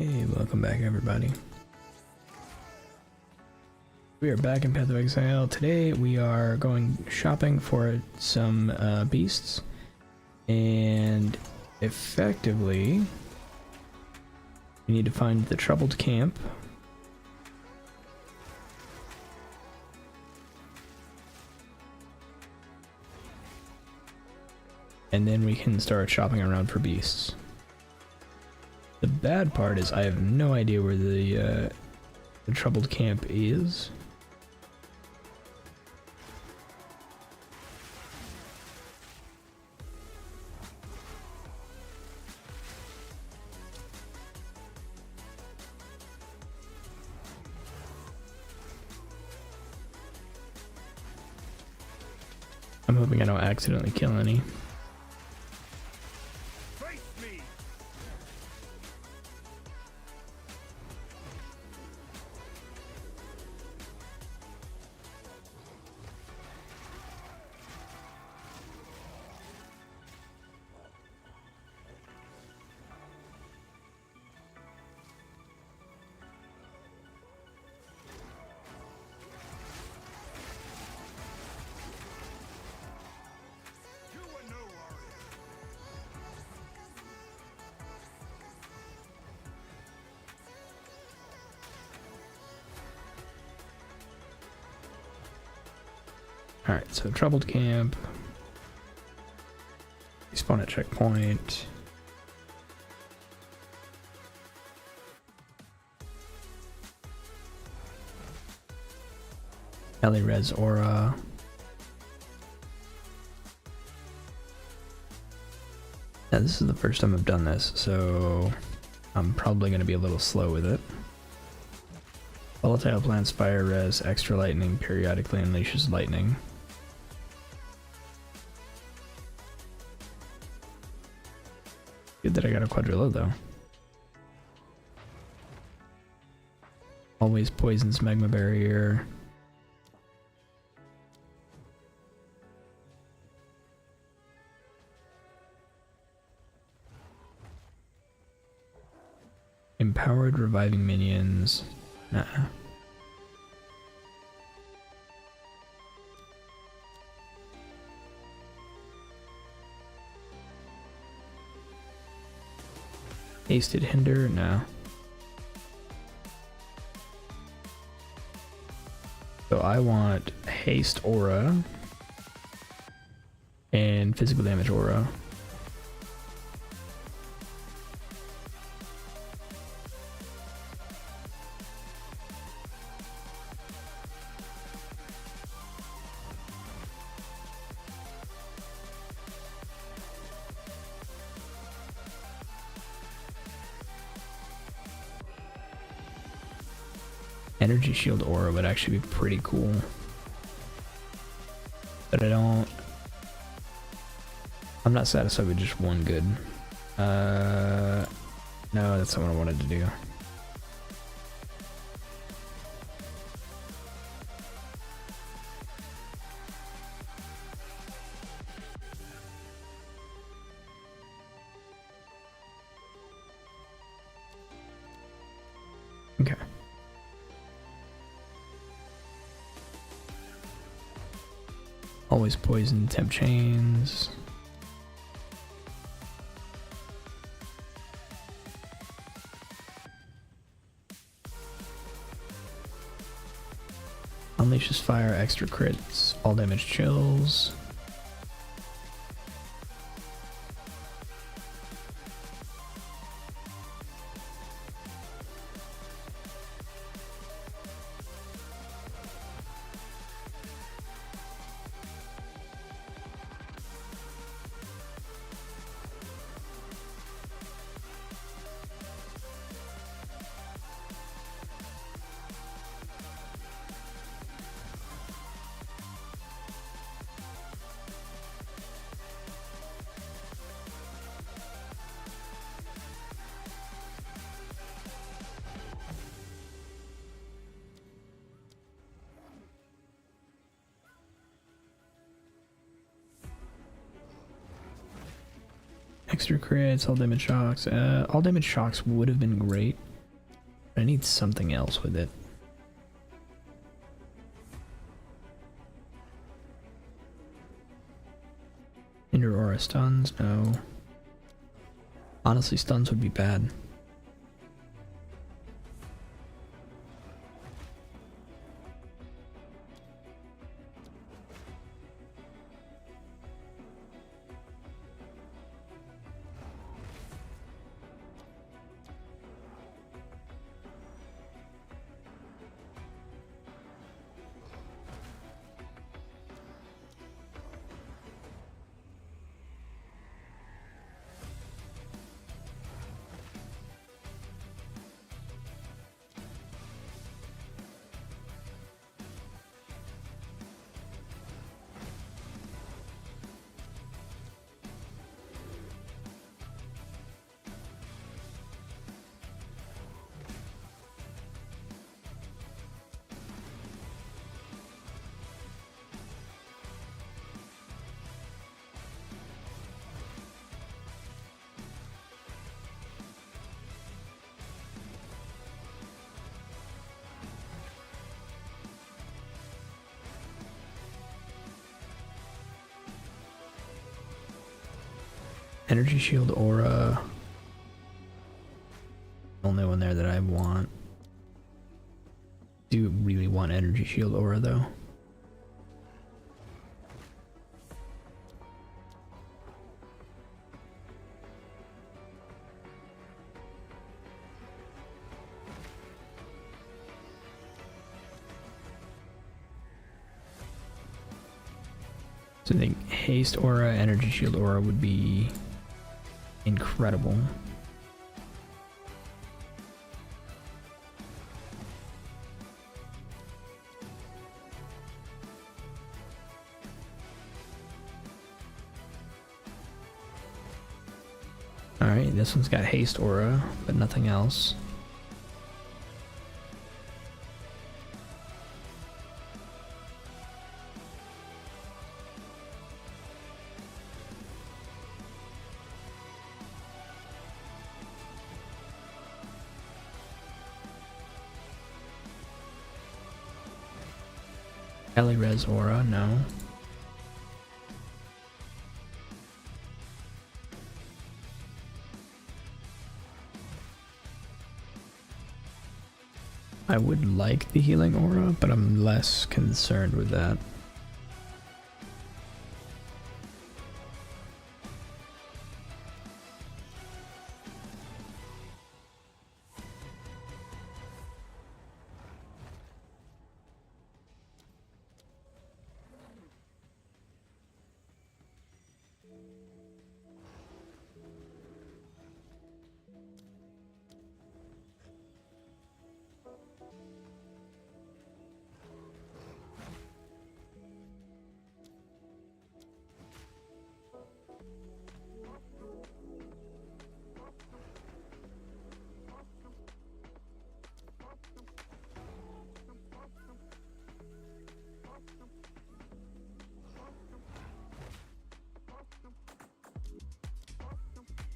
Hey, welcome back everybody. We are back in Path of Exile. Today we are going shopping for some beasts, and effectively we need to find the troubled camp. And then we can start shopping around for beasts. The bad part is I have no idea where the troubled camp is. I'm hoping I don't accidentally kill any. Alright, so troubled camp. Spawn at checkpoint. Ellie Res Aura. Now this is the first time I've done this, so I'm probably going to be a little slow with it. Volatile plants fire res, extra lightning periodically unleashes lightning. Good that I got a quadrilla though. Always poisons magma barrier. Empowered reviving minions. Nah. Hasted hinder? No. So I want haste aura and physical damage aura. Energy shield aura would actually be pretty cool, but I'm not satisfied with just one good. No, that's not what I wanted to do. Okay. Always poison temp chains. Unleashes fire, extra crits, all damage chills. Extra crits, all damage shocks. All damage shocks would have been great, I need something else with it. Hinder aura stuns? No. Honestly, stuns would be bad. Energy shield aura. Only one there that I want. Do really want energy shield aura though. So I think haste aura, energy shield aura would be incredible. Alright, this one's got haste aura, but nothing else. Res aura, no. I would like the healing aura, but I'm less concerned with that.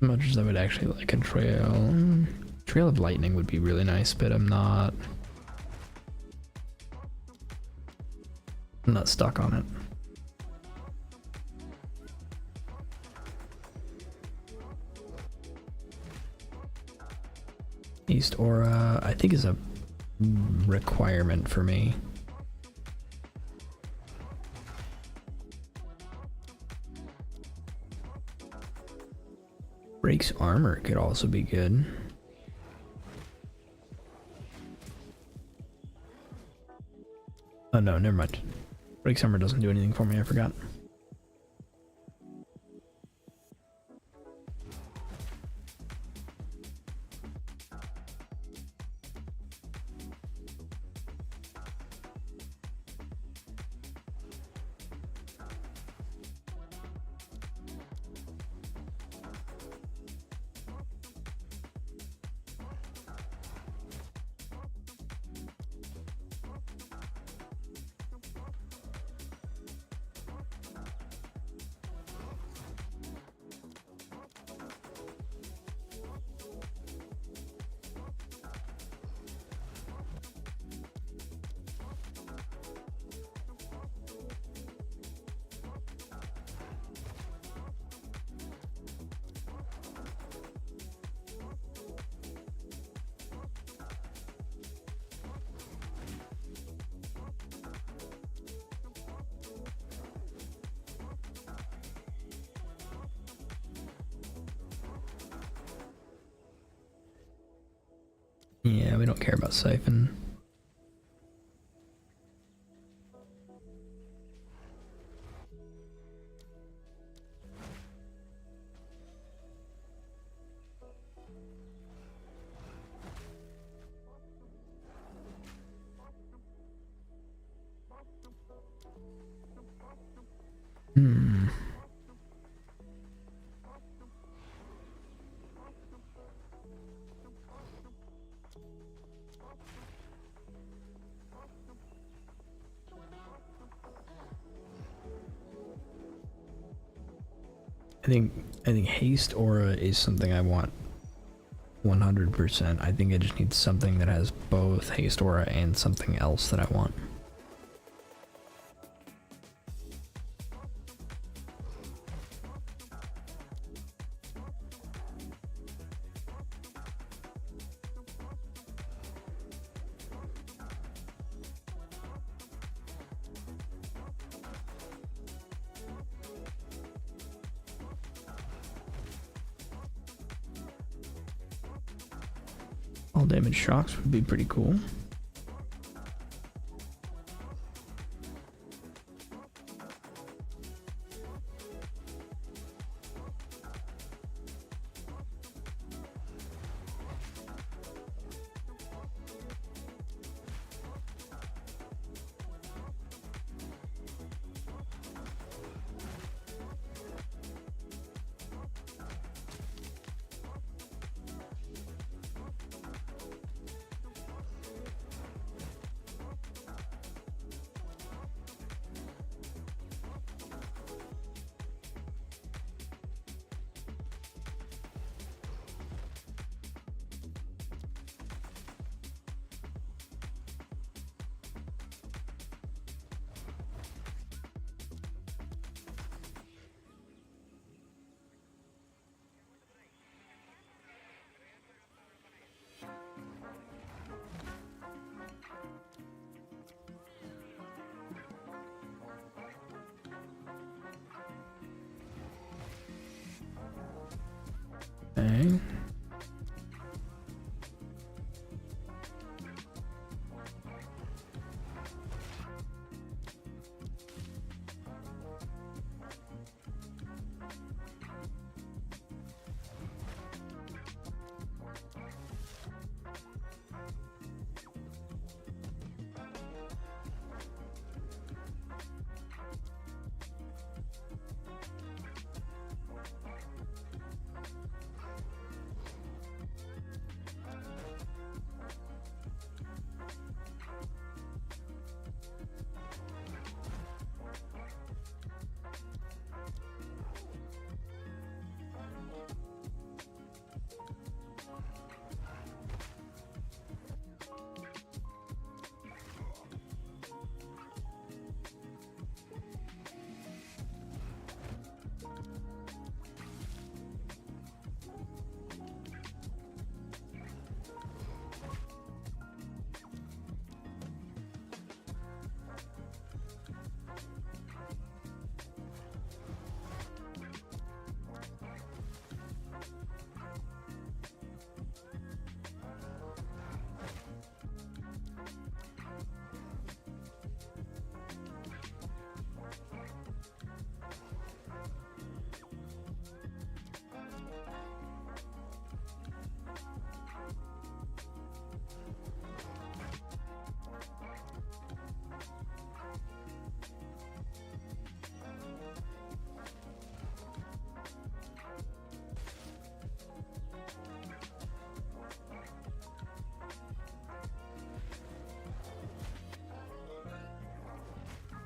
As much as I would actually like a trail of lightning would be really nice, but I'm not stuck on it. East aura I think is a requirement for me. Breaks armor could also be good. Oh no, never mind. Breaks armor doesn't do anything for me, I forgot. Yeah, we don't care about Siphon. I think haste aura is something I want 100%. I think I just need something that has both haste aura and something else that I want. All damage shocks would be pretty cool. Okay.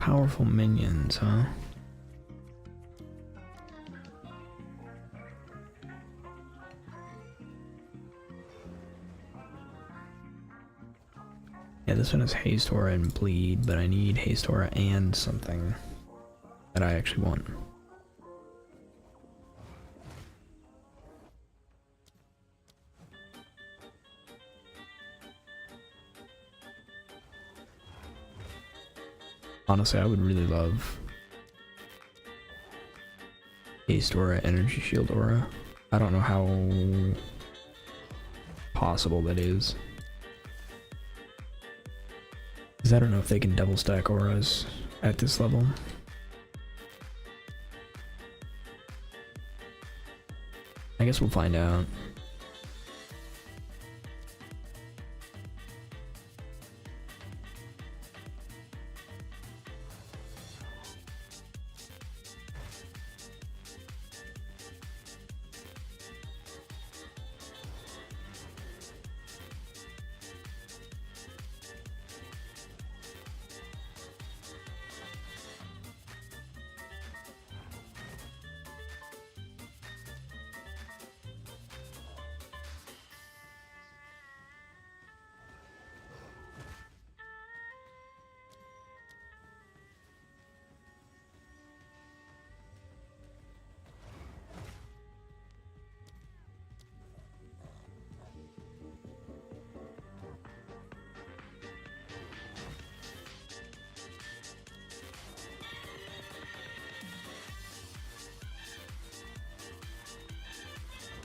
Powerful minions, huh? Yeah, this one is haste aura and bleed, but I need haste aura and something that I actually want. Honestly, I would really love haste aura, energy shield aura. I don't know how possible that is. Because I don't know if they can double stack auras at this level. I guess we'll find out.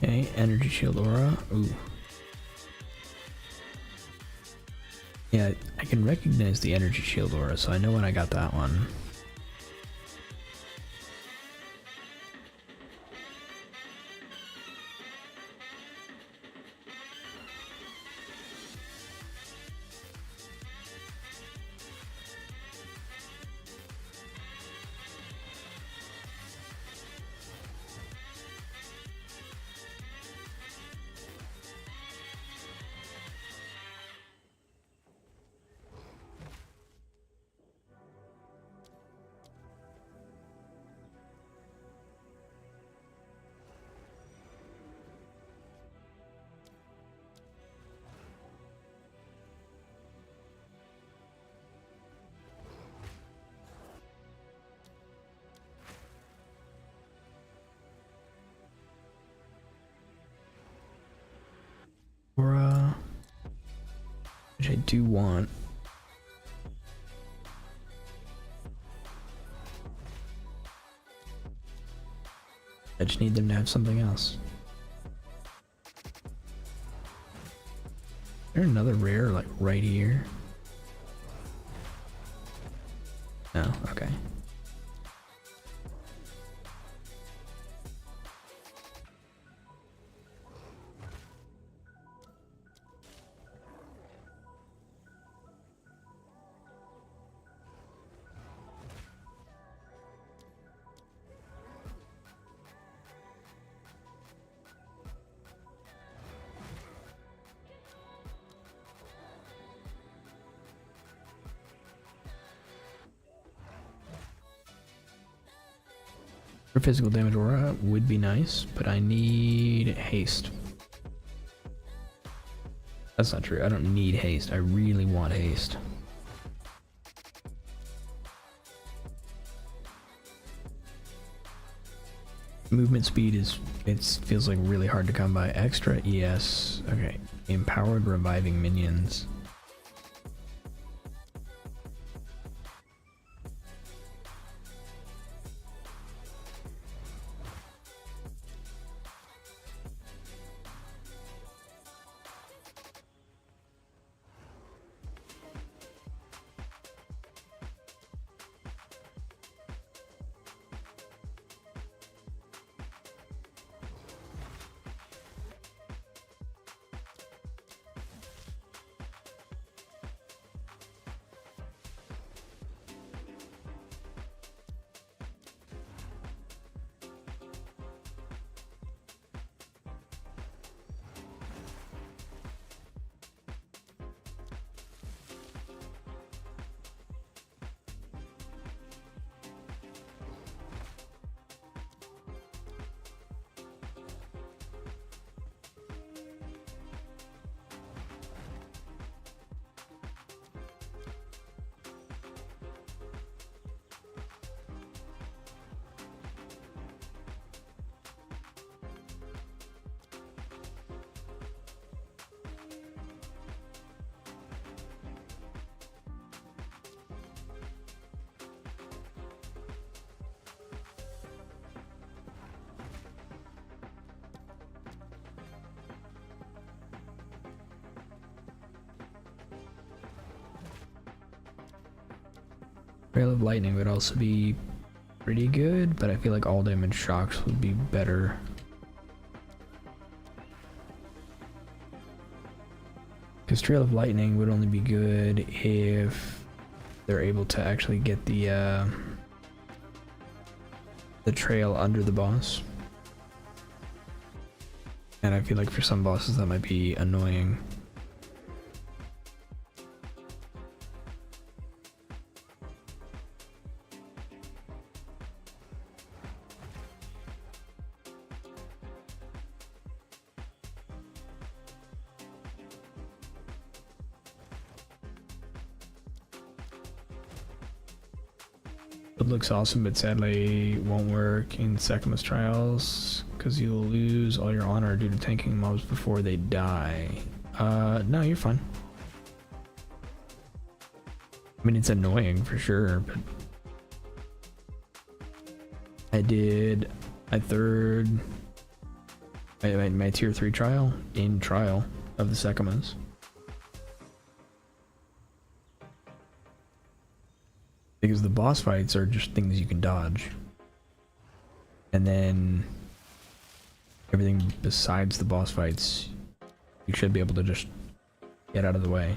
Okay, energy shield aura. Ooh. Yeah, I can recognize the energy shield aura, so I know when I got that one. Aura, which I do want. I just need them to have something else. Is there another rare like right here? No, okay. For physical damage aura would be nice, but I need haste. That's not true. I don't need haste. I really want haste. Movement speed is, it feels like really hard to come by. Extra ES. Okay. Empowered reviving minions. Trail of Lightning would also be pretty good, but I feel like all damage shocks would be better. Because Trail of Lightning would only be good if they're able to actually get the trail under the boss. And I feel like for some bosses that might be annoying. It looks awesome, but sadly won't work in Sekimus Trials because you'll lose all your honor due to tanking mobs before they die. No, you're fine. I mean, it's annoying for sure, but I did my my tier 3 trial in trial of the Sekimus. Because the boss fights are just things you can dodge. And then everything besides the boss fights, you should be able to just get out of the way.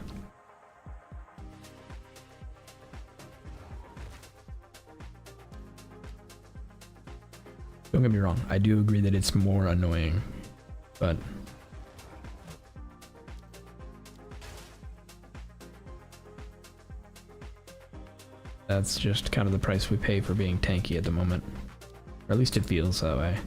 Don't get me wrong, I do agree that it's more annoying, but that's just kind of the price we pay for being tanky at the moment. Or at least it feels that way.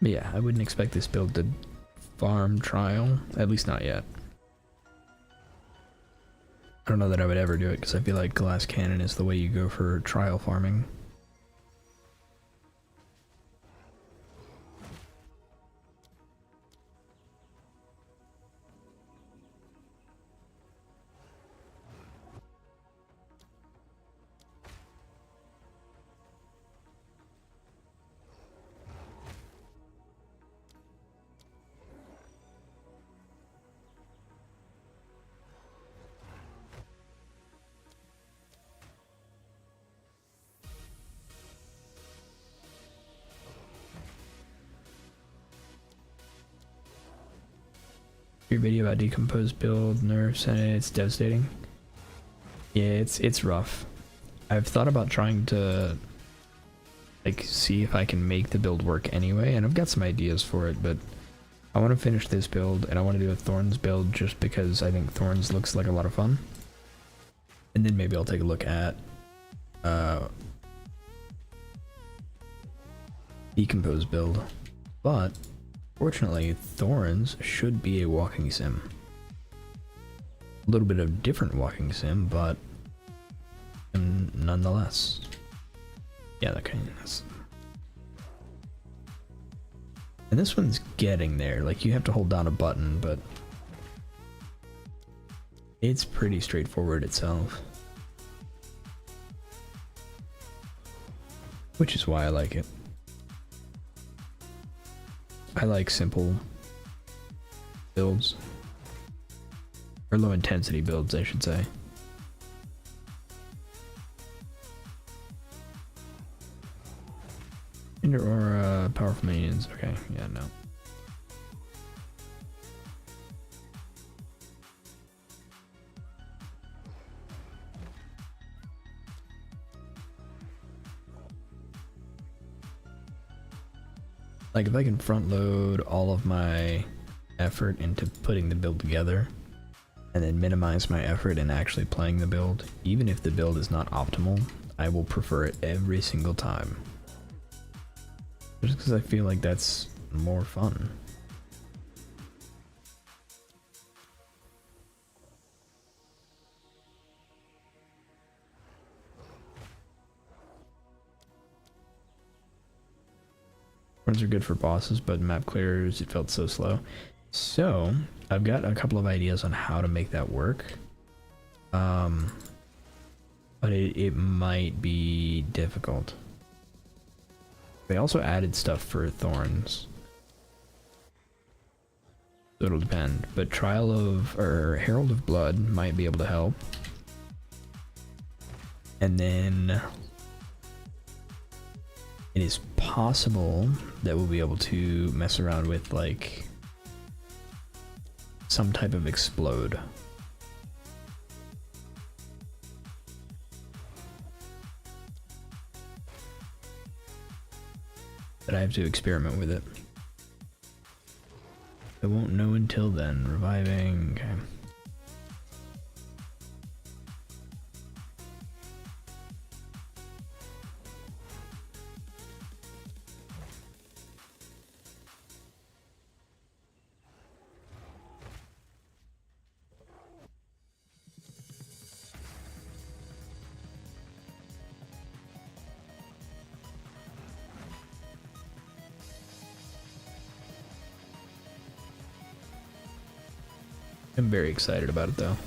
But yeah, I wouldn't expect this build to farm trial, at least not yet. I don't know that I would ever do it because I feel like glass cannon is the way you go for trial farming. Your video about decomposed build nerfs and it's devastating. Yeah, it's rough. I've thought about trying to like see if I can make the build work anyway, and I've got some ideas for it, but I want to finish this build and I want to do a thorns build just because I think thorns looks like a lot of fun. And then maybe I'll take a look at decomposed build. But fortunately, thorns should be a walking sim. A little bit of different walking sim, but nonetheless. Yeah, that kind of. And this one's getting there. Like, you have to hold down a button, but it's pretty straightforward itself. Which is why I like it. I like simple builds. Or low intensity builds, I should say. Ender or powerful minions. Okay, yeah, no. Like, if I can front load all of my effort into putting the build together and then minimize my effort in actually playing the build, even if the build is not optimal, I will prefer it every single time. Just because I feel like that's more fun. Thorns are good for bosses, but map clears, it felt so slow. So, I've got a couple of ideas on how to make that work. But it might be difficult. They also added stuff for thorns. So it'll depend. But Herald of Blood might be able to help. And then it is possible that we'll be able to mess around with like some type of explode. But I have to experiment with it. I won't know until then. Reviving. Okay. I'm very excited about it though.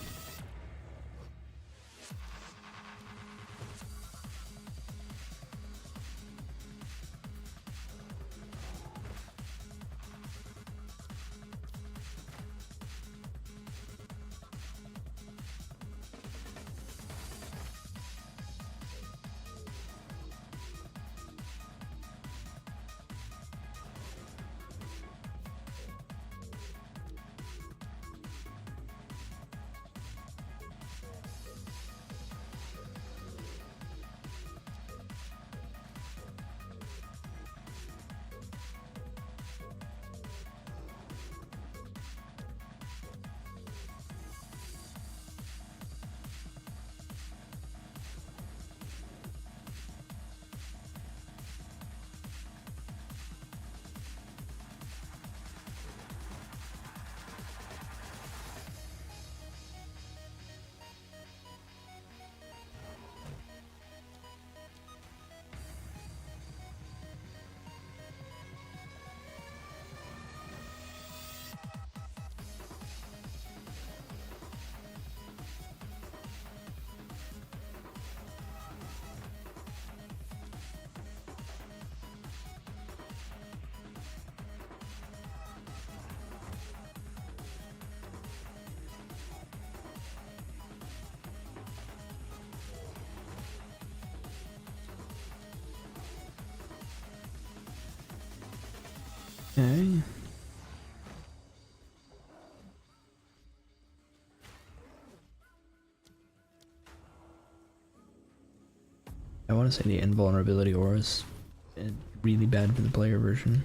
Okay. I want to say the invulnerability aura is really bad for the player version.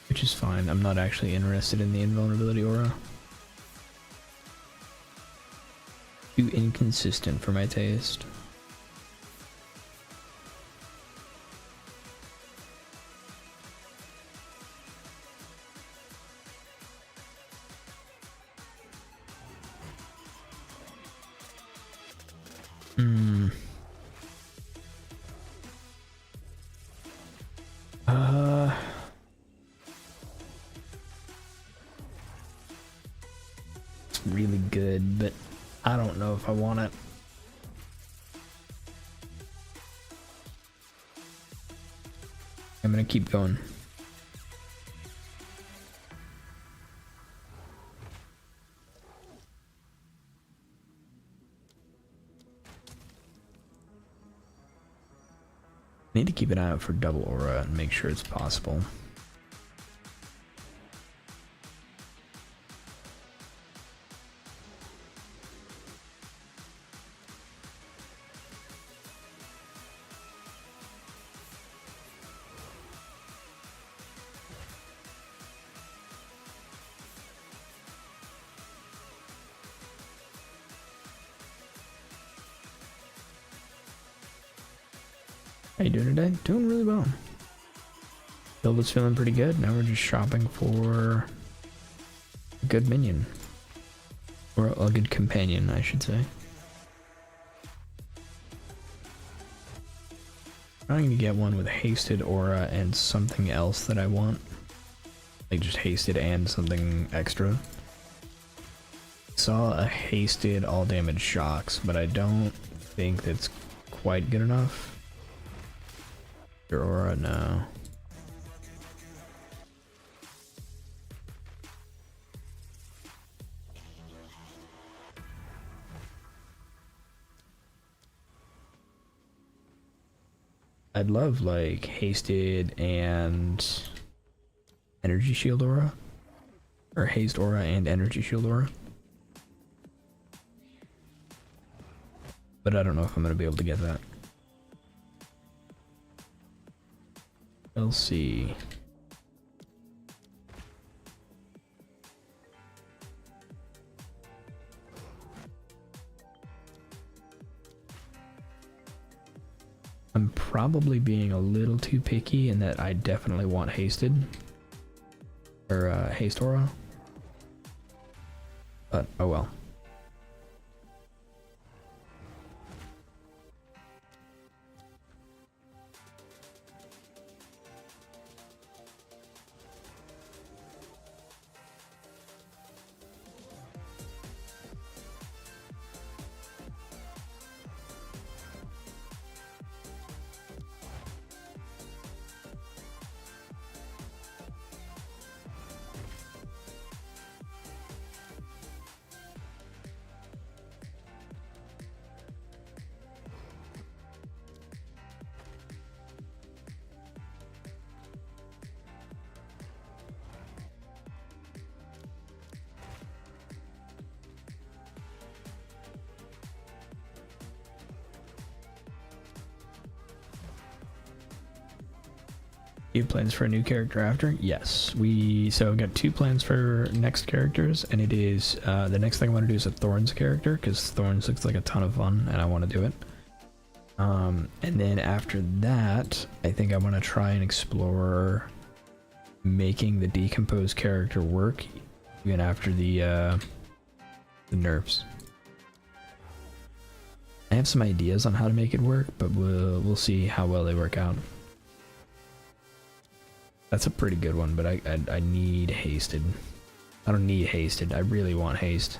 Which is fine. I'm not actually interested in the invulnerability aura. Too inconsistent for my taste. It's really good, but I don't know if I want it. I'm gonna keep going. Need to keep an eye out for double aura and make sure it's possible. How you doing today? Doing really well. Build was feeling pretty good. Now we're just shopping for a good minion. Or a good companion, I should say. trying to get one with hasted aura and something else that I want. Like just hasted and something extra. Saw a hasted all damage shocks, but I don't think that's quite good enough. Your aura, no. I'd love like hasted and energy shield aura, or haste aura and energy shield aura, but I don't know if I'm gonna be able to get that. We'll see. I'm probably being a little too picky in that I definitely want hasted, or haste aura, but oh well. You have plans for a new character after? Yes. So I've got 2 plans for next characters, and it is, the next thing I want to do is a Thorns character, because Thorns looks like a ton of fun, and I want to do it. And then after that, I think I want to try and explore making the decomposed character work, even after the nerfs. I have some ideas on how to make it work, but we'll see how well they work out. That's a pretty good one, but I need hasted. I don't need hasted. I really want haste.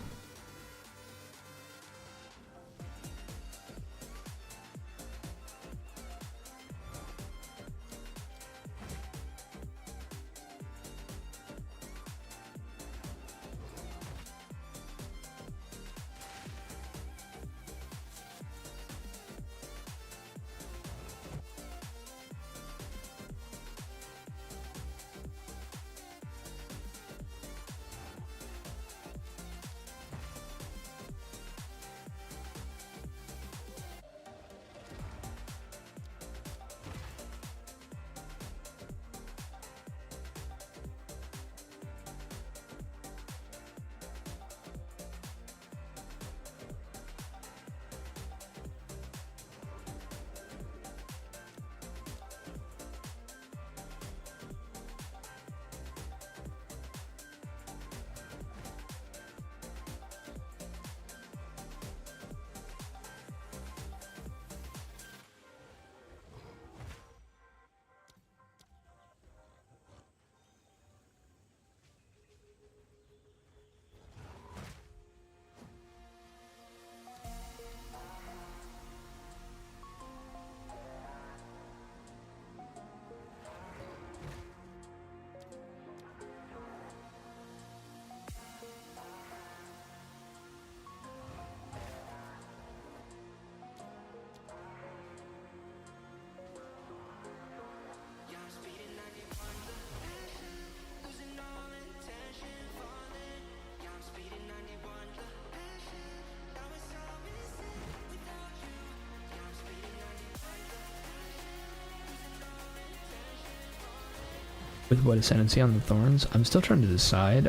With what ascendancy on the Thorns? I'm still trying to decide.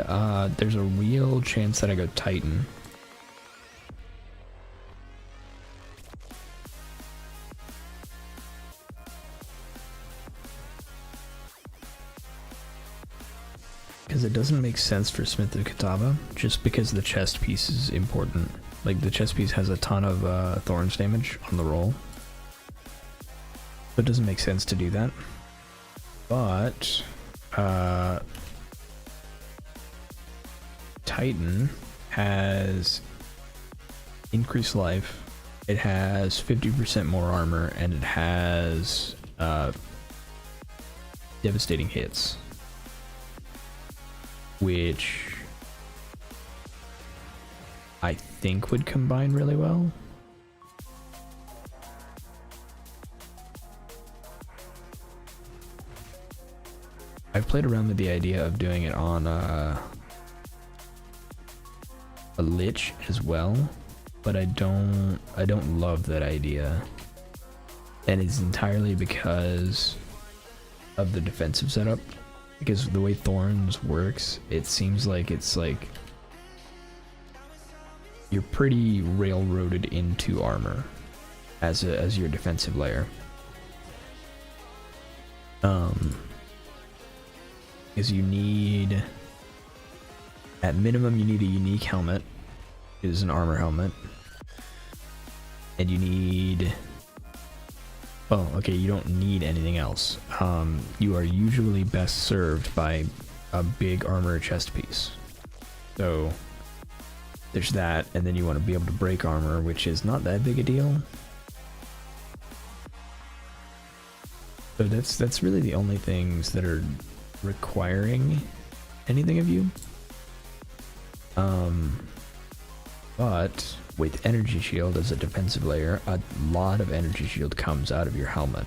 There's a real chance that I go Titan. Because it doesn't make sense for Smith of Kitava, just because the chest piece is important. Like, the chest piece has a ton of Thorns damage on the roll. So it doesn't make sense to do that. But Titan has increased life, it has 50% more armor, and it has devastating hits, which I think would combine really well. I've played around with the idea of doing it on a Lich as well, but I don't love that idea, and it's entirely because of the defensive setup. Because the way Thorns works, it seems like it's like you're pretty railroaded into armor as your defensive layer. Because you need, at minimum, you need a unique helmet, which is an armor helmet, and you need, well, okay, you don't need anything else. You are usually best served by a big armor chest piece. So there's that, and then you want to be able to break armor, which is not that big a deal. So that's really the only things that are requiring anything of you. But with energy shield as a defensive layer, a lot of energy shield comes out of your helmet,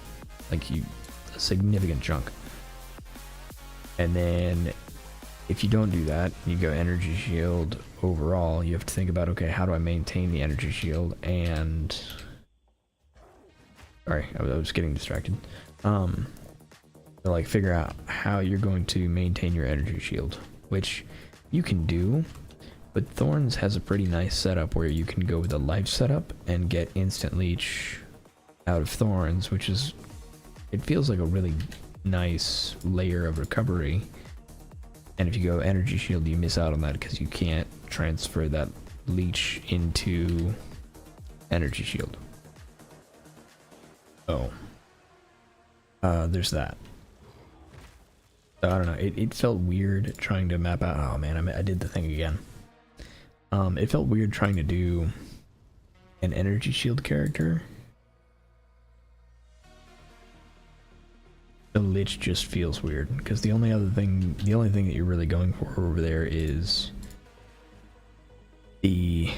like a significant chunk. And then if you don't do that, you go energy shield overall, you have to think about, okay, how do I maintain the energy shield? And sorry, I was getting distracted. So like figure out how you're going to maintain your energy shield, which you can do, but Thorns has a pretty nice setup where you can go with a life setup and get instant leech out of Thorns, which is, it feels like a really nice layer of recovery. And if you go energy shield, you miss out on that because you can't transfer that leech into energy shield. Oh, there's that. So I don't know, it felt weird trying to map out, oh man, I did the thing again. It felt weird trying to do an energy shield character. The Lich just feels weird, because the only thing that you're really going for over there is the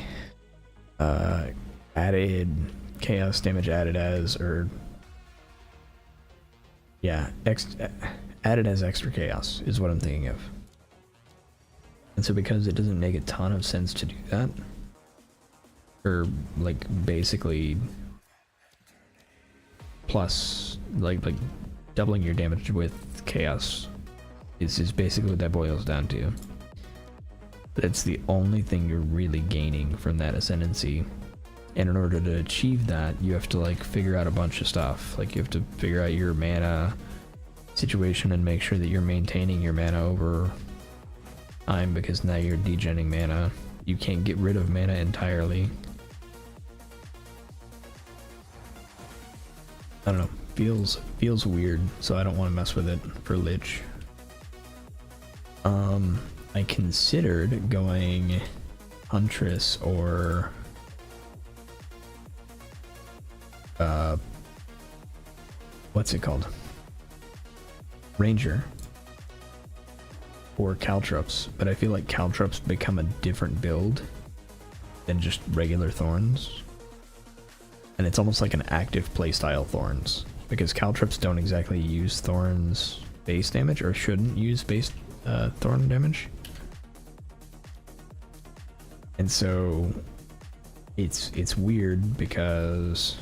added chaos damage added as, or yeah, added as extra chaos is what I'm thinking of. And so because it doesn't make a ton of sense to do that, or like basically plus like doubling your damage with chaos is basically what that boils down to. That's the only thing you're really gaining from that ascendancy. And in order to achieve that, you have to like figure out a bunch of stuff. Like you have to figure out your mana situation and make sure that you're maintaining your mana over time, because now you're degenning mana. You can't get rid of mana entirely. I don't know, feels weird, so I don't want to mess with it for Lich. I considered going Huntress or what's it called? Ranger or Caltrops, but I feel like Caltrops become a different build than just regular Thorns. And it's almost like an active playstyle Thorns, because Caltrops don't exactly use Thorns base damage, or shouldn't use base Thorn damage. And so it's weird because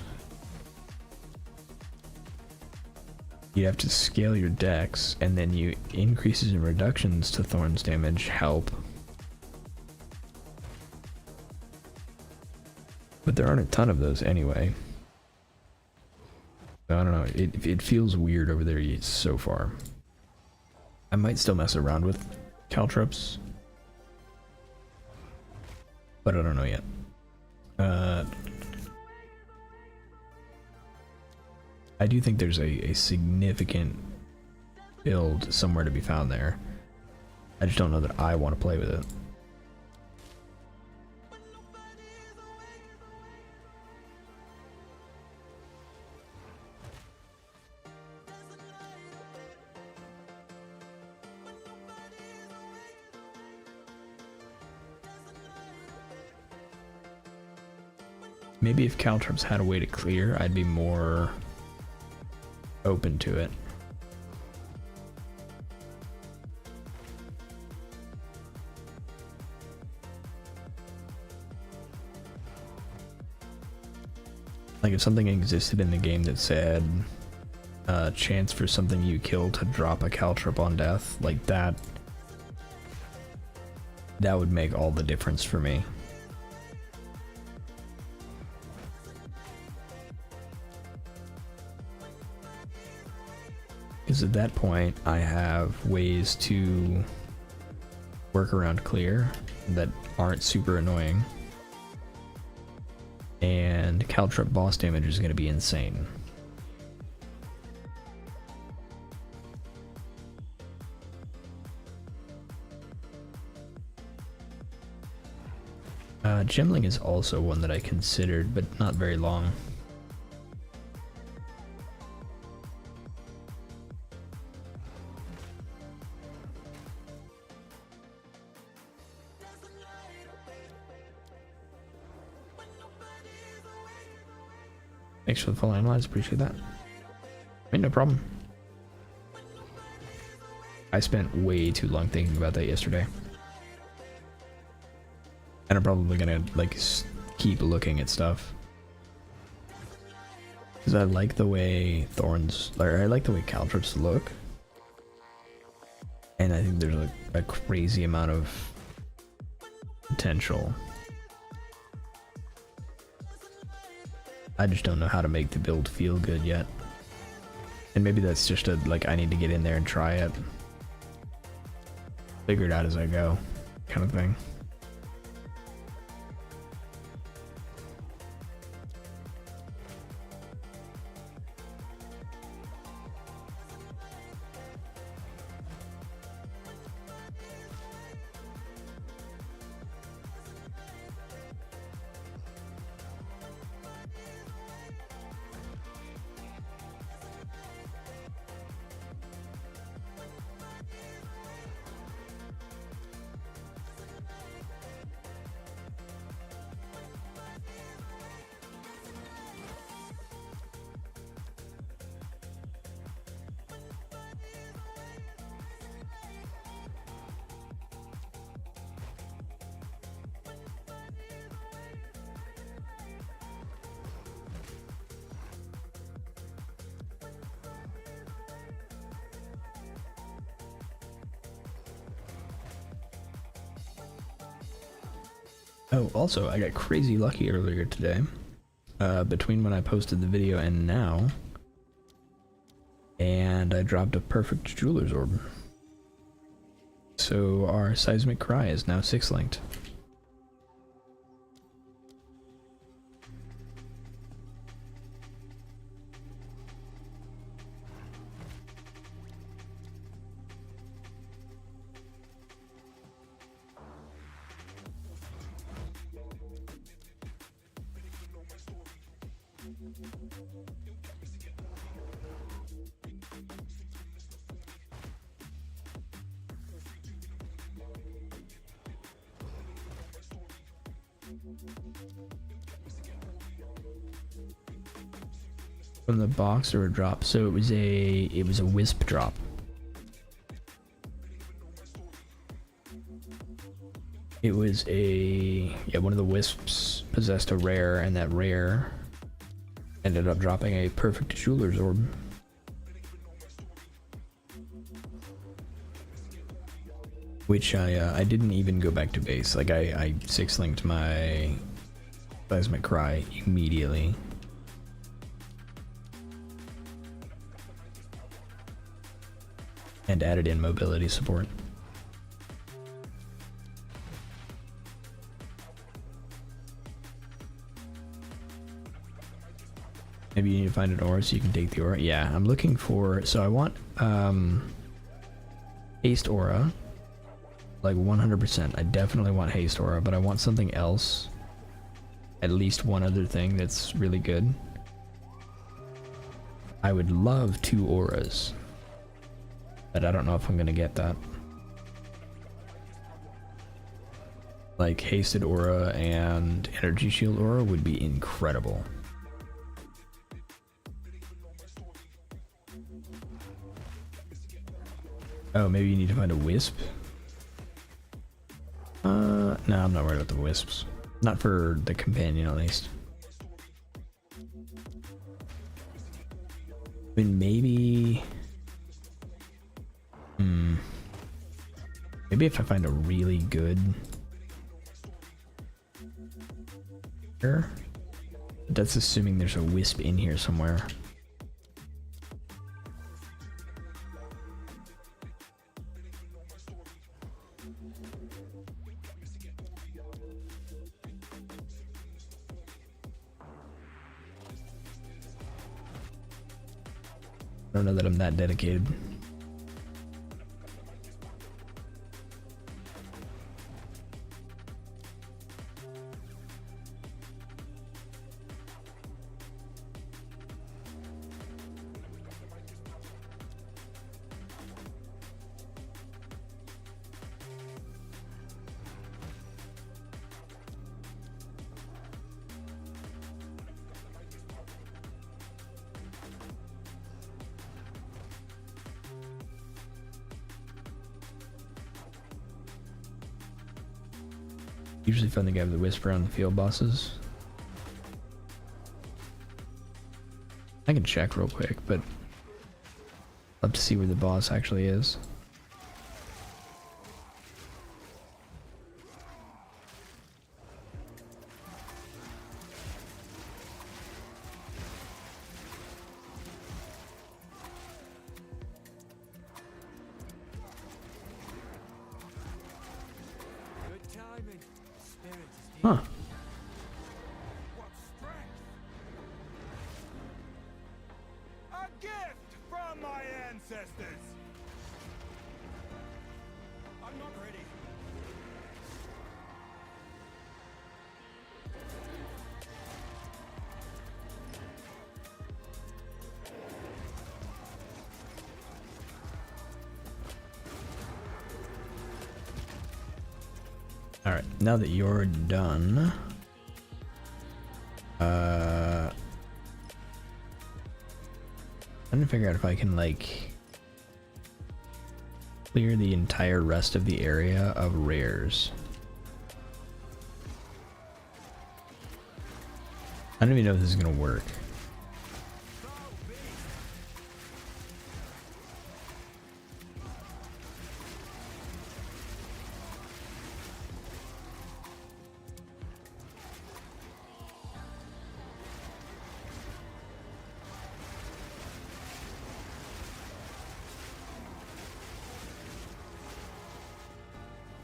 you have to scale your dex, and then you increases and reductions to Thorns damage help. But there aren't a ton of those anyway. So I don't know, it feels weird over there so far. I might still mess around with Caltrops, but I don't know yet. I do think there's a significant build somewhere to be found there. I just don't know that I want to play with it. Maybe if Caltrops had a way to clear, I'd be more open to it. Like if something existed in the game that said chance for something you kill to drop a Caltrop on death, like that would make all the difference for me. Because at that point, I have ways to work around clear that aren't super annoying. And Caltrop boss damage is going to be insane. Gemling is also one that I considered, but not very long. Thanks for the follow analyze, appreciate that. I mean, no problem. I spent way too long thinking about that yesterday. And I'm probably gonna like keep looking at stuff. Because I like the way thorns, or I like the way Caltrops look. And I think there's a crazy amount of potential. I just don't know how to make the build feel good yet. And maybe that's just a, like, I need to get in there and try it. Figure it out as I go, kind of thing. Oh, also, I got crazy lucky earlier today. Between when I posted the video and now. And I dropped a perfect jeweler's orb. So our seismic cry is now 6-linked. From the box or a drop, so it was a wisp drop. It was one of the wisps possessed a rare, and that rare ended up dropping a perfect jeweler's orb. Which I didn't even go back to base. Like I 6-linked my seismic cry immediately. And added in mobility support. Maybe you need to find an aura so you can take the aura. Yeah, I'm looking for... So I want haste aura. Like 100%. I definitely want haste aura, but I want something else. At least one other thing that's really good. I would love 2 auras. But I don't know if I'm gonna get that. Like hasted aura and energy shield aura would be incredible. Oh, maybe you need to find a wisp? No, I'm not worried about the wisps. Not for the companion, at least. I mean, maybe... Maybe if I find a really good... But that's assuming there's a wisp in here somewhere. I don't know that I'm that dedicated. Usually find the guy with the whisper on the field bosses. I can check real quick, but I'd love to see where the boss actually is. Huh. A gift from my ancestors. I'm not ready. Alright, now that you're done, I'm trying to figure out if I can, like, clear the entire rest of the area of rares. I don't even know if this is gonna work.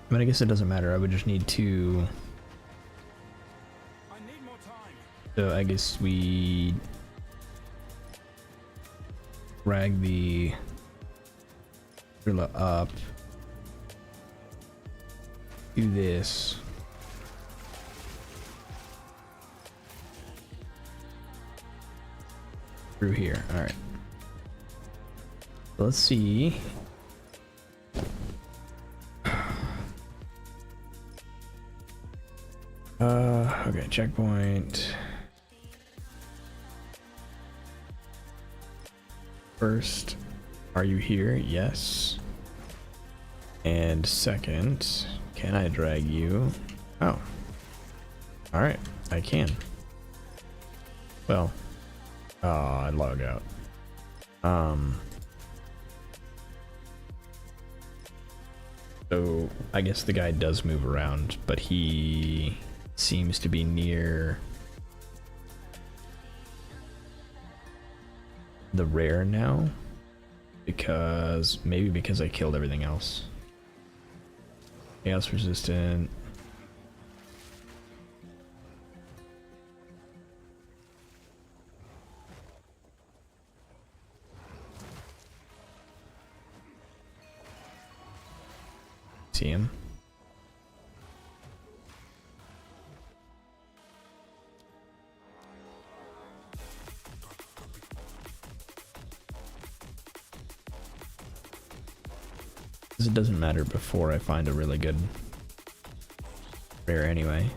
I mean, I guess it doesn't matter. I would just need to... I need more time. So I guess we... drag the... gorilla up. Do this. Through here. Alright. Let's see. Okay, checkpoint. First, are you here? Yes. And second, can I drag you? Oh. Alright, I can. Well. Oh, I log out. So, I guess the guy does move around, but he seems to be near the rare now, because maybe because I killed everything else. Chaos resistant. see him. It doesn't matter before I find a really good rare anyway.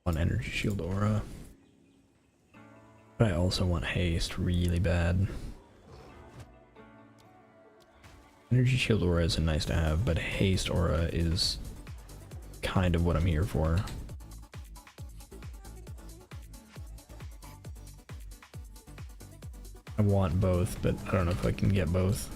Want energy shield aura, but I also want haste really bad. Energy shield aura is nice to have, but haste aura is kind of what I'm here for. I want both, but I don't know if I can get both.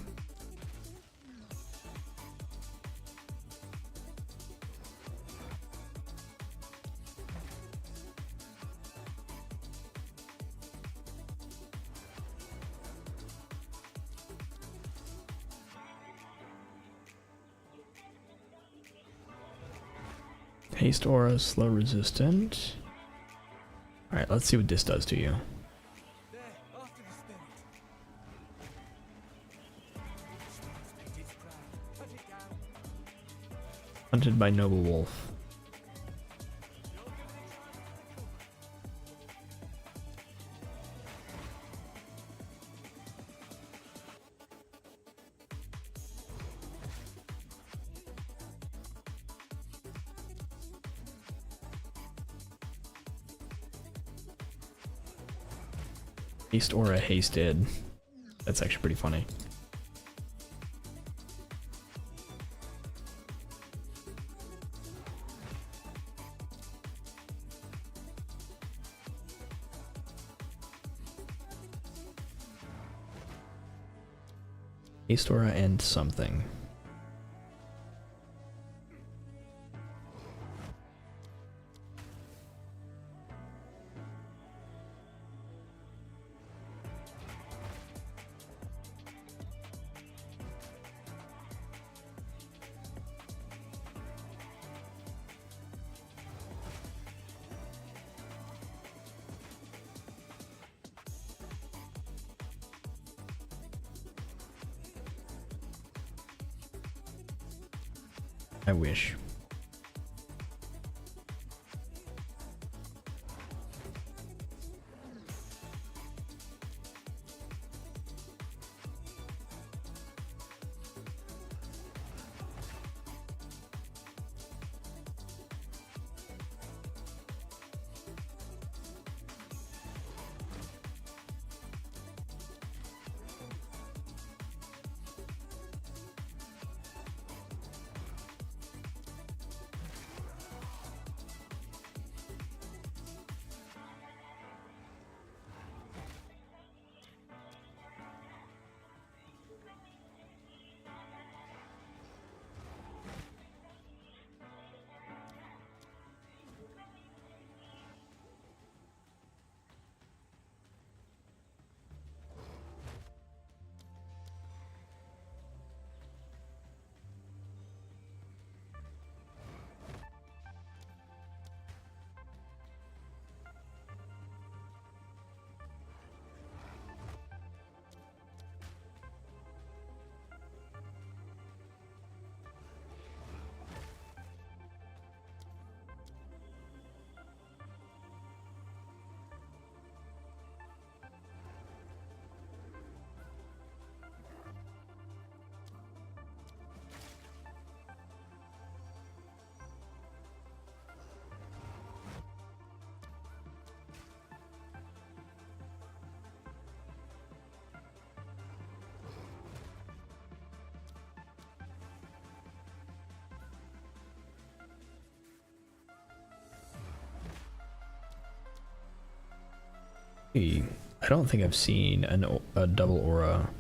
Haste aura, slow resistant. Alright, let's see what this does to you. There, after the spirit. Its crown. Cut it down. Hunted by noble wolf. Haste aura hasted. That's actually pretty funny. Haste aura and something. I wish. I don't think I've seen a double aura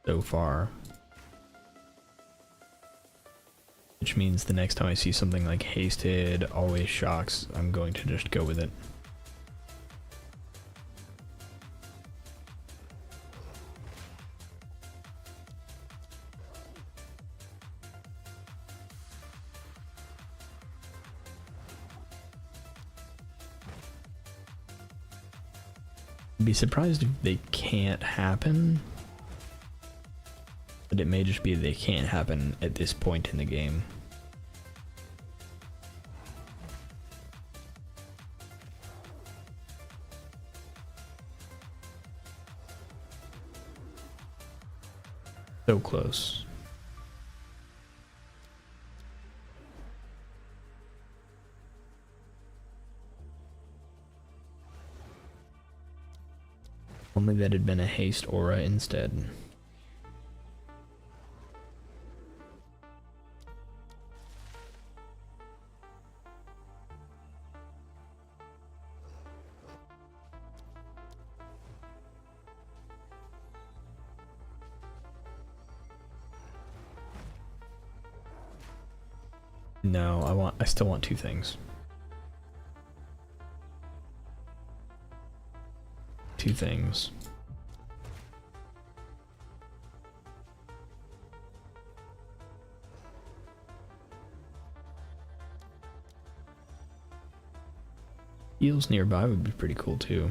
so far. Which means the next time I see something like hasted, always shocks, I'm going to just go with it. Be surprised if they can't happen, but it may just be they can't happen at this point in the game. So close. Only that had been a haste aura instead. No, I still want two things. Two things. Heals nearby would be pretty cool too.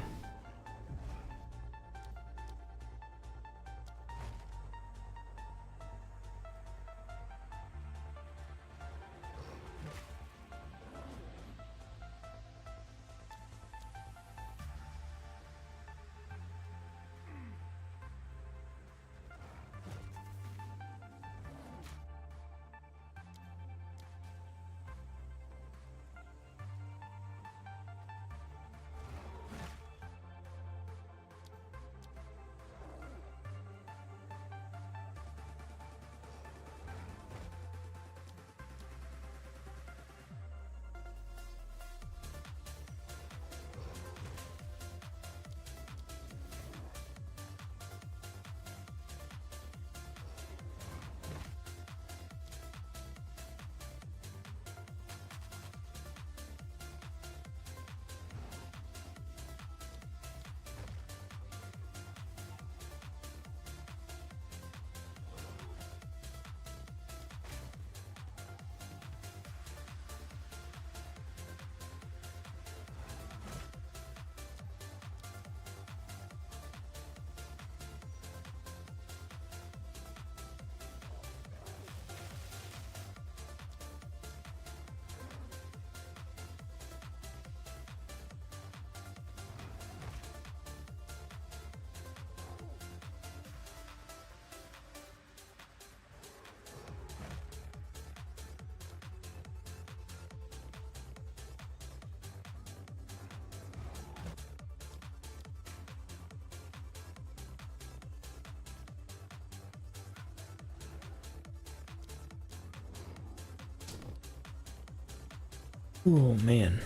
Oh man.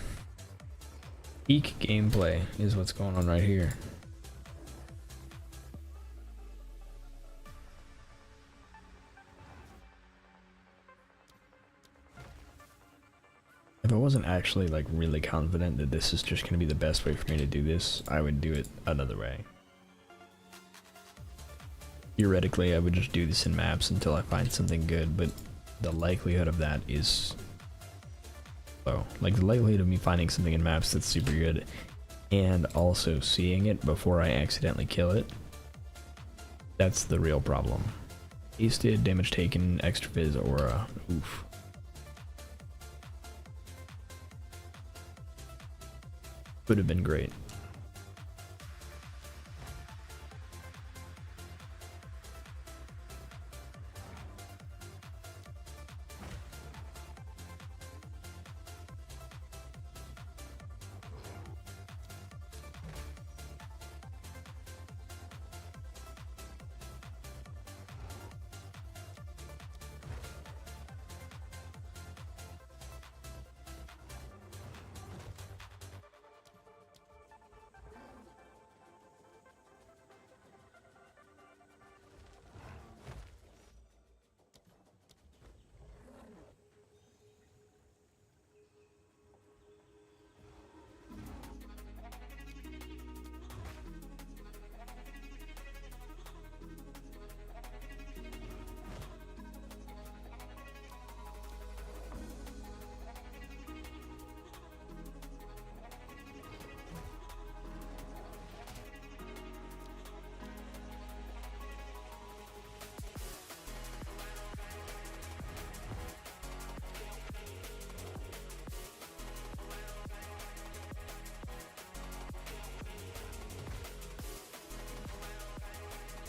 Peak gameplay is what's going on right here. If I wasn't actually like really confident that this is just going to be the best way for me to do this, I would do it another way. Theoretically, I would just do this in maps until I find something good, but the likelihood of that is low. Like the likelihood of me finding something in maps that's super good and also seeing it before I accidentally kill it, that's the real problem. Wasted, damage taken, extra fizz, aura. Oof. Would have been great.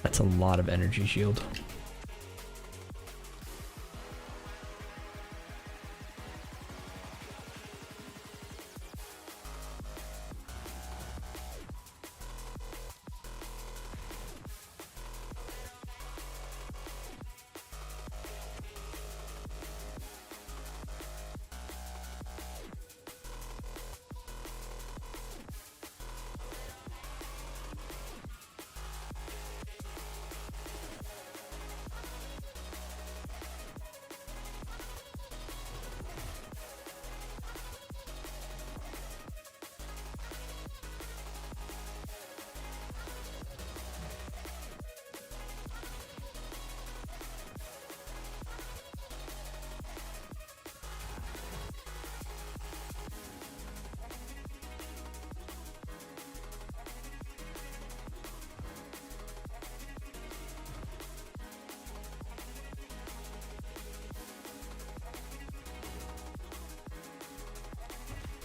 That's a lot of energy shield.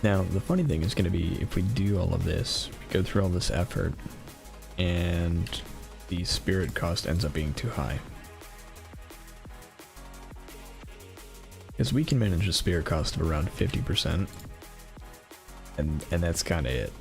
Now, the funny thing is going to be if we do all of this, we go through all this effort, and the spirit cost ends up being too high. Because we can manage a spirit cost of around 50%, and that's kind of it.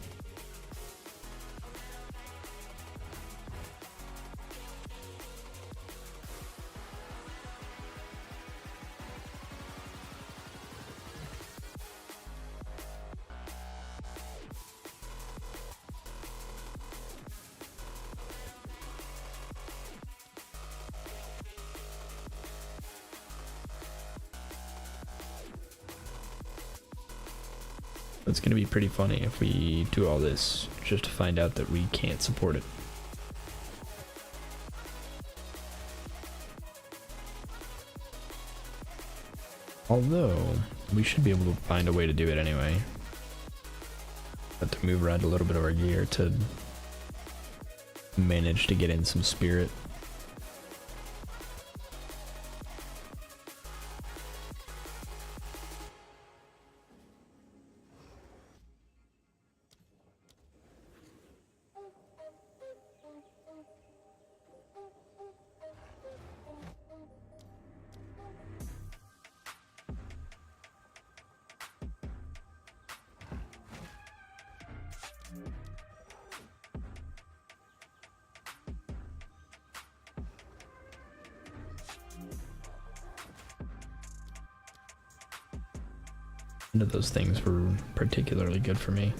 It's going to be pretty funny if we do all this just to find out that we can't support it. Although, we should be able to find a way to do it anyway. But to move around a little bit of our gear to manage to get in some spirit. None of those things were particularly good for me.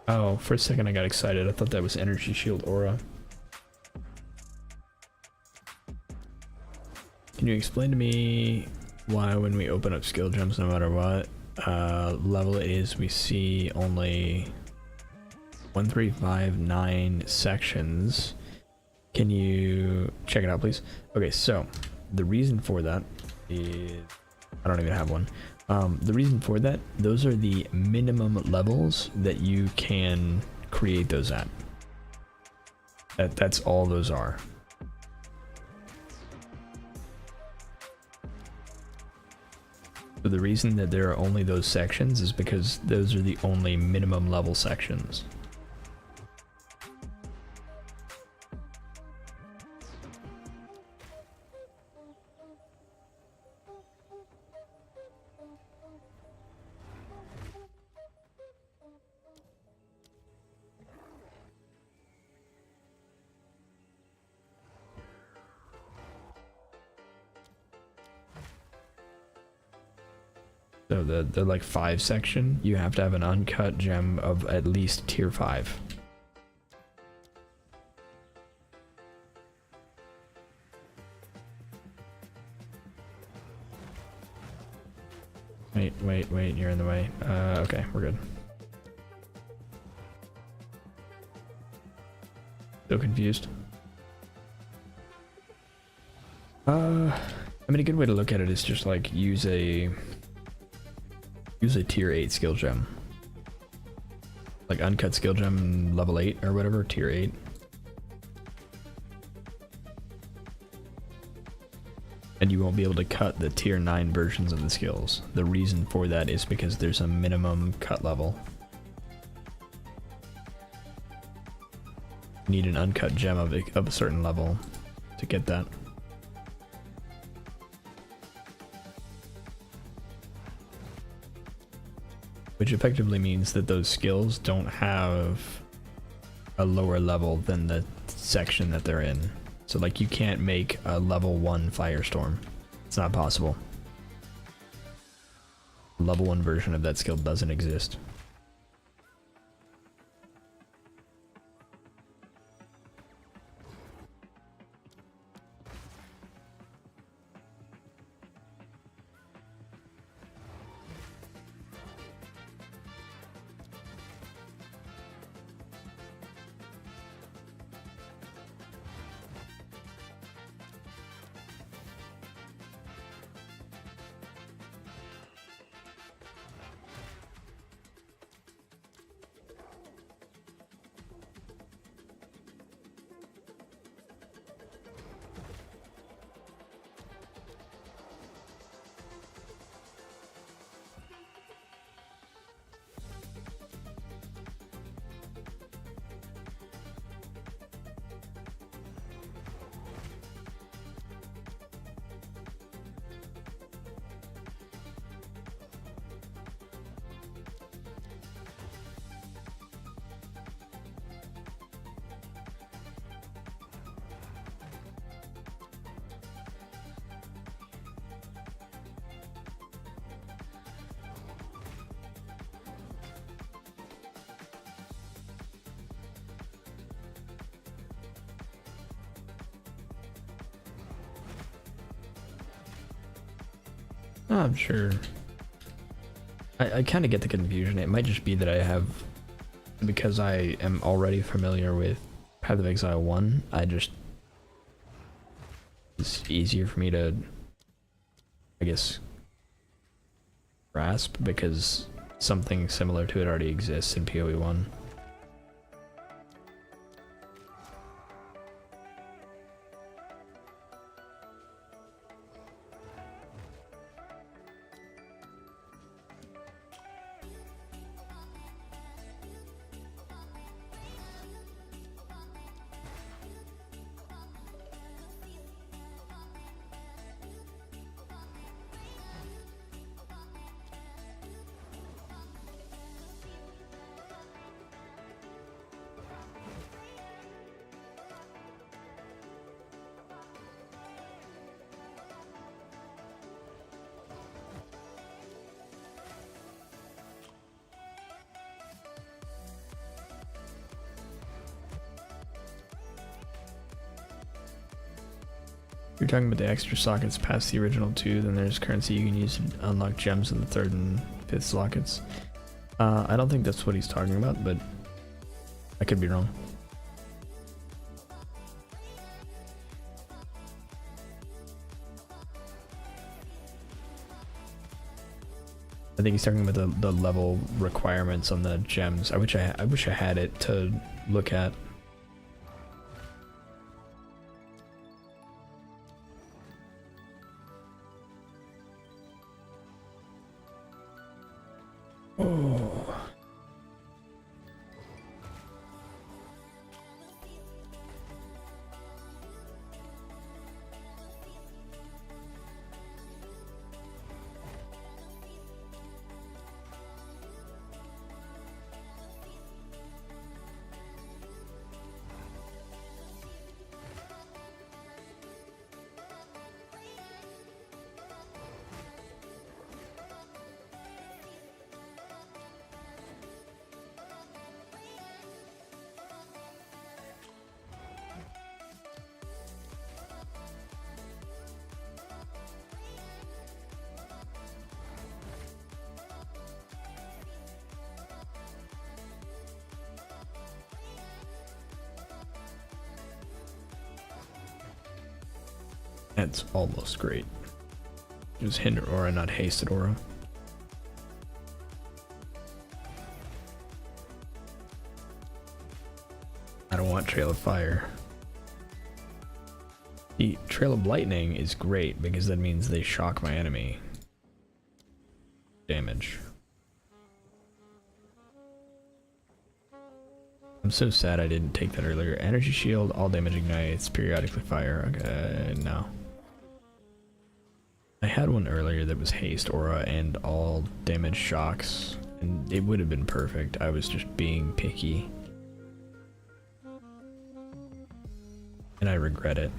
Oh, for a second I got excited. I thought that was Energy Shield Aura. Can you explain to me why when we open up skill gems, no matter what level it is, we see only 1, 3, 5, 9 sections? Can you check it out, please? Okay, so the reason for that is... I don't even have one. The reason for that, those are the minimum levels that you can create those at. That's all those are. So the reason that there are only those sections is because those are the only minimum level sections. So the like 5 section, you have to have an uncut gem of at least tier 5. Wait, you're in the way. Okay, we're good. So confused. I mean, a good way to look at it is just like use a tier 8 skill gem. Like uncut skill gem level 8 or whatever, tier 8. And you won't be able to cut the tier 9 versions of the skills. The reason for that is because there's a minimum cut level. You need an uncut gem of a certain level to get that. Which effectively means that those skills don't have a lower level than the section that they're in. So like you can't make a level 1 firestorm. It's not possible. Level 1 version of that skill doesn't exist. Oh, I'm sure. I kind of get the confusion. It might just be that I have, because I am already familiar with Path of Exile 1, it's easier for me to, I guess, grasp, because something similar to it already exists in PoE 1. You're talking about the extra sockets past the original two, then there's currency you can use to unlock gems in the 3rd and 5th sockets. I don't think that's what he's talking about, but I could be wrong. I think he's talking about the level requirements on the gems. I wish I had it to look at. Oh. That's almost great. It was hinder aura, not hasted aura. I don't want Trail of Fire. The Trail of Lightning is great because that means they shock my enemy. Damage. I'm so sad I didn't take that earlier. Energy shield, all damage ignites, periodically fire. Okay, no. I had one earlier that was haste aura and all damage shocks, and it would have been perfect. I was just being picky. And I regret it.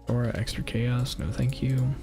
Or extra chaos, no thank you.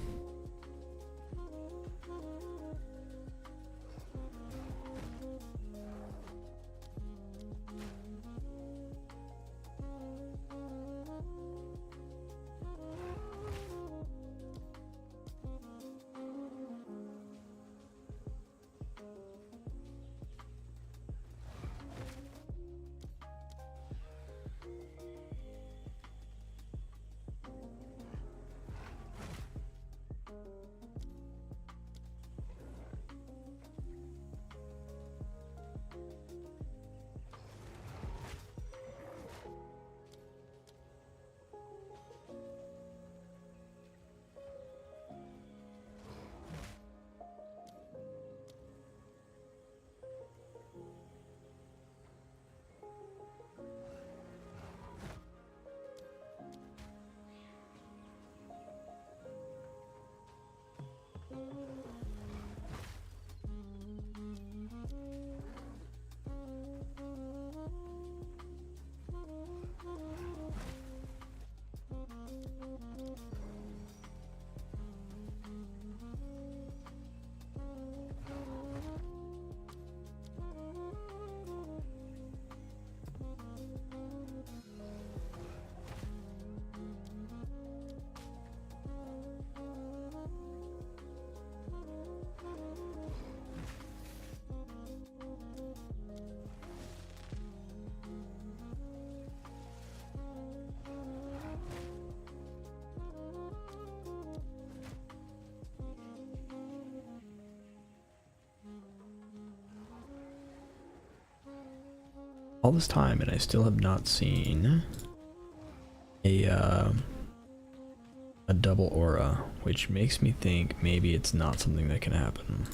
All this time and I still have not seen a double aura, which makes me think maybe it's not something that can happen.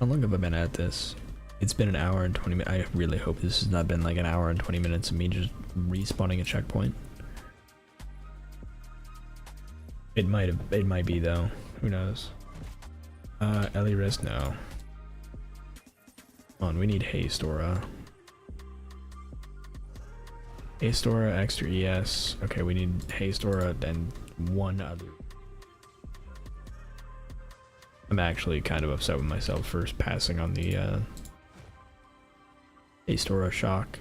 How long have I been at this? It's been an hour and 20 minutes. I really hope this has not been like an hour and 20 minutes of me just respawning a checkpoint. It might be though. Who knows? Ellie Rest, no. Come on, we need haste aura. Haste aura, extra ES. Okay, we need haste aura and one other. I'm actually kind of upset with myself for passing on the haste aura shock.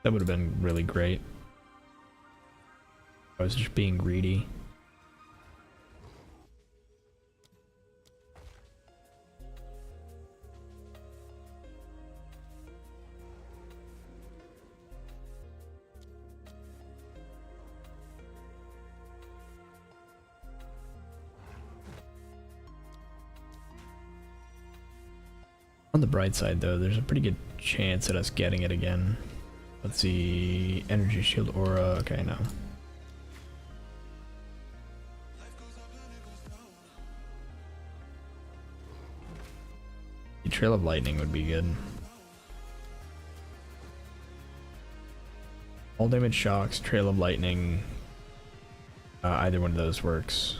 That would have been really great. I was just being greedy. On the bright side though, there's a pretty good chance at us getting it again. Let's see, energy shield aura, okay, no. The Trail of Lightning would be good. All damage shocks, Trail of Lightning, either one of those works.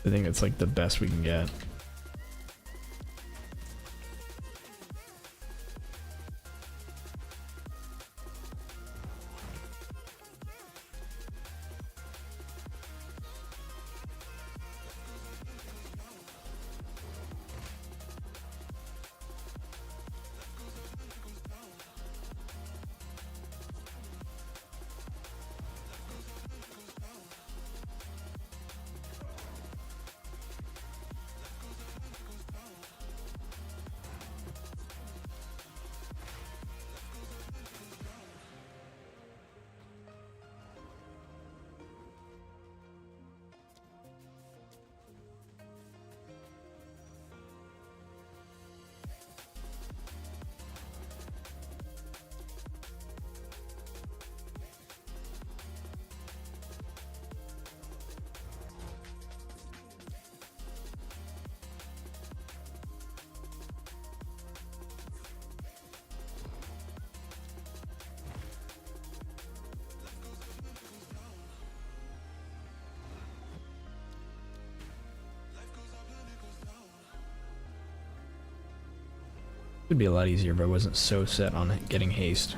I think it's like the best we can get. It would be a lot easier if I wasn't so set on getting haste.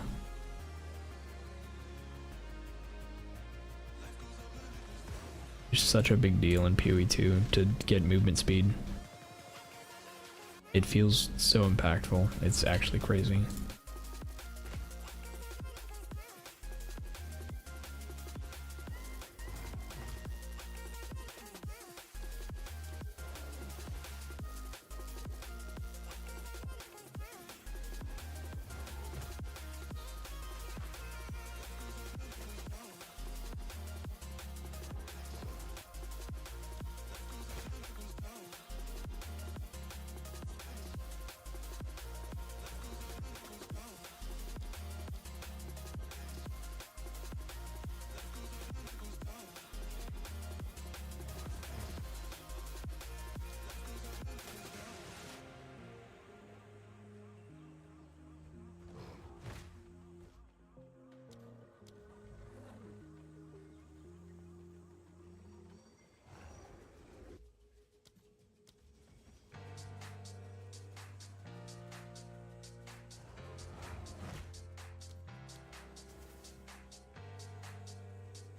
It's such a big deal in PoE 2 to get movement speed. It feels so impactful. It's actually crazy.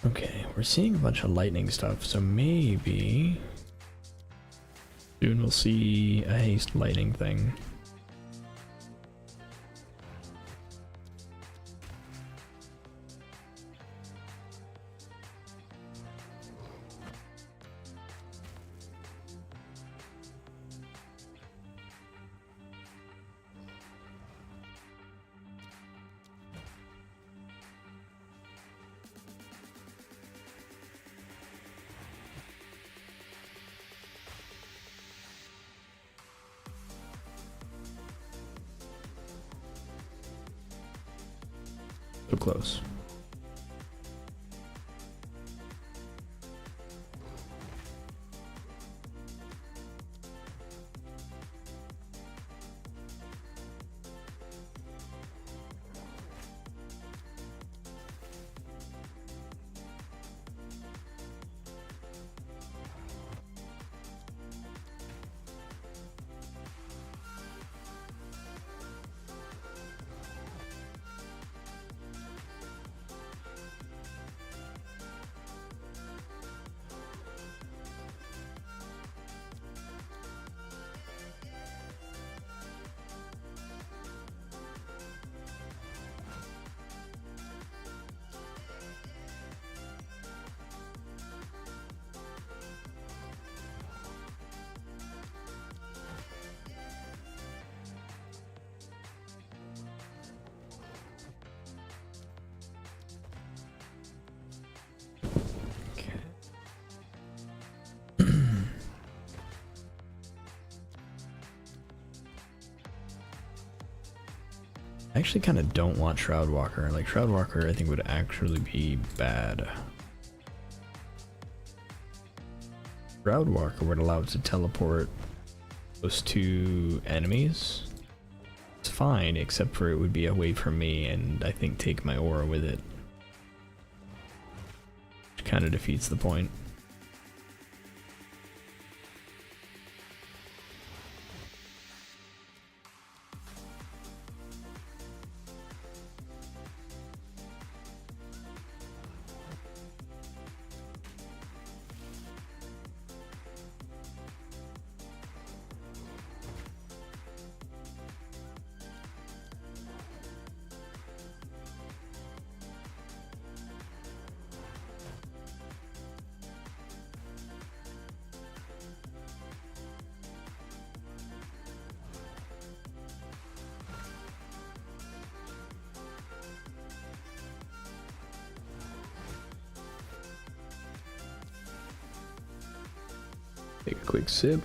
Okay, we're seeing a bunch of lightning stuff, so maybe soon we'll see a haste lightning thing. So close. I actually kind of don't want Shroudwalker. Like, Shroudwalker I think would actually be bad. Shroudwalker would allow it to teleport those two enemies. It's fine, except for it would be away from me and I think take my aura with it. Which kind of defeats the point. Take a quick sip.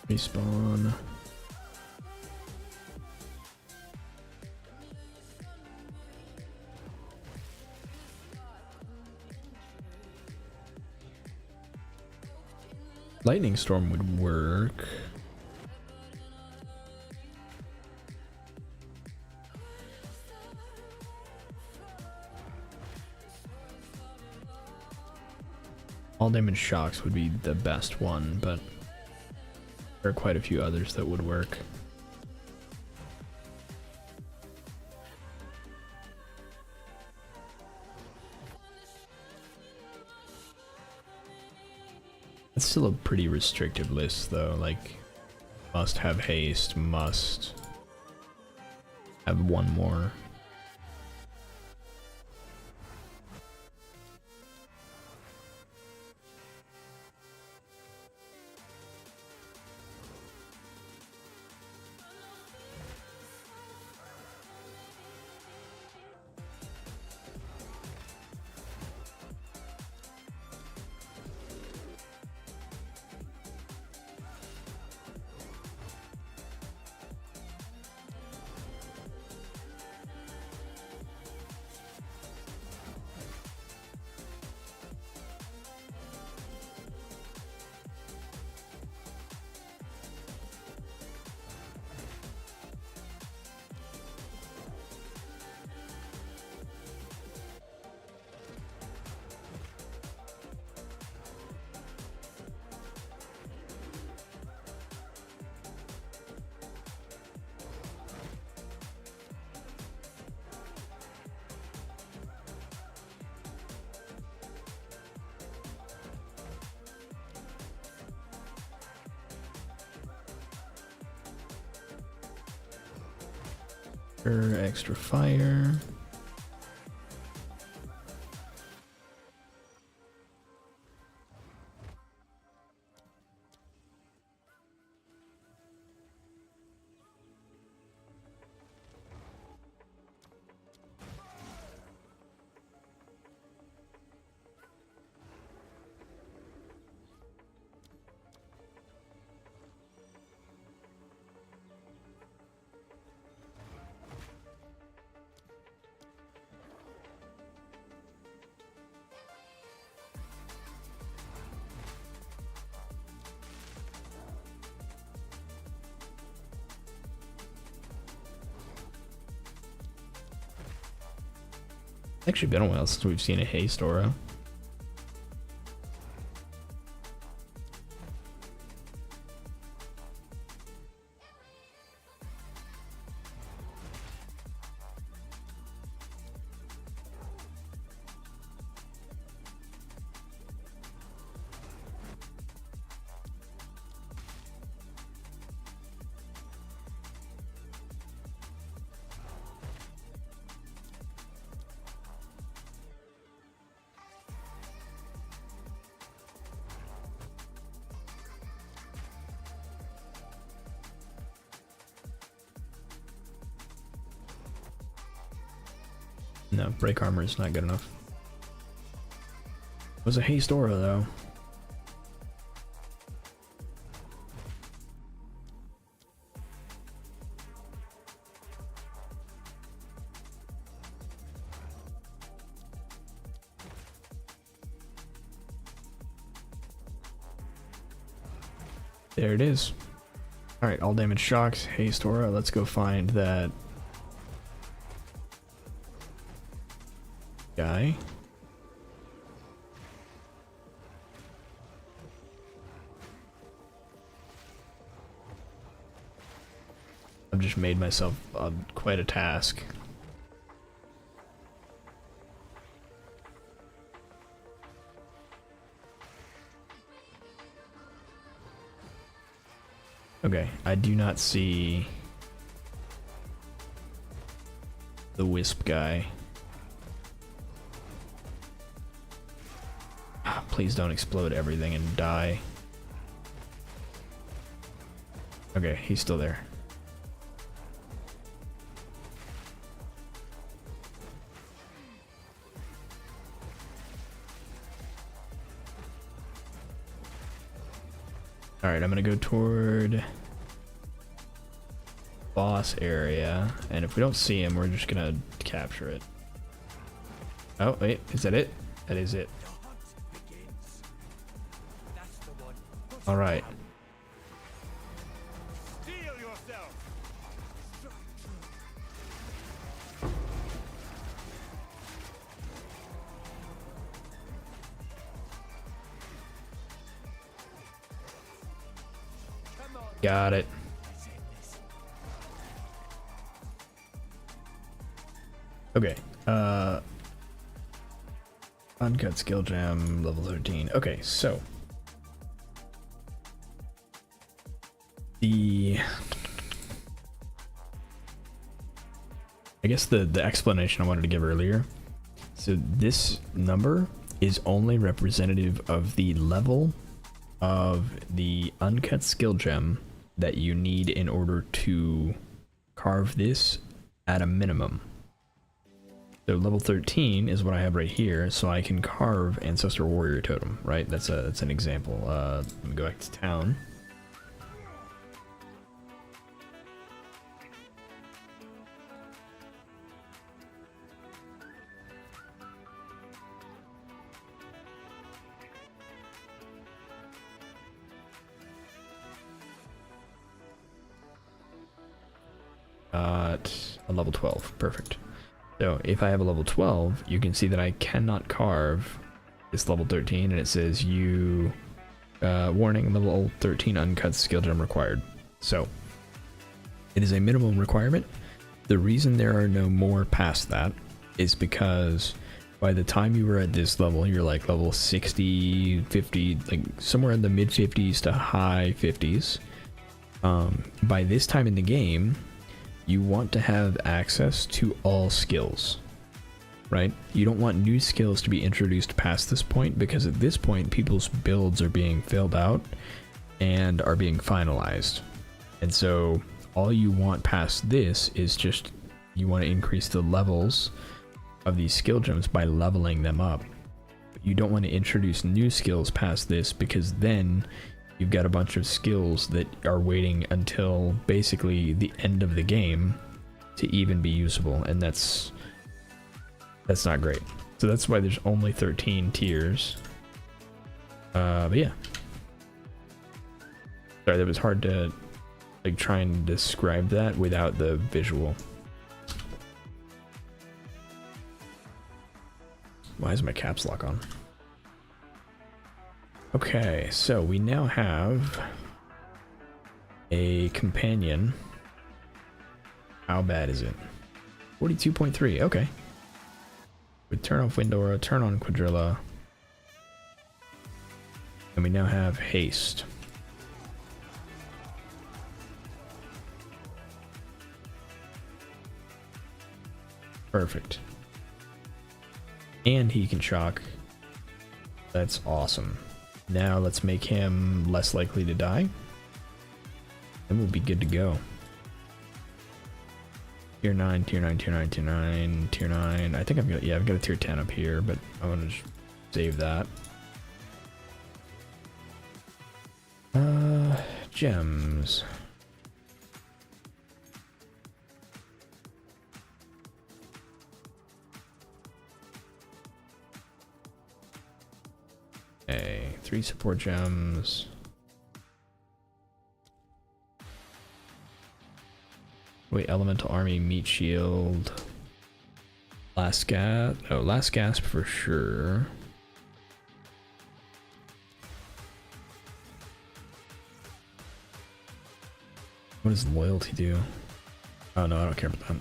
Respawn. Lightning Storm would work. All damage shocks would be the best one, but there are quite a few others that would work. It's still a pretty restrictive list though, like must have haste, must have one more. Extra fire. Actually been a while since we've seen a haste aura. No, break armor is not good enough. It was a haste aura though. There it is. Alright, all damage shocks, haste aura. Let's go find that guy. I've just made myself quite a task. Okay, I do not see the wisp guy. Please don't explode everything and die. Okay, he's still there. Alright, I'm gonna go toward boss area, and if we don't see him, we're just gonna capture it. Oh, wait, is that it? That is it. Alright. Got it. Okay. Uncut skill gem, level 13. Okay, so I guess the explanation I wanted to give earlier. So this number is only representative of the level of the uncut skill gem that you need in order to carve this at a minimum. So level 13 is what I have right here, so I can carve Ancestor Warrior Totem, right? That's an example. Let me go back to town. A level 12, perfect. So if I have a level 12, you can see that I cannot carve this level 13, and it says you warning, level 13 uncut skill gem required. So it is a minimum requirement. The reason there are no more past that is because by the time you were at this level, you're like level 60, 50, like somewhere in the mid 50s to high 50s. By this time in the game, you want to have access to all skills, right? You don't want new skills to be introduced past this point, because at this point people's builds are being filled out and are being finalized. And so all you want past this is just, you want to increase the levels of these skill gems by leveling them up. But you don't want to introduce new skills past this, because then you've got a bunch of skills that are waiting until basically the end of the game to even be usable, and that's not great. So that's why there's only 13 tiers. But yeah. Sorry, that was hard to like try and describe that without the visual. Why is my caps lock on? Okay, so we now have a companion. How bad is it? 42.3, okay. With turn off Windora, turn on Quadrilla. And we now have haste. Perfect. And he can shock. That's awesome. Now let's make him less likely to die. Then we'll be good to go. Tier 9, tier 9, tier 9, tier 9, tier 9. I think I've got, yeah, I've got a tier 10 up here, but I want to just save that. Gems. Okay, 3 support gems. Wait, elemental army, meat shield. Last gasp. Oh, last gasp for sure. What does loyalty do? Oh no, I don't care about that.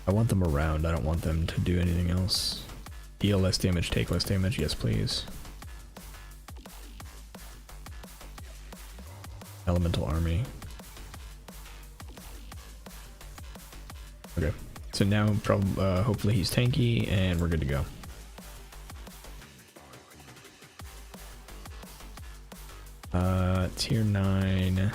I want them around, I don't want them to do anything else. Deal less damage, take less damage, yes please. Elemental army. Okay, so now hopefully he's tanky and we're good to go. Tier 9.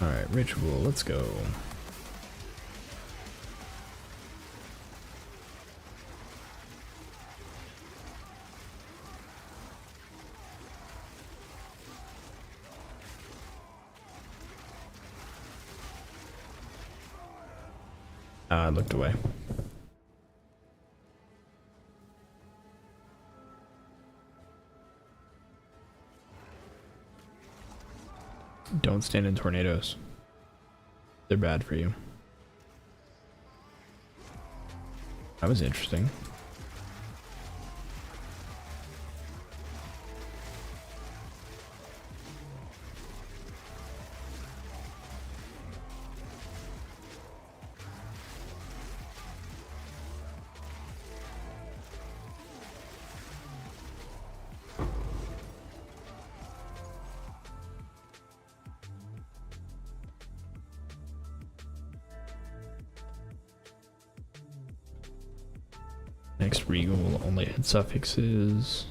Alright, ritual, let's go. I looked away. Don't stand in tornadoes. They're bad for you. That was interesting. Next Regal will only add suffixes.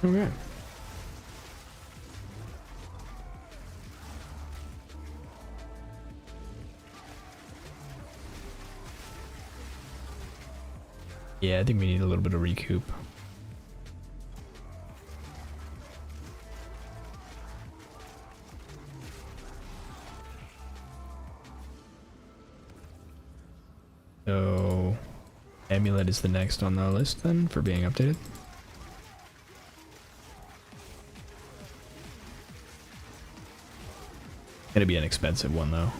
Okay. Yeah, I think we need a little bit of recoup. So, Amulet is the next on the list then for being updated. Gonna be an expensive one though.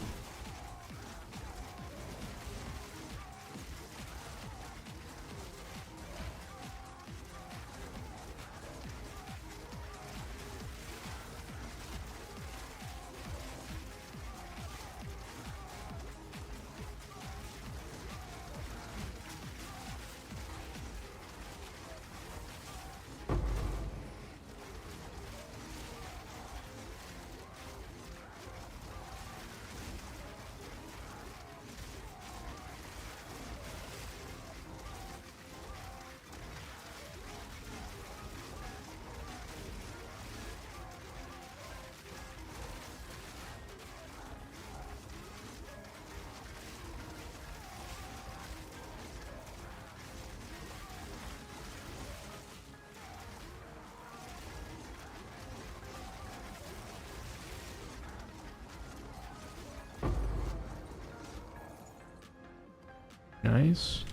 Nice.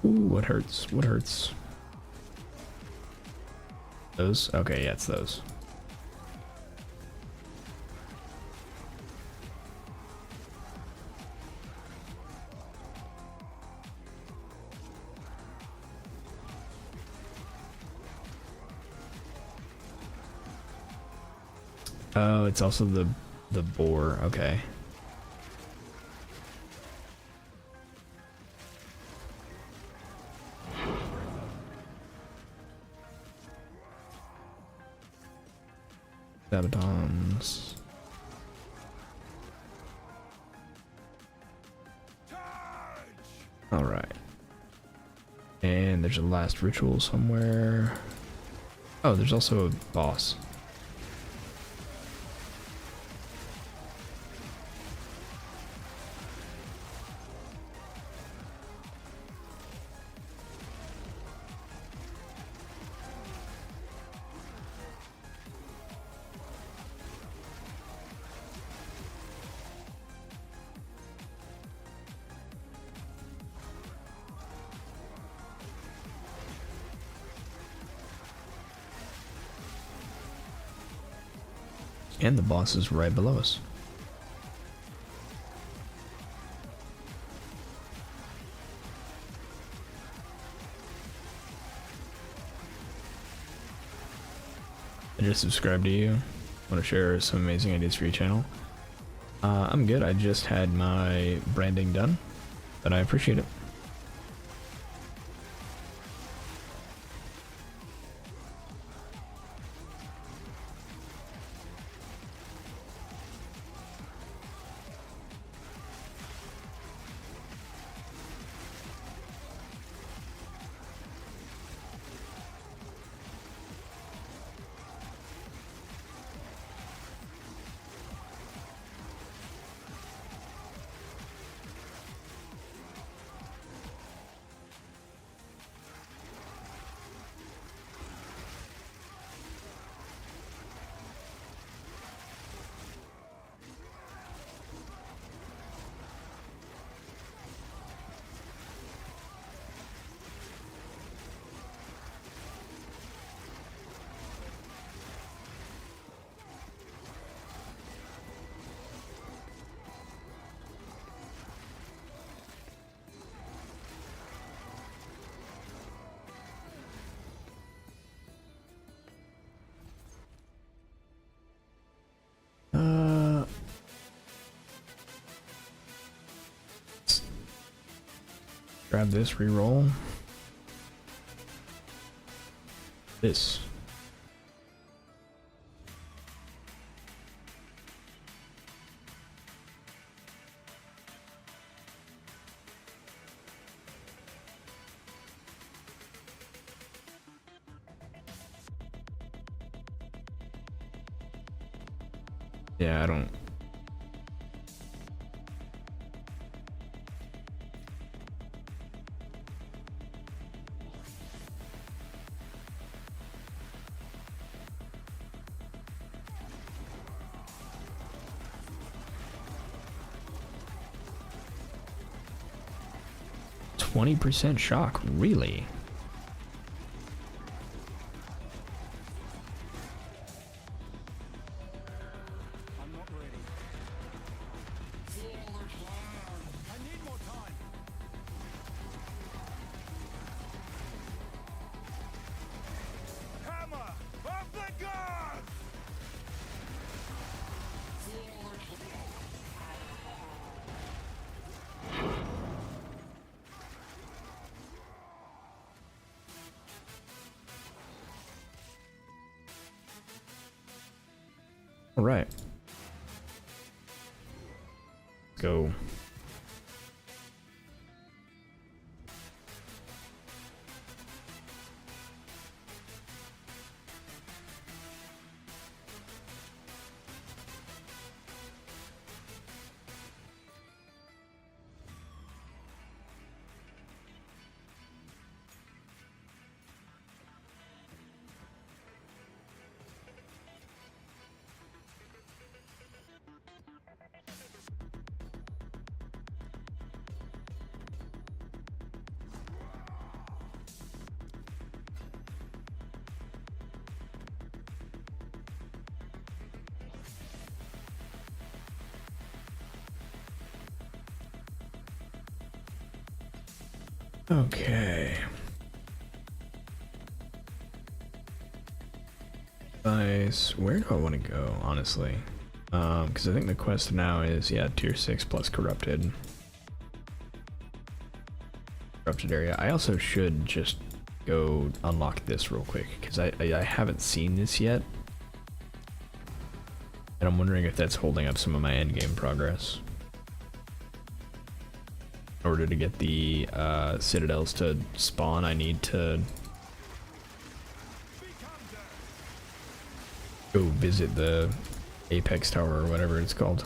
Ooh, what hurts? What hurts? Those? Okay, yeah, it's those. Oh, it's also the boar. Okay. Abaddons. All right. And there's a last ritual somewhere. Oh, there's also a boss. And the boss is right below us. I just subscribed to you. Want to share some amazing ideas for your channel? I'm good. I just had my branding done, but I appreciate it. Grab this, reroll. This. Yeah, I don't. %20 shock, really? I'm not ready. I need more time. Hammer of the gods! All right. Go. Okay. Nice. Where do I want to go, honestly? Because I think the quest now is, yeah, tier 6 plus corrupted. Corrupted area. I also should just go unlock this real quick, because I haven't seen this yet. And I'm wondering if that's holding up some of my endgame progress. In order to get the citadels to spawn, I need to go visit the Apex Tower or whatever it's called.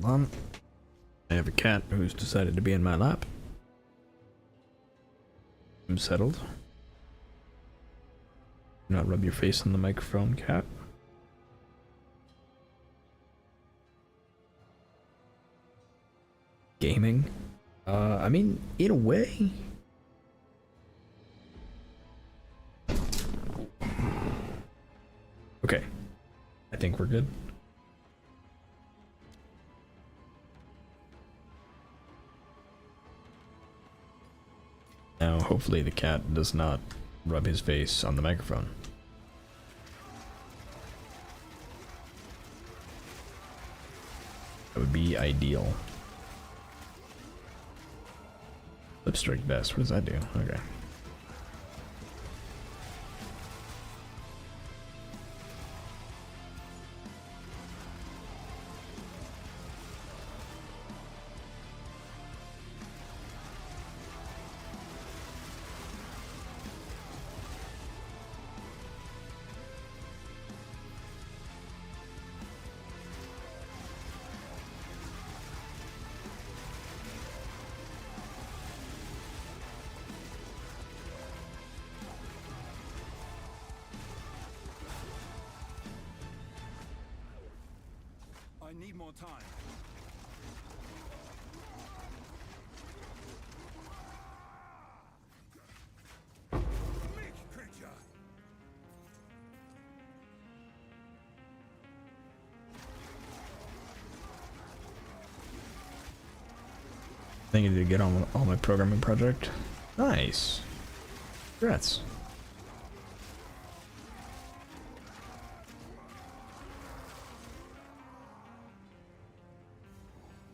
Hold on. I have a cat who's decided to be in my lap. I'm settled. Do not rub your face on the microphone, cat. Gaming? I mean, in a way. Okay. I think we're good. Now, hopefully the cat does not rub his face on the microphone. That would be ideal. Lip strike vest, what does that do? Okay. I need more time. Meek creature. I think I did get on my programming project. Nice. Congrats.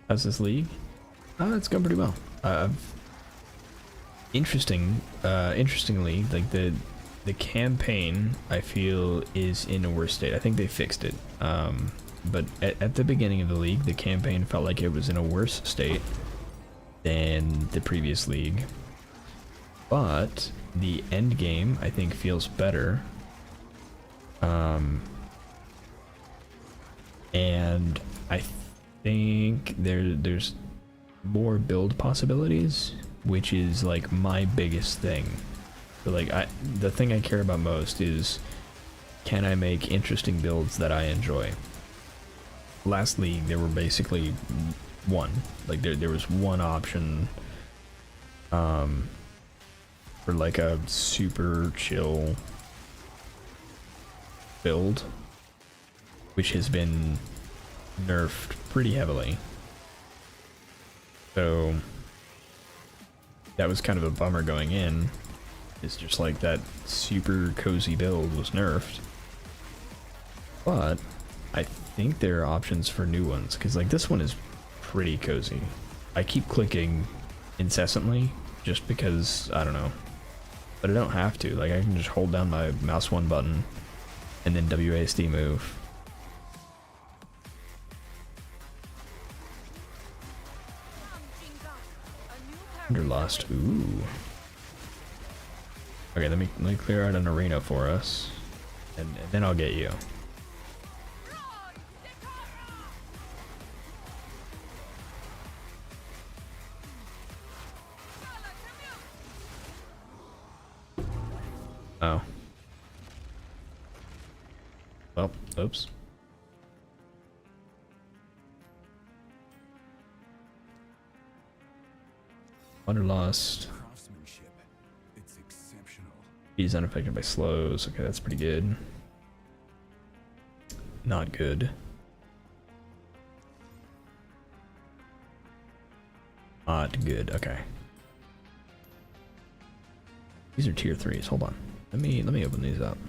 How's this league? It's going pretty well. Interestingly, like the campaign I feel is in a worse state. I think they fixed it. But at the beginning of the league, the campaign felt like it was in a worse state than the previous league. But the end game I think feels better. And I think there's more build possibilities, which is like my biggest thing. So like the thing I care about most is, can I make interesting builds that I enjoy? Last league there were basically one, like there was one option for like a super chill build, which has been nerfed pretty heavily. So that was kind of a bummer going in. It's just like that super cozy build was nerfed. But I think there are options for new ones, because like this one is pretty cozy. I keep clicking incessantly just because, I don't know. But I don't have to. Like I can just hold down my mouse one button and then WASD move. Underlost. Ooh. Okay, let me clear out an arena for us, and then I'll get you. Oh. Well, oops. Wanderlust. Craftsmanship. It's exceptional. He's unaffected by slows. Okay, that's pretty good. Not good. Not good. Okay. These are tier 3s. Hold on. Let me open these up.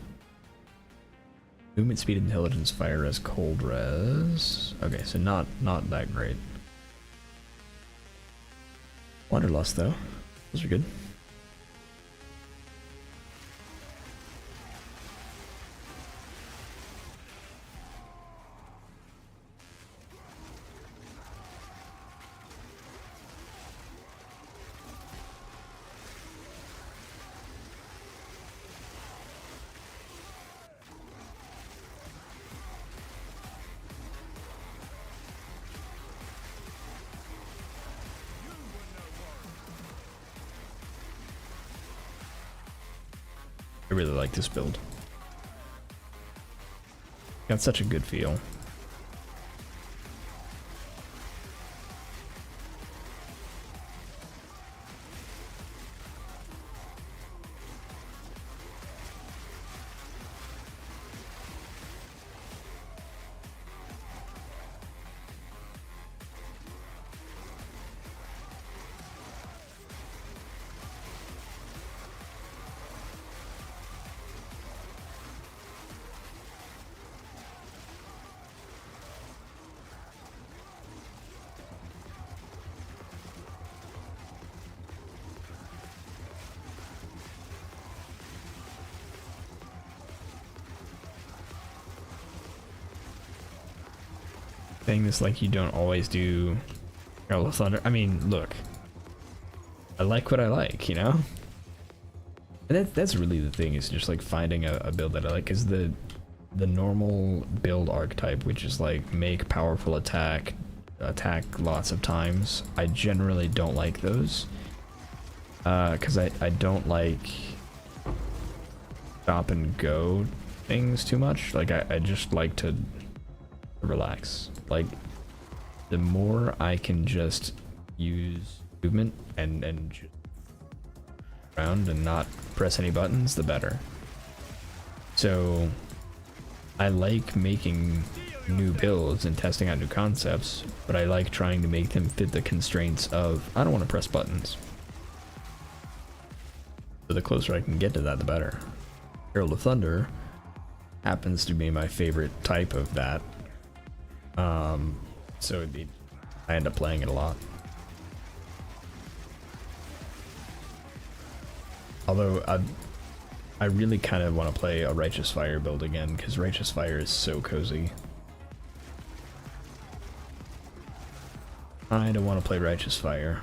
Movement speed, intelligence, fire res, cold res. Okay, so not that great. Wanderlust though. Those are good. I really like this build. Got such a good feel. Saying this like you don't always do Herald of Thunder. I mean, look, I like what I like, you know? And that's really the thing, is just like finding a build that I like. Because the normal build archetype, which is like make powerful attack lots of times, I generally don't like those. Because I don't like stop and go things too much. Like I just like to relax. Like the more I can just use movement and just around and not press any buttons, the better. So I like making new builds and testing out new concepts, but I like trying to make them fit the constraints of I don't want to press buttons. So the closer I can get to that, the better. Herald of Thunder happens to be my favorite type of that. So I end up playing it a lot. Although I really kind of want to play a Righteous Fire build again, because Righteous Fire is so cozy. I don't want to play Righteous Fire.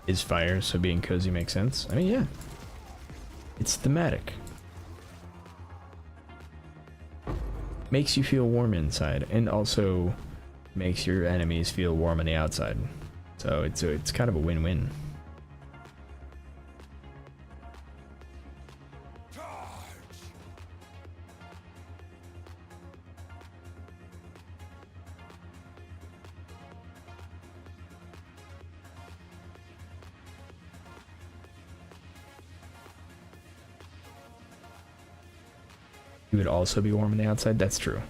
Is fire, so being cozy makes sense. I mean, yeah. It's thematic. Makes you feel warm inside, and also makes your enemies feel warm on the outside. So it's kind of a win-win. You would also be warm on the outside. That's true.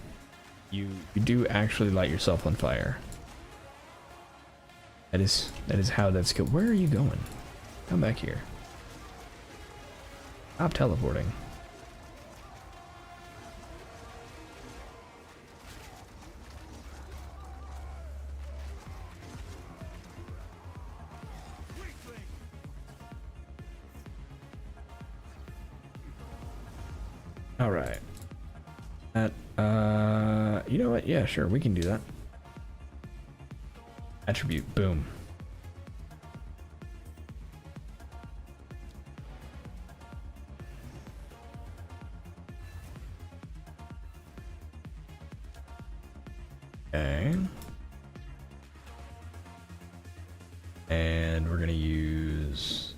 You do actually light yourself on fire. That is how that's good. Where are you going? Come back here. Stop teleporting. All right. You know what? Yeah, sure, we can do that. Attribute, boom. Okay. And we're gonna use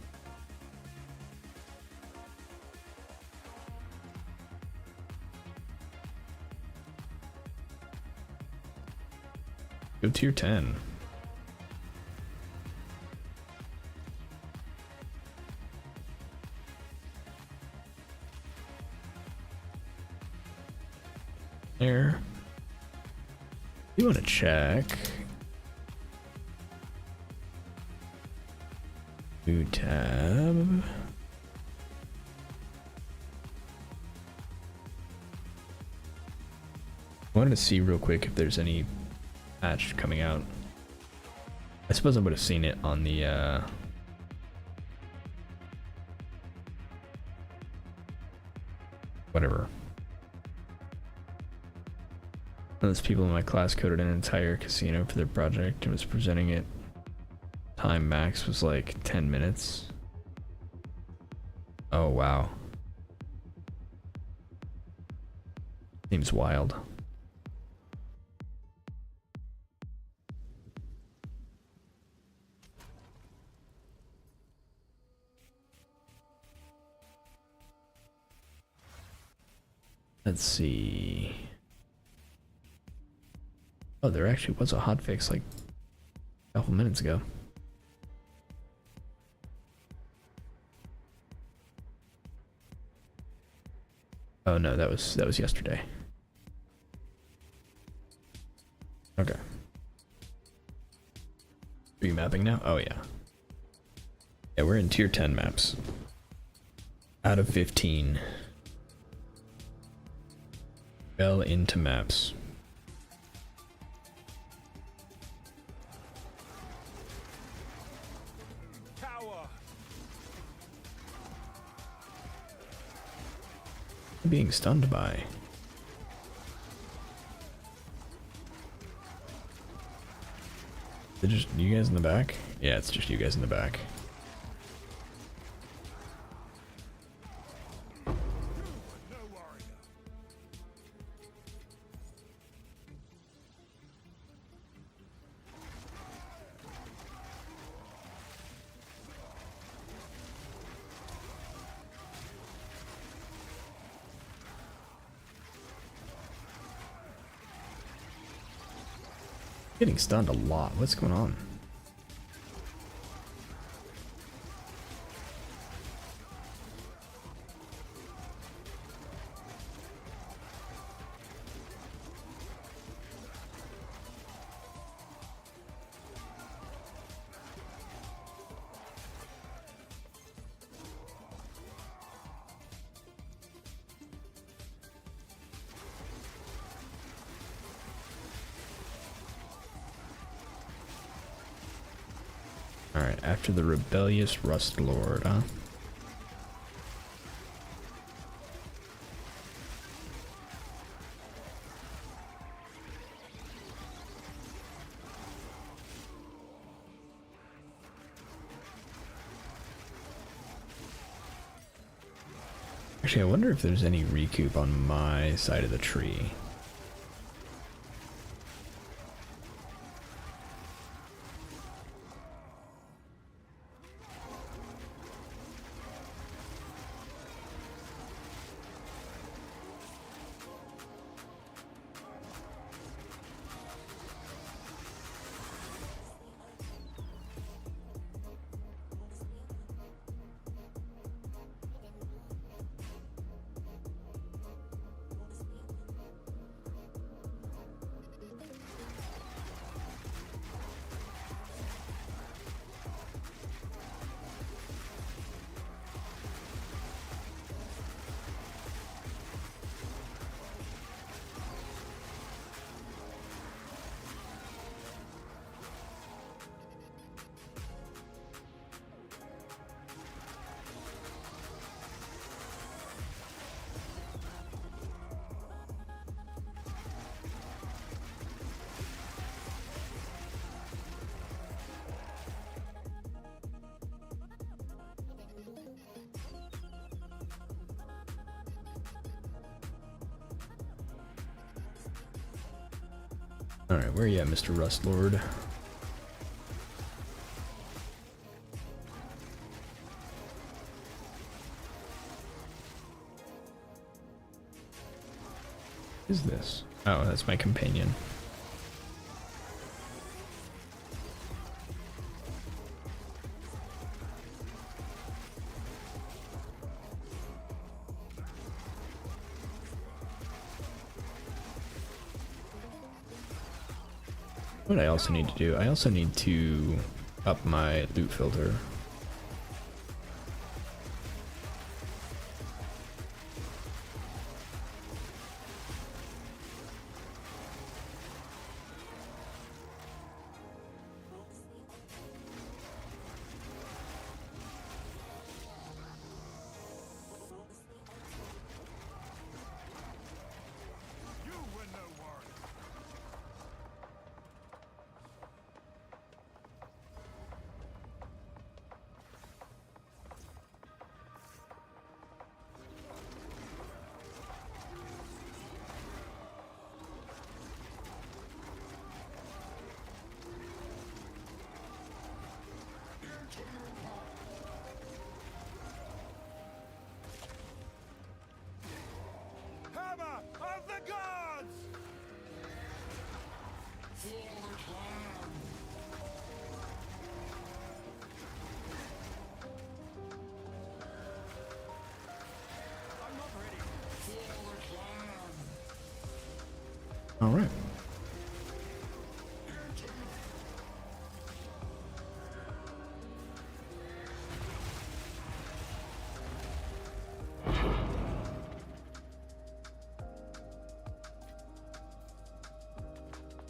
go tier 10. There. You want to check? New tab. I wanted to see real quick if there's any patch coming out. I suppose I would have seen it on the whatever. Those people in my class coded an entire casino for their project and was presenting it. Time max was like 10 minutes. Oh wow. Seems wild. Let's see. Oh, there actually was a hotfix like a couple minutes ago. Oh no, that was yesterday. Okay. Remapping now? Oh yeah. Yeah, we're in tier 10 maps. Out of 15. Well into maps. Tower. Being stunned by. Is it just you guys in the back? Yeah, it's just you guys in the back. No warrior. Getting stunned a lot. What's going on? Alright, after the rebellious Rust Lord, huh? Actually, I wonder if there's any recoup on my side of the tree. Alright, where are you at, Mr. Rust Lord? What is this? Oh, that's my companion. What I also need to do, I also need to up my loot filter. You were no warrior. I'm not ready. All right.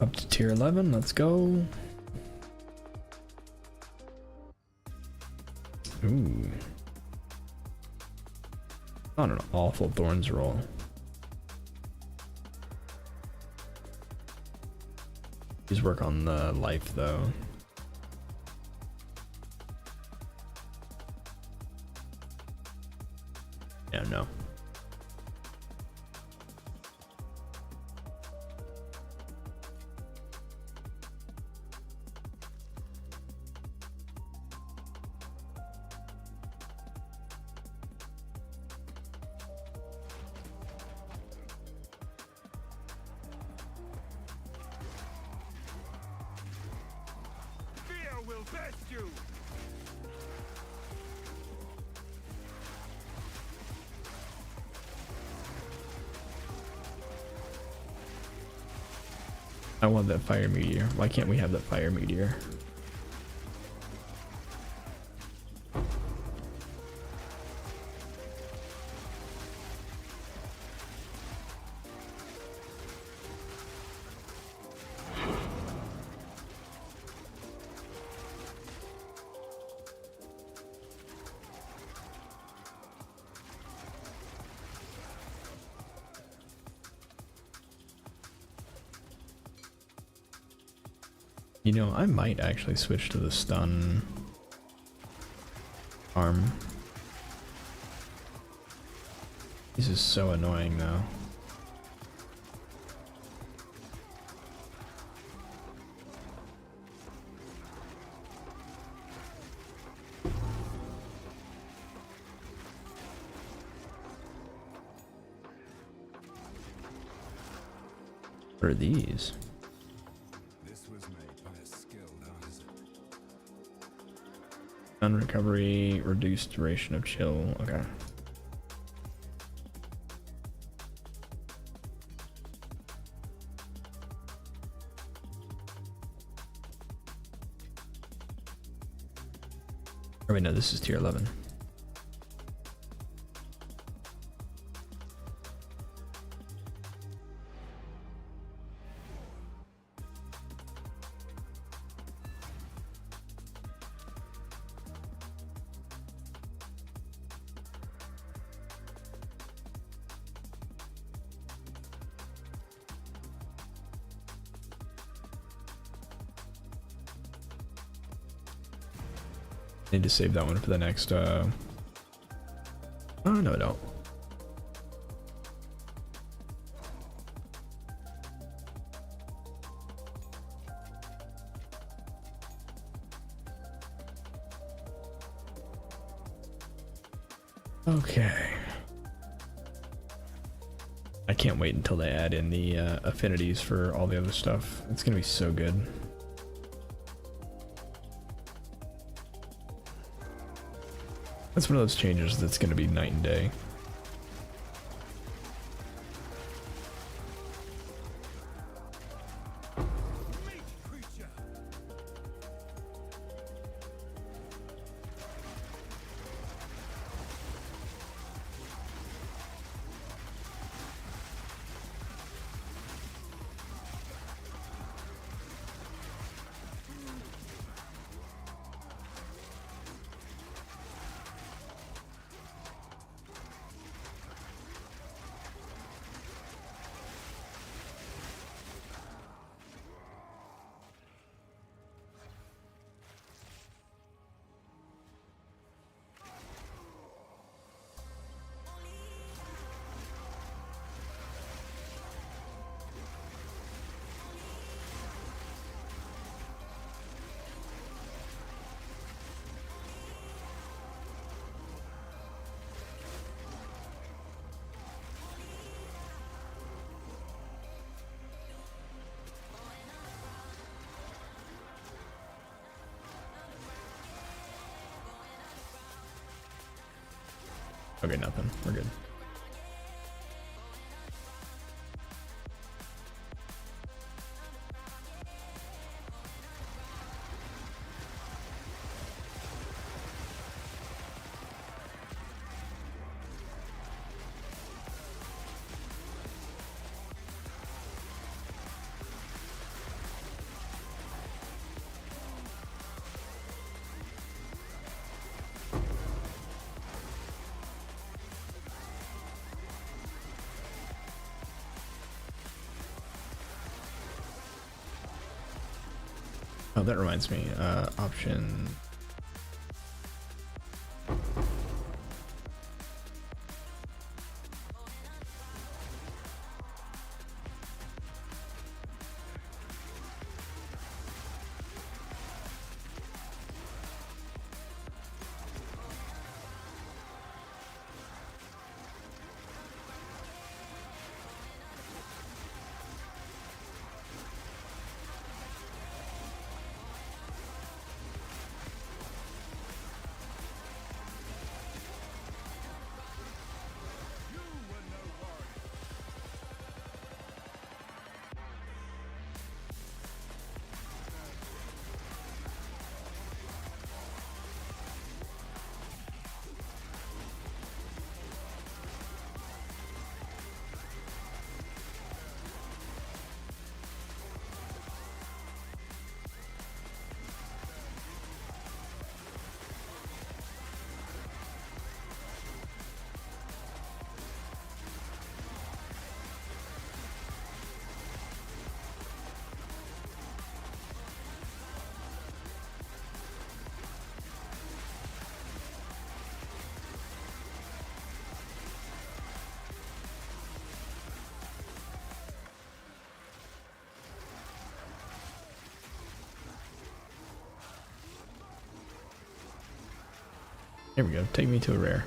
Up to tier 11, let's go. Ooh. Not an awful thorns roll. Please work on the life though. Yeah, no. Fear will best you. I want that fire meteor. Why can't we have that fire meteor? You know, I might actually switch to the stun arm. This is so annoying though. What are these? Stun recovery, reduced duration of chill. Okay. Oh wait, no, this is tier 11. Need to save that one for the next oh no, I don't. Okay. I can't wait until they add in the affinities for all the other stuff. It's gonna be so good. That's one of those changes that's going to be night and day. Meat creature. Okay, nothing. We're good. Oh, that reminds me. Option. There we go. Take me to a rare.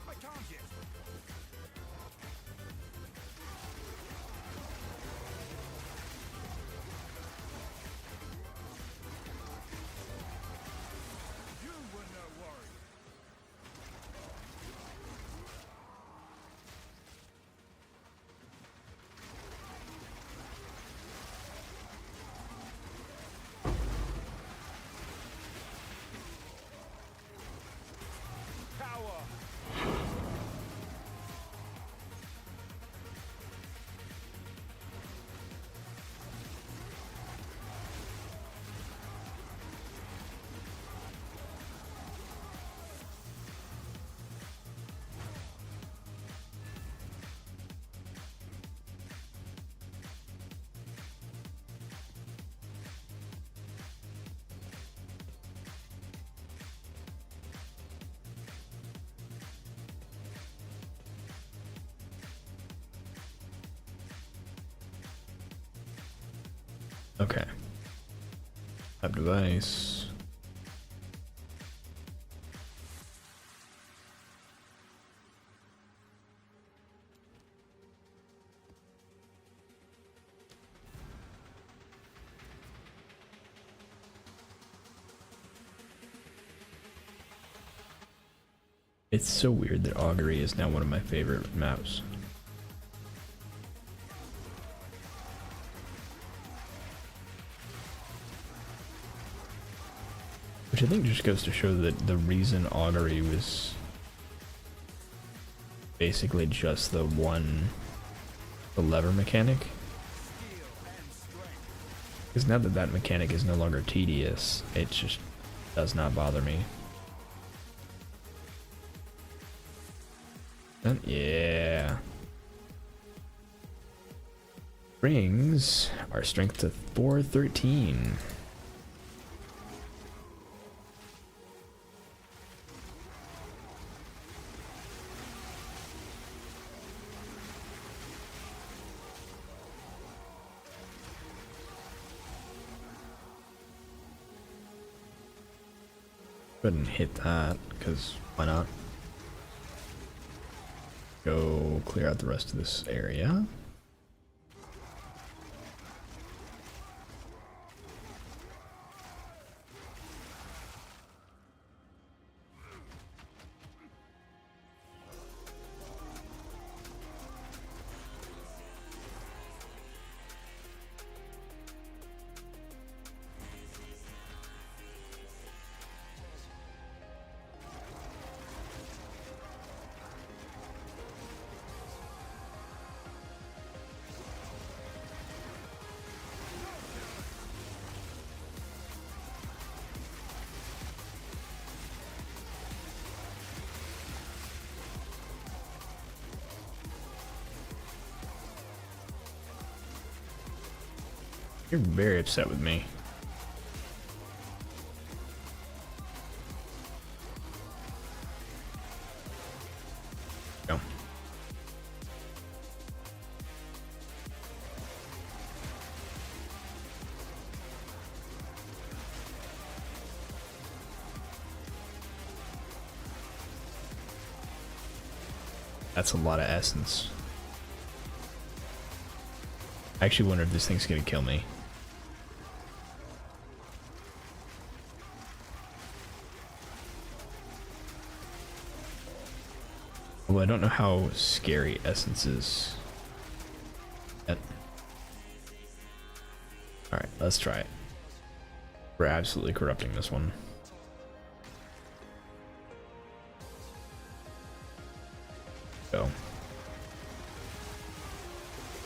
My target. You were no worry. Power. Okay. Tab device. It's so weird that Augury is now one of my favorite maps. Which I think just goes to show that the reason Augury was basically just the lever mechanic. Because now that that mechanic is no longer tedious, it just does not bother me. And yeah. Brings our strength to 413. Go ahead and hit that, because why not? Go clear out the rest of this area. You're very upset with me. Go. That's a lot of essence. I actually wonder if this thing's gonna kill me. Well, I don't know how scary essence is yet. Alright, let's try it. We're absolutely corrupting this one. Go.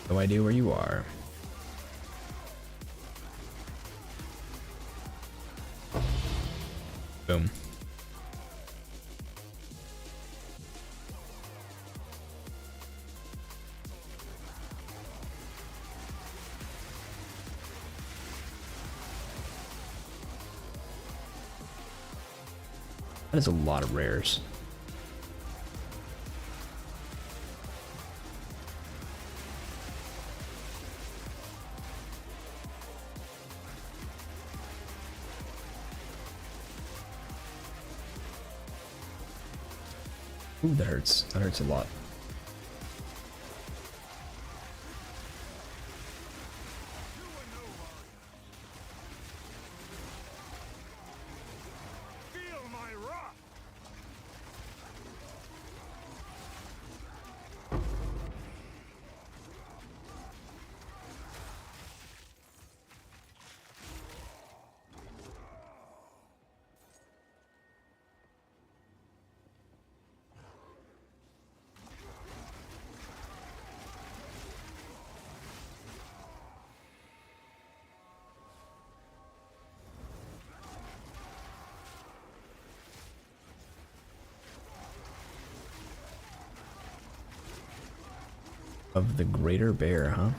No idea where you are. Boom. That is a lot of rares. Ooh, that hurts. That hurts a lot. Feel my wrath. Of the greater bear, huh?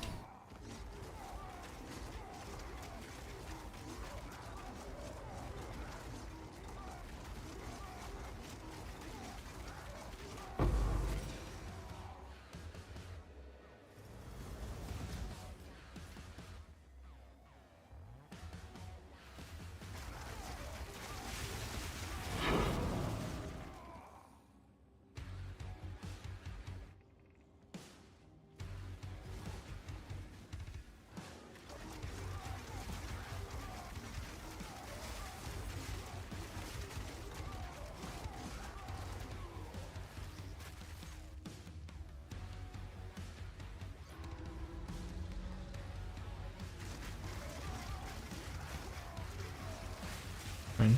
Fine.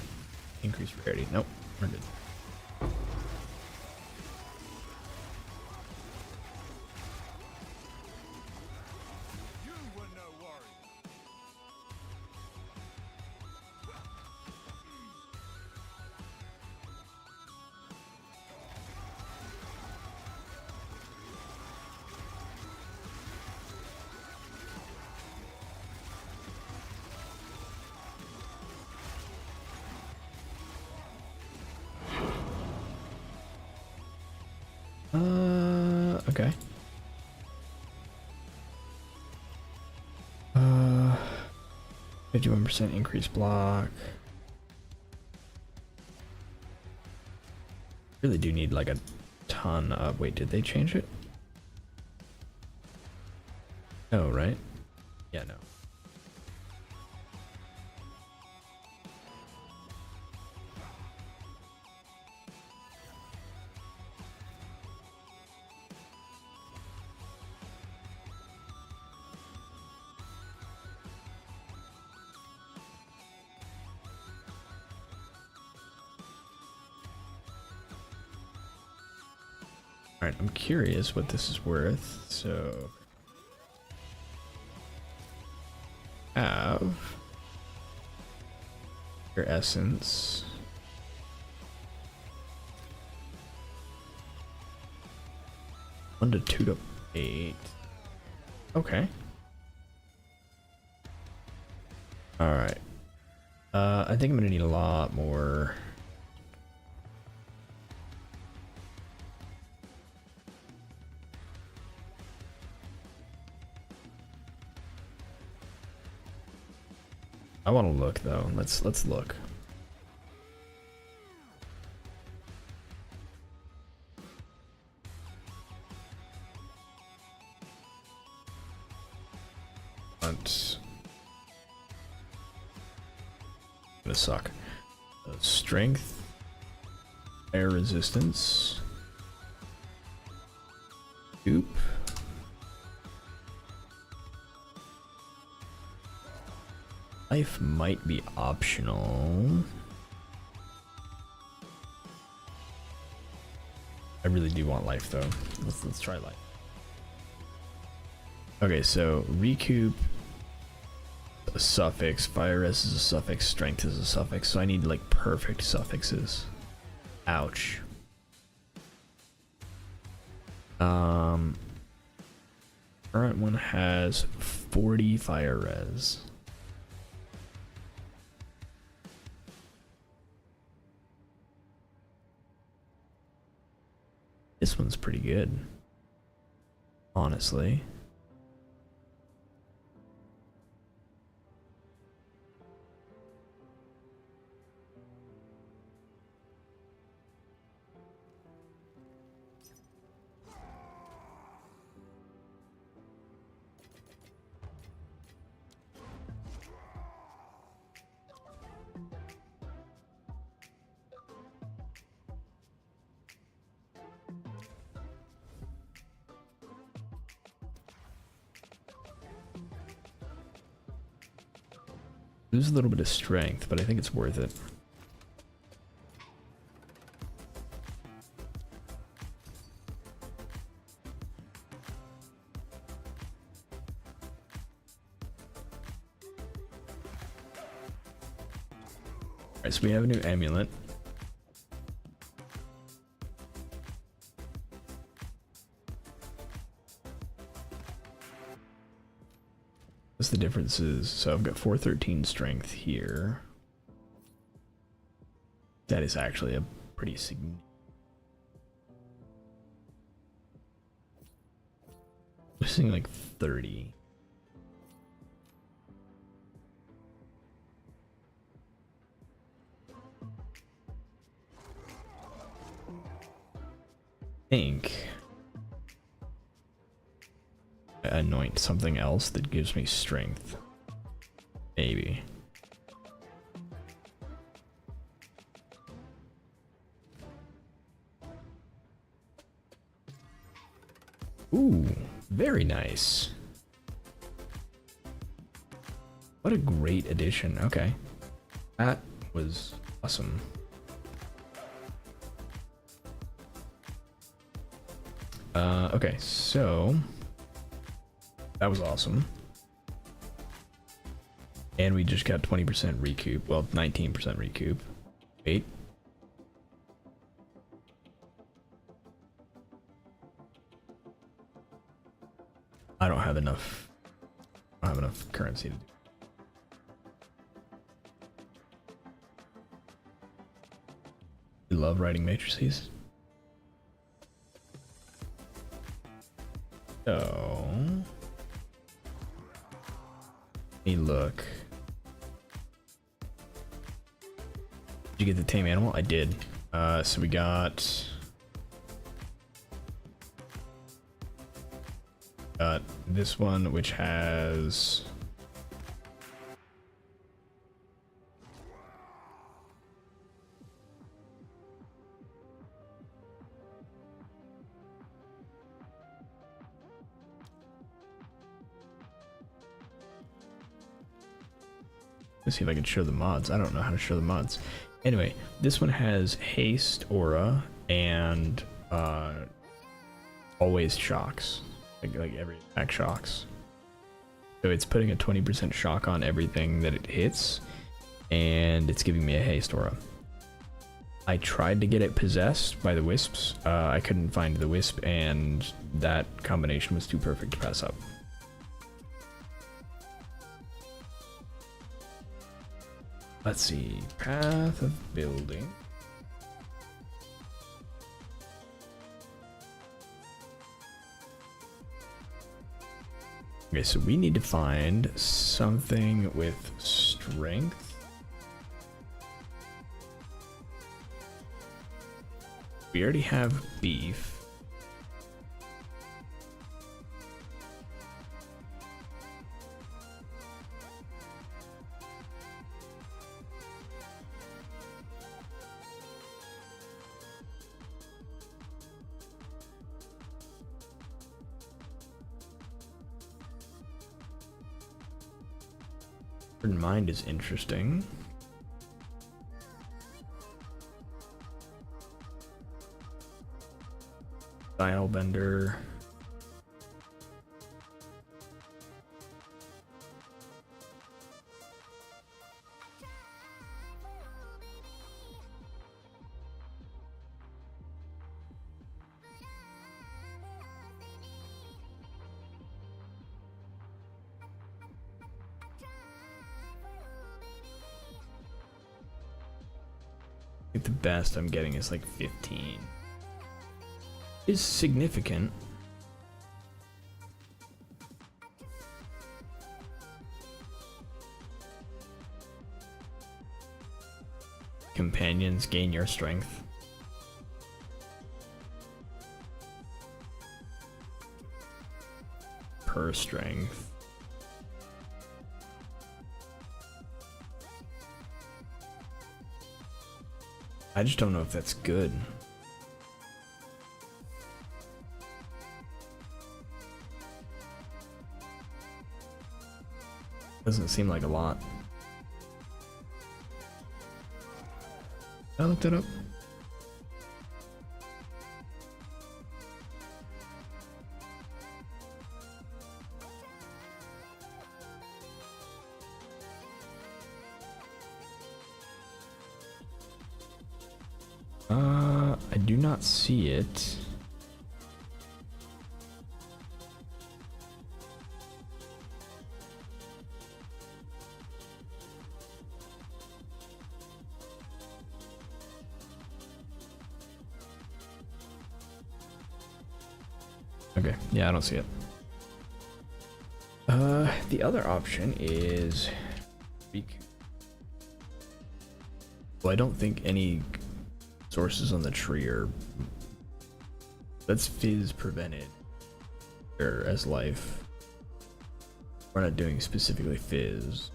Increase rarity. Nope, we're good. You were no warrior. Okay. 51% increased block. Really do need like a ton of. Wait, did they change it? No, right? Yeah, no. Alright, I'm curious what this is worth, so have your essence. One to 2 to 8. Okay. Alright. I think I'm gonna need a lot more. I want to look though. Let's look. It's gonna suck. Strength, air resistance, goop. Life might be optional. I really do want life though. Let's try life. Okay, so recoup a suffix, fire res is a suffix, strength is a suffix, so I need like perfect suffixes. Ouch. Current one has 40 fire res. This one's pretty good, honestly. Lose a little bit of strength, but I think it's worth it. Alright, so we have a new amulet. What's the differences? So I've got 413 strength here. That is actually a pretty significant. Missing like 30. Think I anoint something else that gives me strength. Maybe. Ooh, very nice. What a great addition. Okay. That was awesome. Okay, so that was awesome. And we just got 20% recoup. Well, 19% recoup. Wait. I don't have enough. I don't have enough currency to do. We love writing matrices. So, hey, look. Did you get the tame animal? I did. So we got Got this one, which has let's see if I can show the mods. I don't know how to show the mods. Anyway, this one has haste aura and always shocks. Like every attack shocks. So it's putting a 20% shock on everything that it hits, and it's giving me a haste aura. I tried to get it possessed by the wisps. I couldn't find the wisp, and that combination was too perfect to pass up. Let's see, Path of Building. Okay, so we need to find something with strength. We already have beef. Mind is interesting. Style bender. I think the best I'm getting is like 15. Is significant. Companions gain your strength. Per strength. I just don't know if that's good. Doesn't seem like a lot. I looked it up. I do not see it. Okay, yeah, I don't see it. The other option is well, I don't think any sources on the tree are. That's fizz prevented or as life. We're not doing specifically fizz.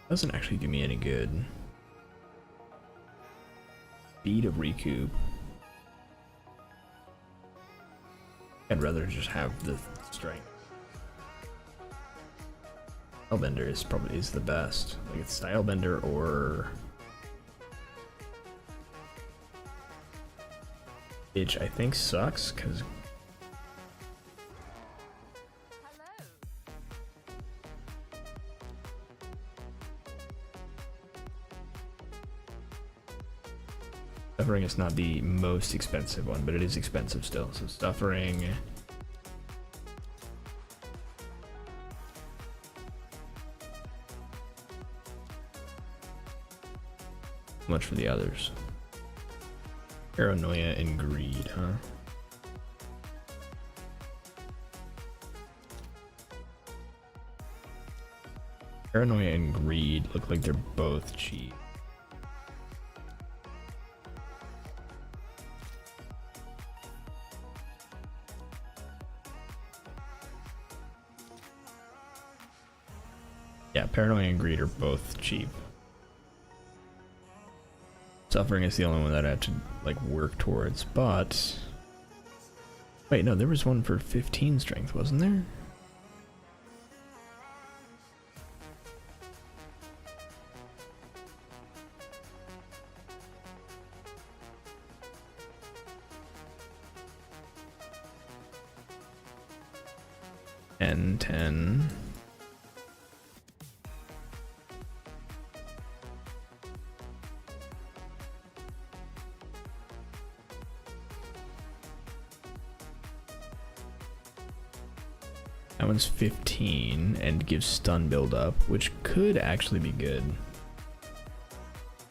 Doesn't actually do me any good. Speed of recoup. I'd rather just have the strength. Stylebender is probably the best. Like it's Stylebender or which I think sucks because Suffering is not the most expensive one, but it is expensive still. So Suffering. Much for the others. Paranoia and Greed, huh? Paranoia and Greed look like they're both cheap. Yeah, Paranoia and Greed are both cheap. Suffering is the only one that I have to like work towards, but wait, no, there was one for 15 strength, wasn't there? And 10. That one's 15 and gives stun build up, which could actually be good.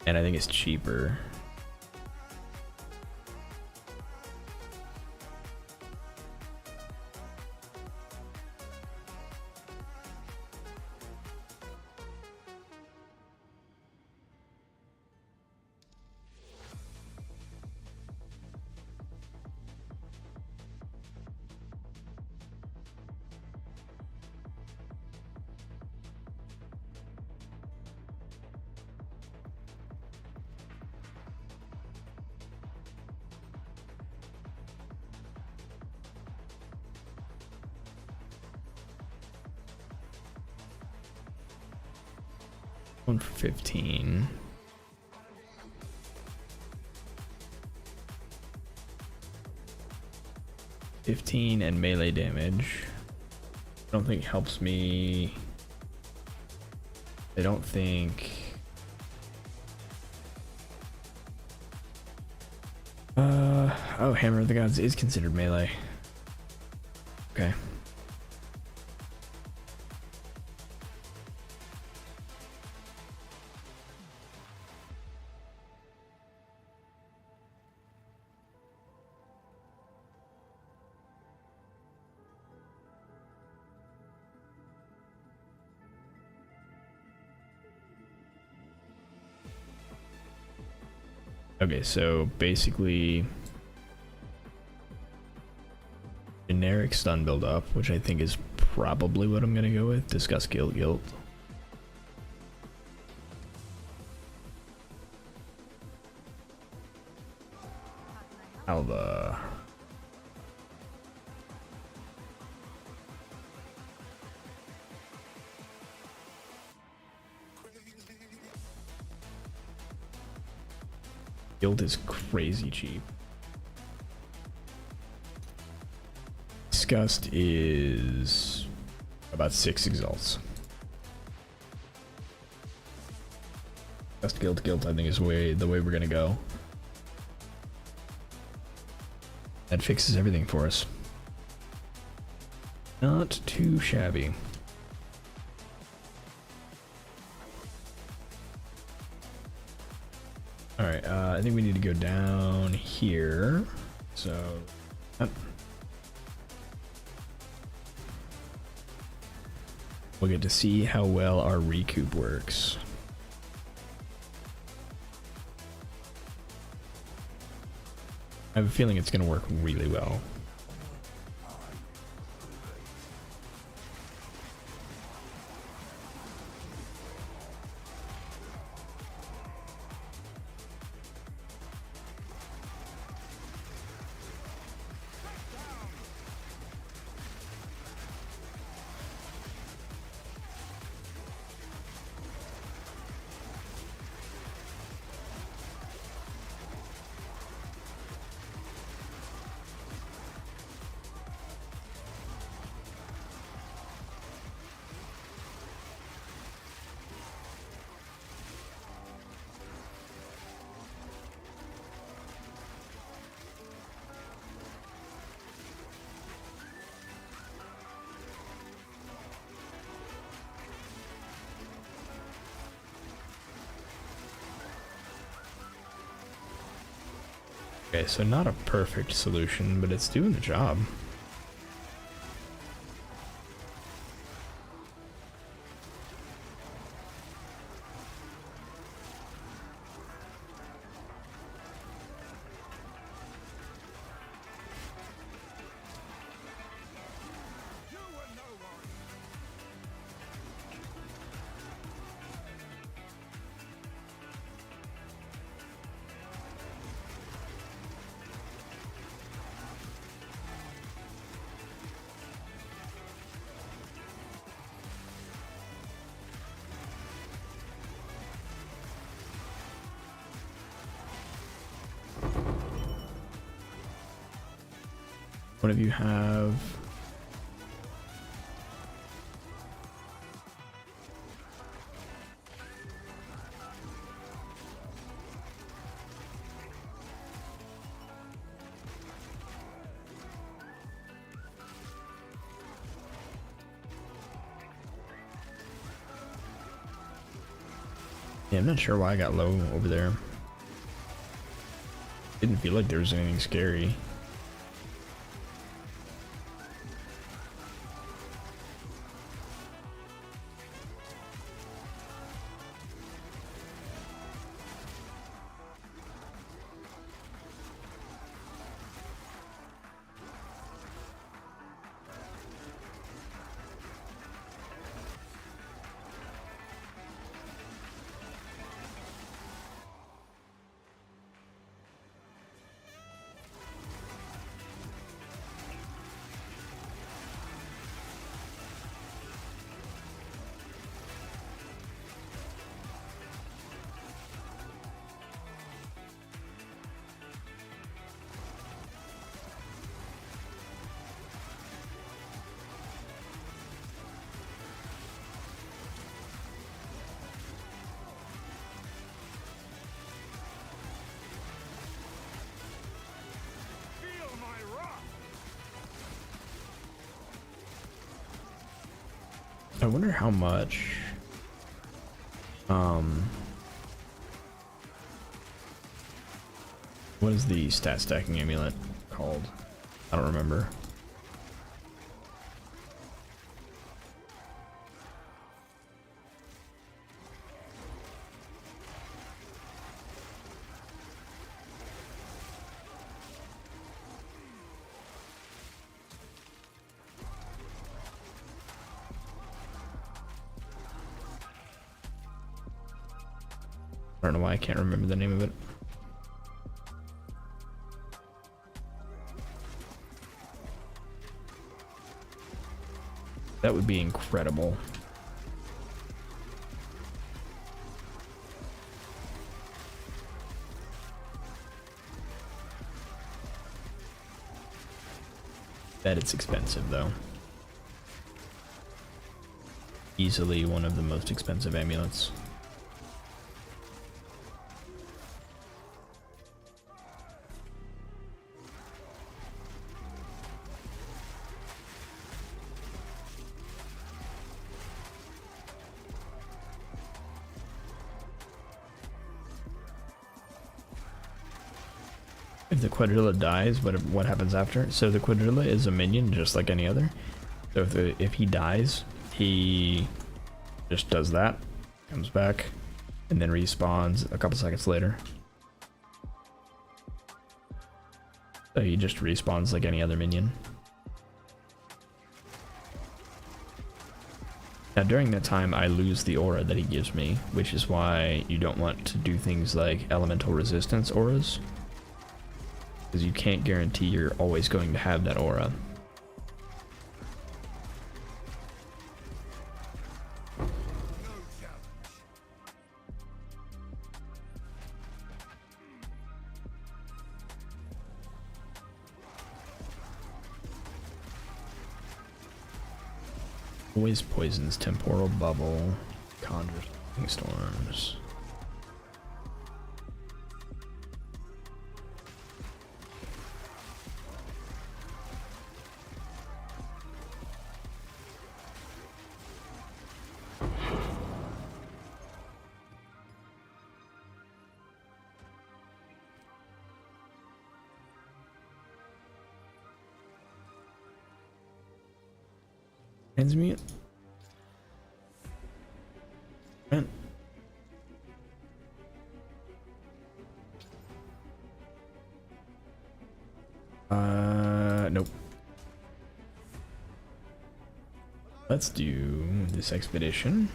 And I think it's cheaper. One for 15. And melee damage. I don't think helps me. I don't think. Oh, Hammer of the Gods is considered melee. Okay. Okay, so basically generic stun build up, which I think is probably what I'm gonna go with. Discuss guilt. Alva. Guild is crazy cheap. Disgust is about 6 exalts. Disgust guild I think is the way we're gonna go. That fixes everything for us. Not too shabby. Alright, I think we need to go down here. So, we'll get to see how well our recoup works. I have a feeling it's going to work really well. Okay, so not a perfect solution, but it's doing the job. One of you have... Yeah, I'm not sure why I got low over there. Didn't feel like there was anything scary. Feel my wrath. I wonder how much... What is the stat stacking amulet called? I don't remember. I don't know why I can't remember the name of it. That would be incredible. Bet it's expensive though. Easily one of the most expensive amulets. If the quadrilla dies, what happens after? So the quadrilla is a minion just like any other. So if he dies, he just does that, comes back, and then respawns a couple seconds later. So he just respawns like any other minion. Now during that time I lose the aura that he gives me, which is why you don't want to do things like elemental resistance auras. Because you can't guarantee you're always going to have that aura. Always poisons, temporal bubble, conjures storms. Transmute. Man. Nope. Let's do this expedition.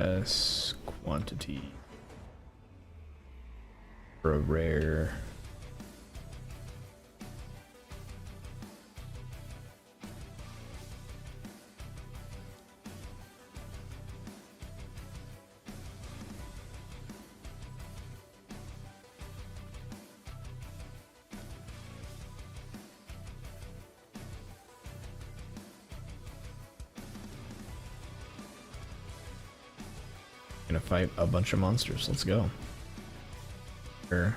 S quantity for a rare. Gonna fight a bunch of monsters. Let's go. Sure.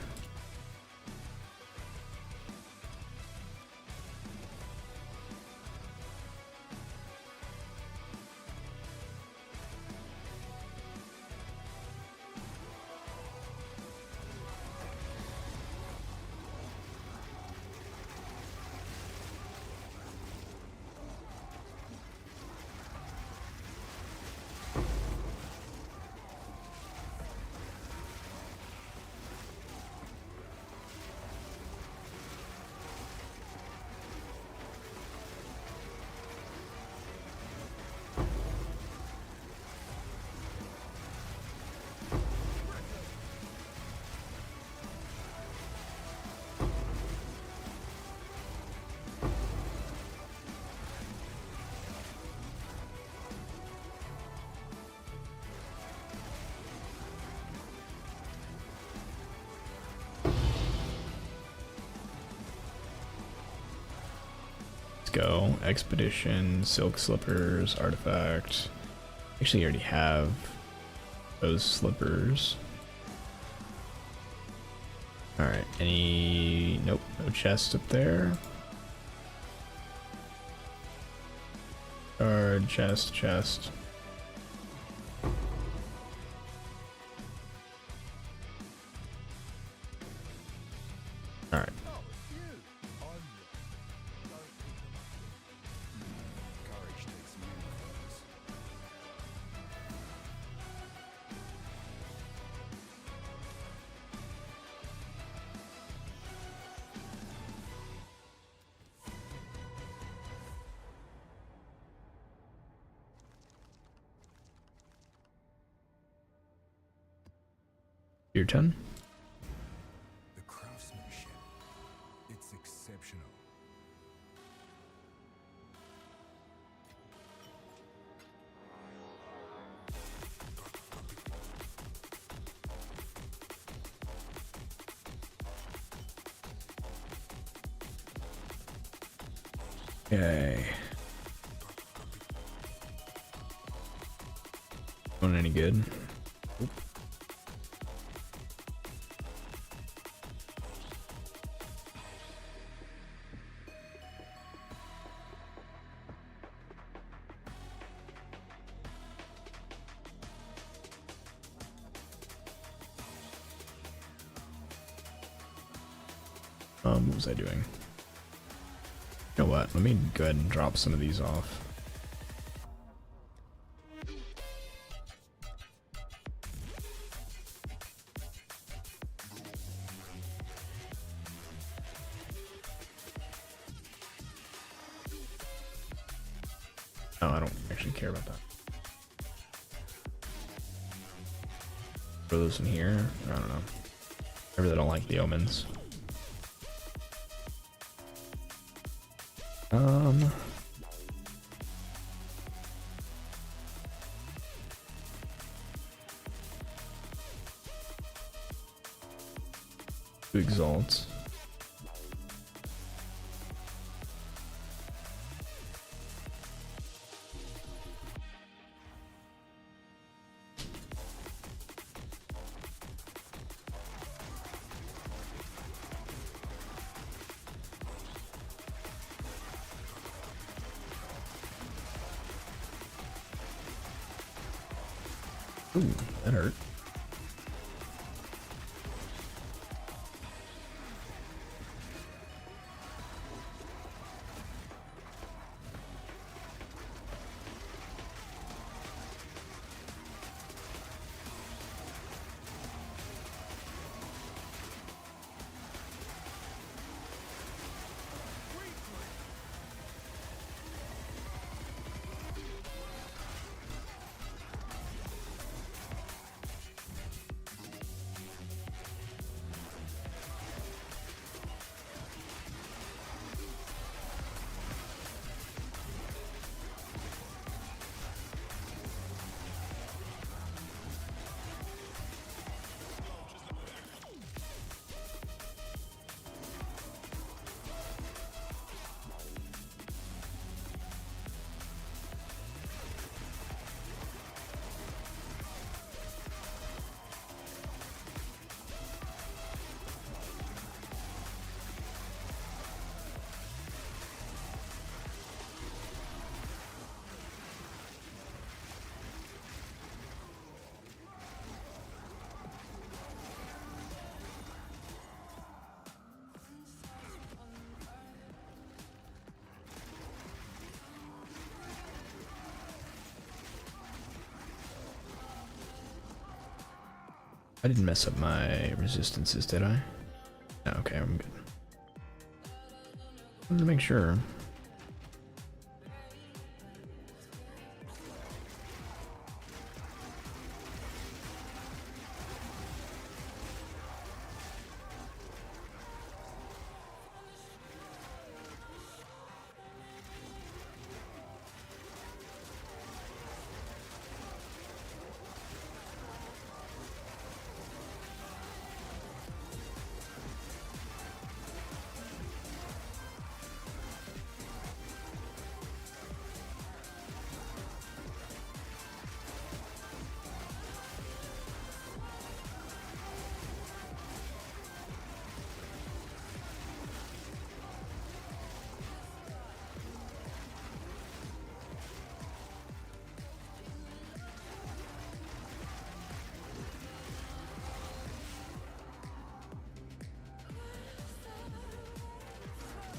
Let's go. Expedition, Silk Slippers, Artifact. Actually, I already have those slippers. Alright, any... Nope, no chest up there. Guard, chest. Alright. Your turn. The craftsmanship, it's exceptional. Okay. Going any good? Oop. What was I doing? You know what? Let me go ahead and drop some of these off. Oh, I don't actually care about that. Throw those in here? I don't know. I really don't like the omens. To exalt. Ooh, that hurt. I didn't mess up my resistances, did I? No, okay, I'm good. Wanted to make sure.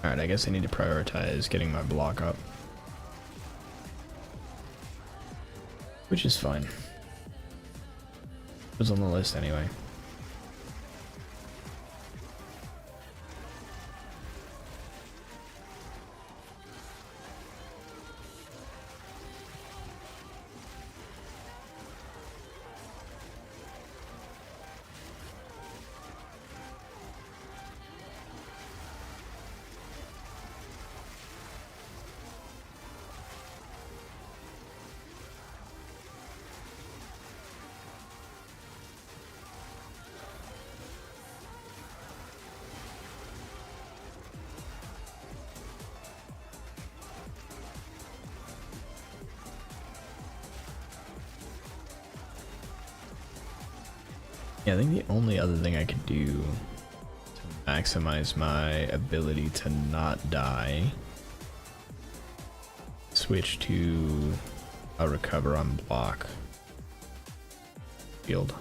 Alright, I guess I need to prioritize getting my block up. Which is fine. It was on the list anyway. Yeah, I think the only other thing I could do to maximize my ability to not die, switch to a recover on block field.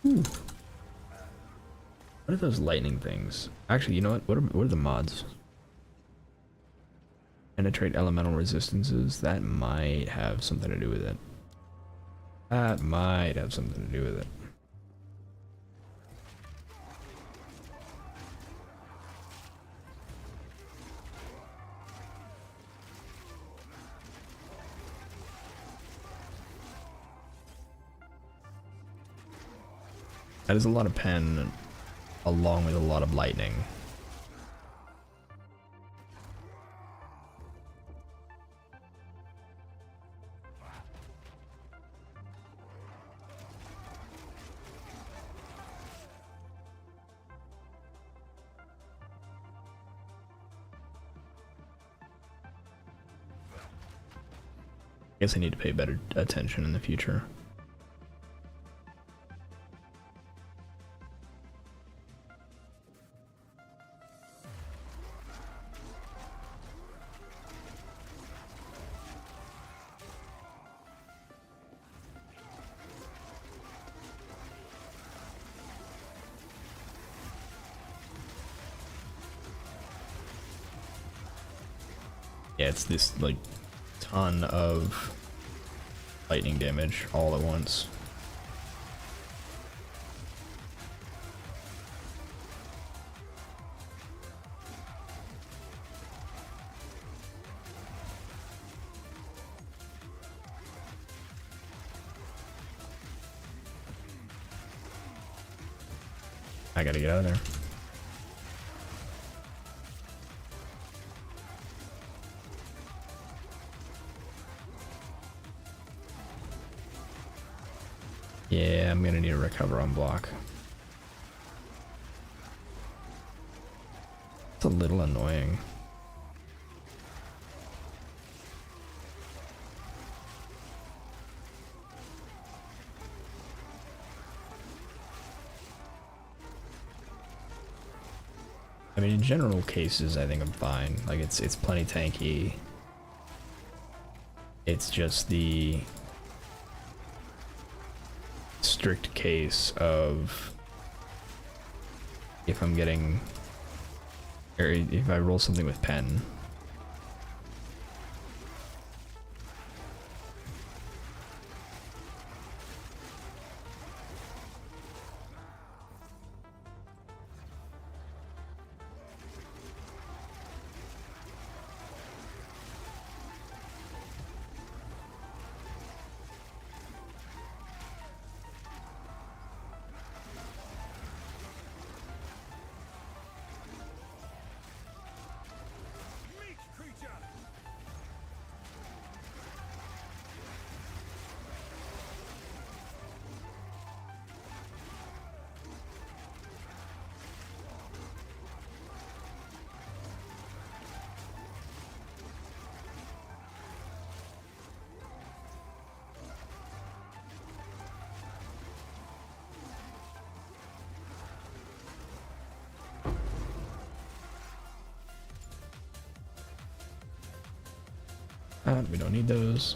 Ooh. What are those lightning things? Actually, you know what? What are the mods? Penetrate elemental resistances. That might have something to do with it. That might have something to do with it. That is a lot of pen, along with a lot of lightning. I guess I need to pay better attention in the future. Yeah, it's this, like, ton of lightning damage all at once. I gotta get out of there. Yeah, I'm gonna need to recover on block. It's a little annoying. I mean, in general cases, I think I'm fine. Like, it's plenty tanky. It's just the strict case of if I'm getting, or if I roll something with pen. Meat creature! We don't need those.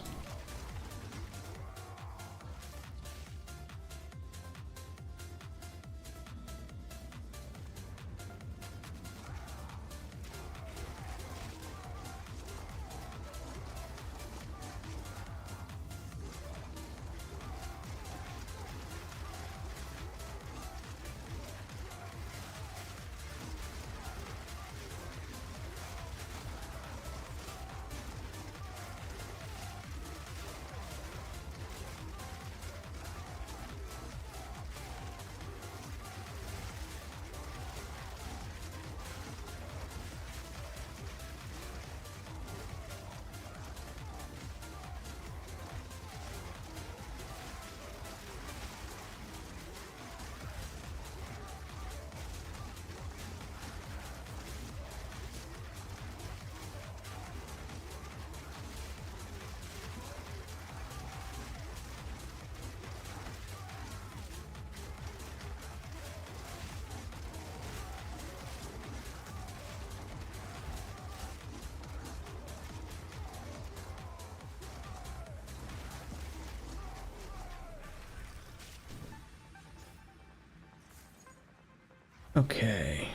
Okay.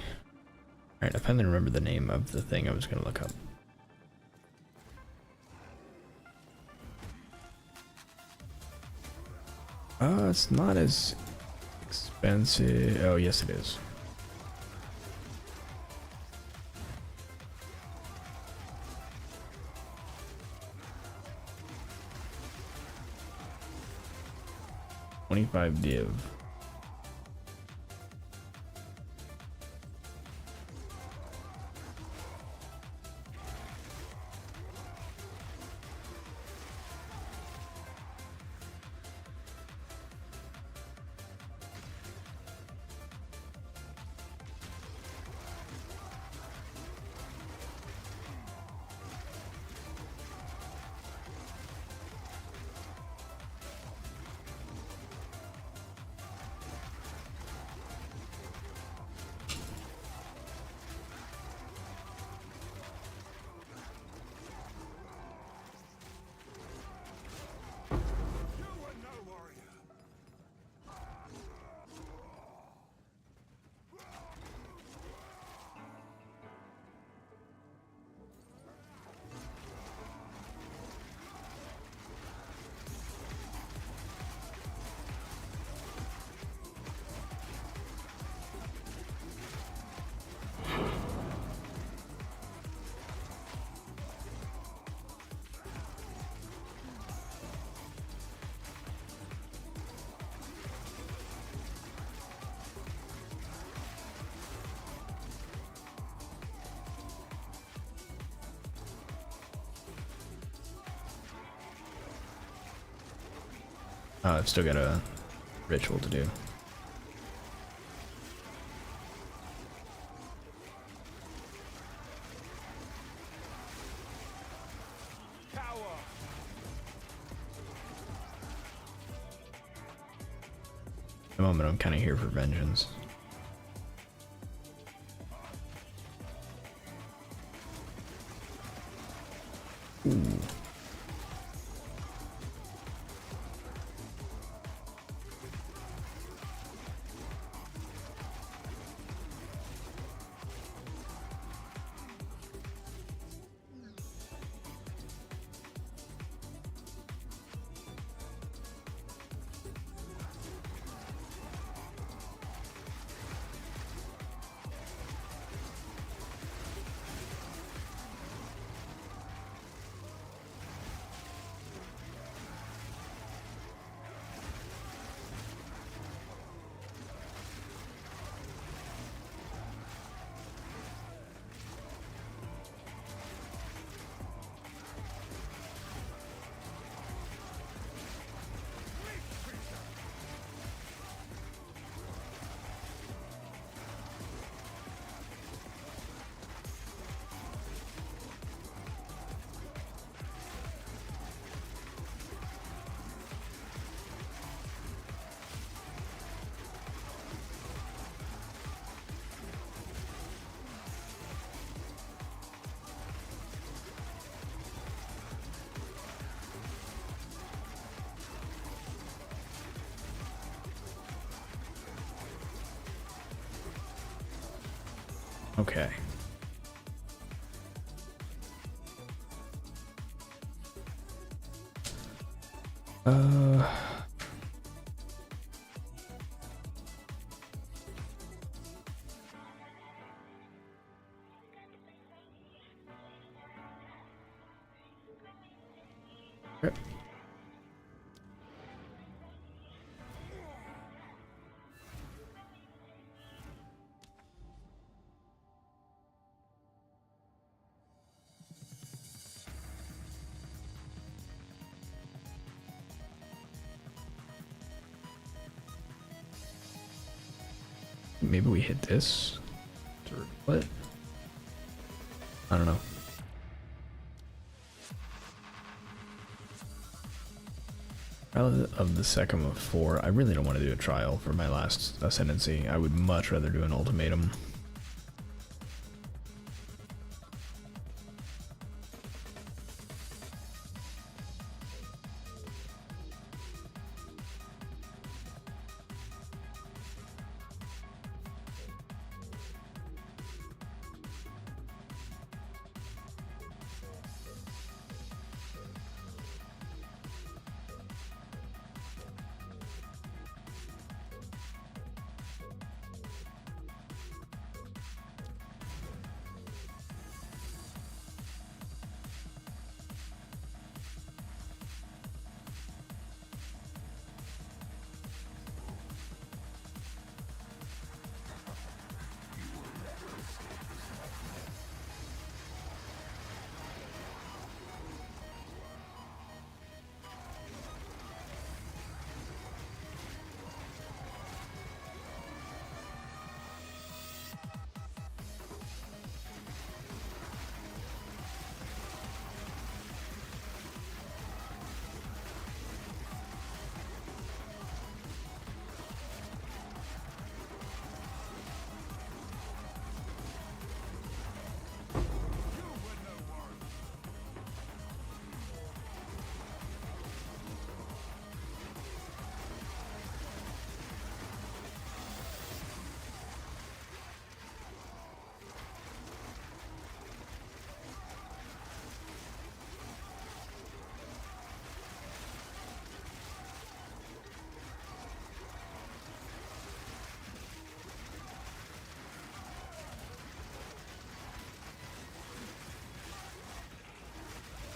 Alright, I finally remember the name of the thing I was gonna look up. It's not as expensive. Oh, yes it is. $25 div. Oh, I've still got a ritual to do. Cower! At the moment, I'm kind of here for vengeance. Okay. Uh... Okay. Maybe we hit this? Or what? I don't know. Trial of the second of 4. I really don't want to do a trial for my last ascendancy. I would much rather do an ultimatum.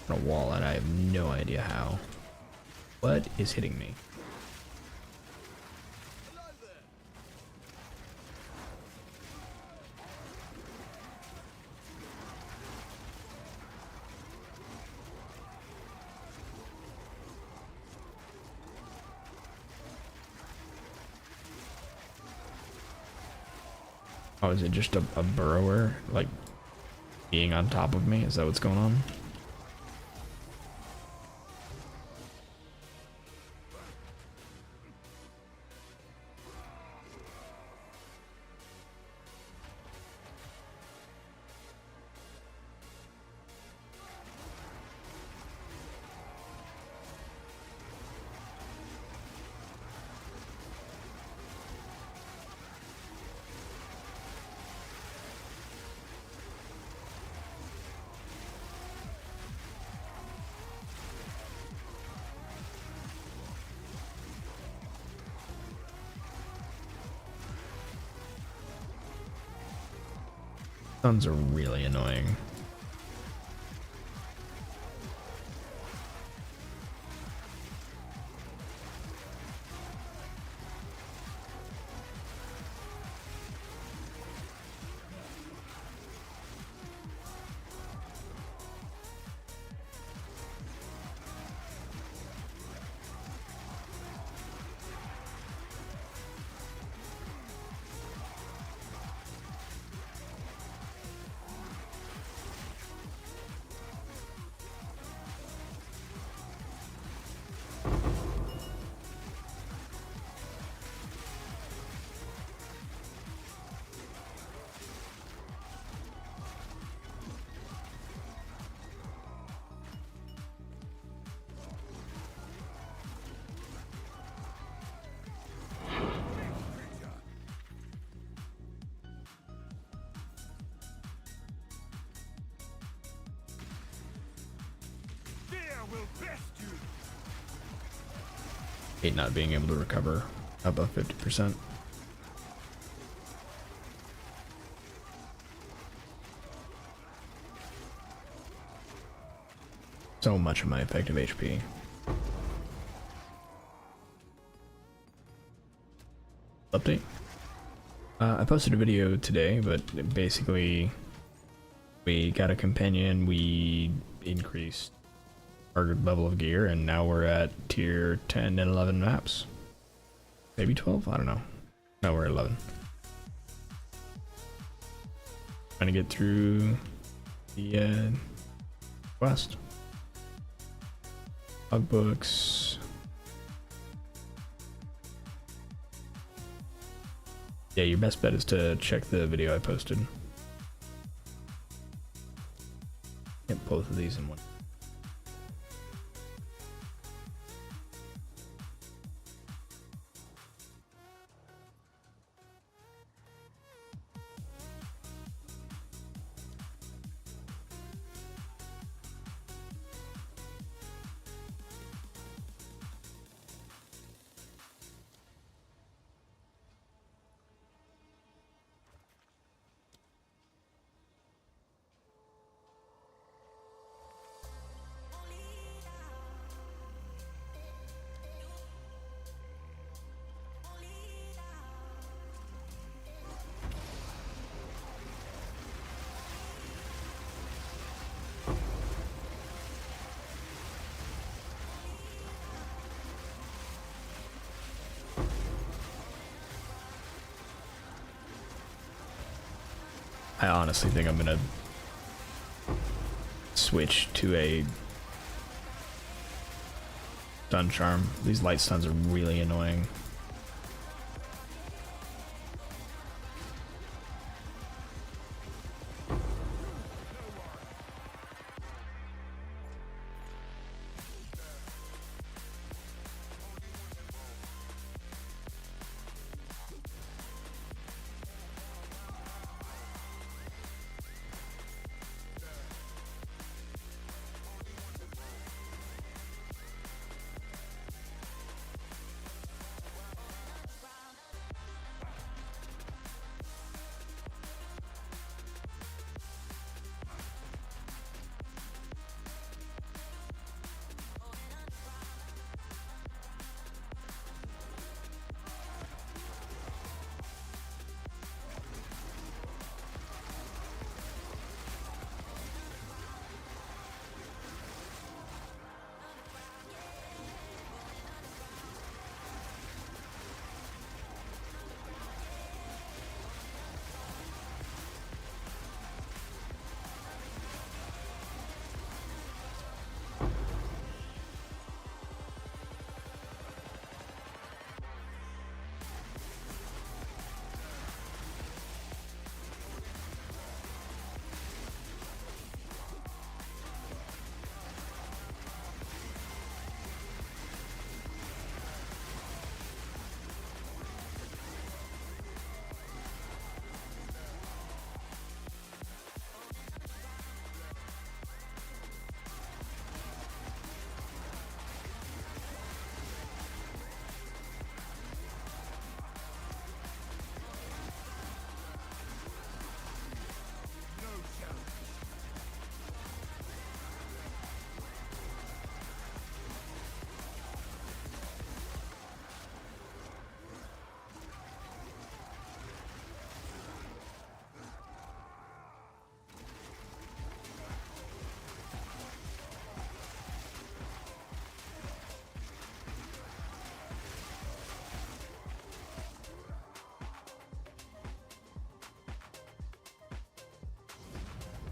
A wall and I have no idea how. What is hitting me? Oh, is it just a burrower, like, being on top of me? Is that what's going on? Thorns are really annoying. will best you. Hate not being able to recover above 50%. So much of my effective HP. Update. I posted a video today, but basically we got a companion, we increased our level of gear, and now we're at tier 10 and 11 maps. Maybe 12? I don't know. No, we're at 11. Trying to get through the quest. Logbooks. Yeah, your best bet is to check the video I posted. Get both of these in one. I honestly think I'm gonna switch to a stun charm. These light stuns are really annoying.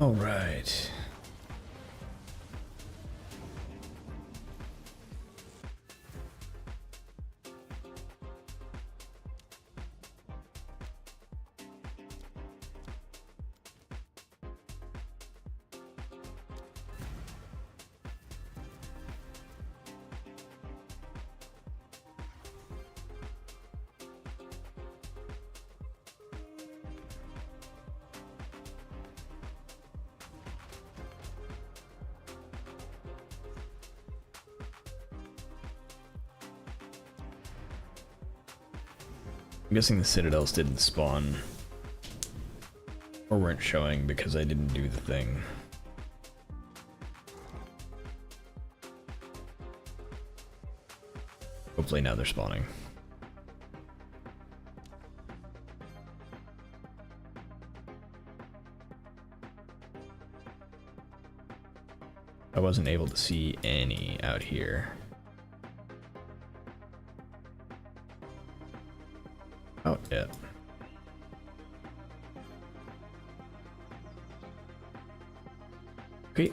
All right. I'm guessing the citadels didn't spawn. Or weren't showing because I didn't do the thing. Hopefully now they're spawning. I wasn't able to see any out here. Oh, yeah. Okay.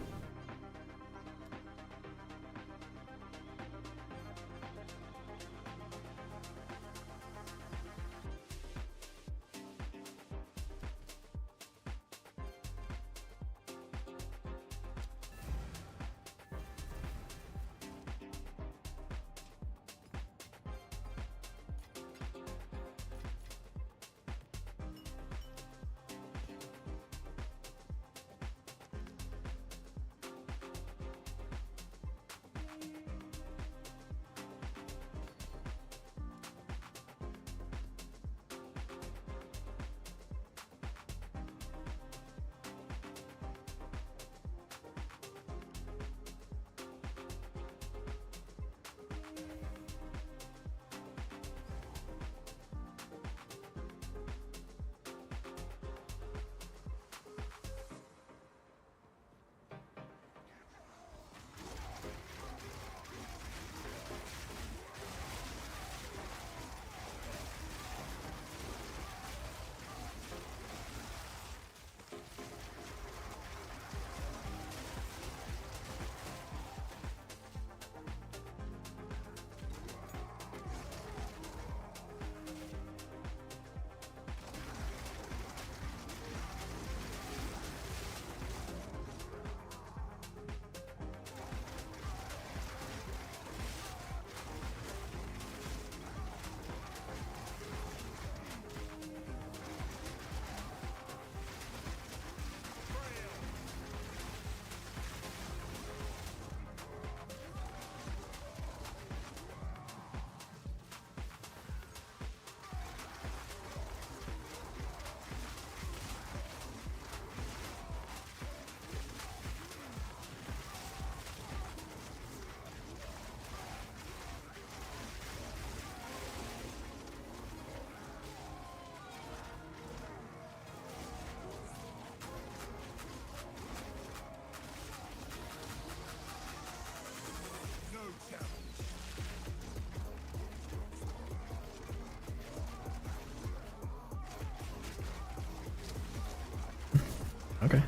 Okay.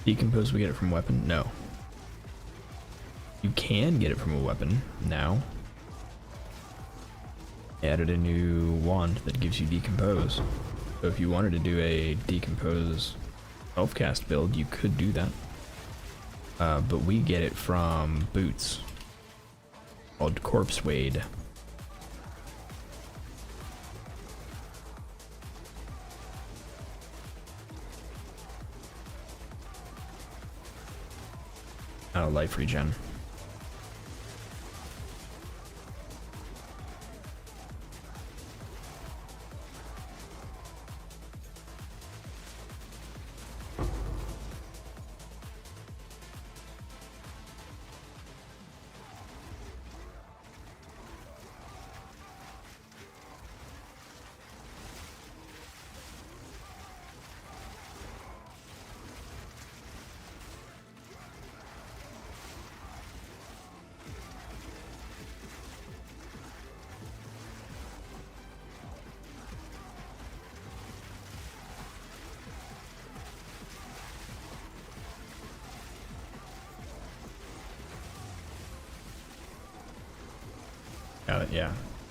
Decompose, we get it from weapon? No. You can get it from a weapon now. Added a new wand that gives you decompose. So if you wanted to do a decompose self-cast build, you could do that. But we get it from boots called Corpse Wade. Life regen.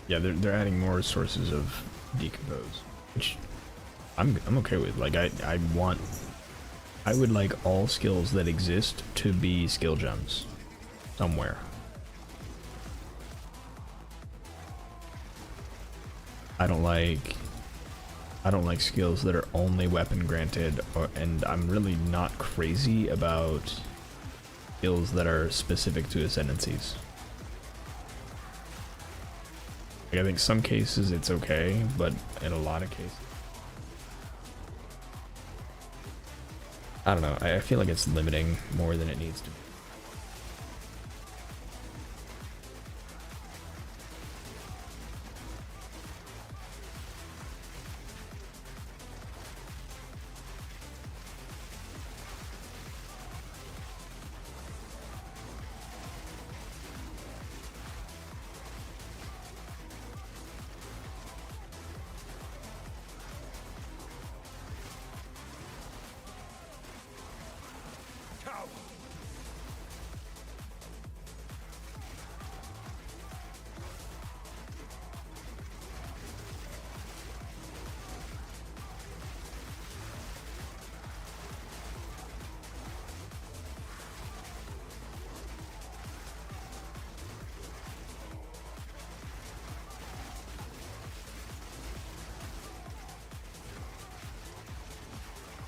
Yeah, they're adding more sources of decompose, which I'm okay with. Like I would like all skills that exist to be skill gems somewhere. I don't like skills that are only weapon granted, and I'm really not crazy about skills that are specific to ascendancies. Like, I think some cases it's okay, but in a lot of cases, I don't know. I feel like it's limiting more than it needs to be.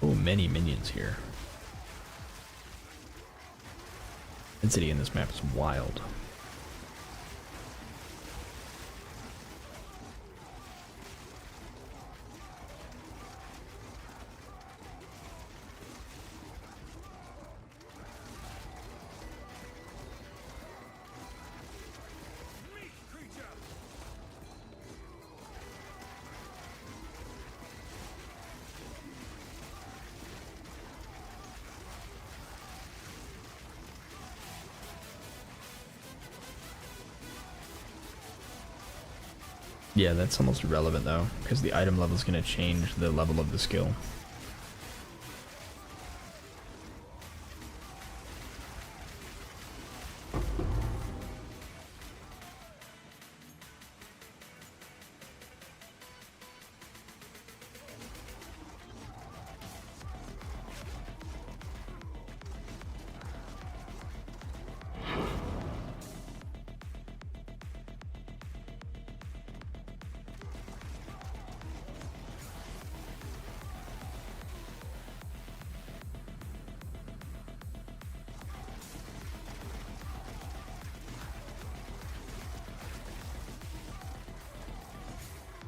Oh, many minions here. Density in this map is wild. Yeah, that's almost irrelevant though, because the item level is going to change the level of the skill.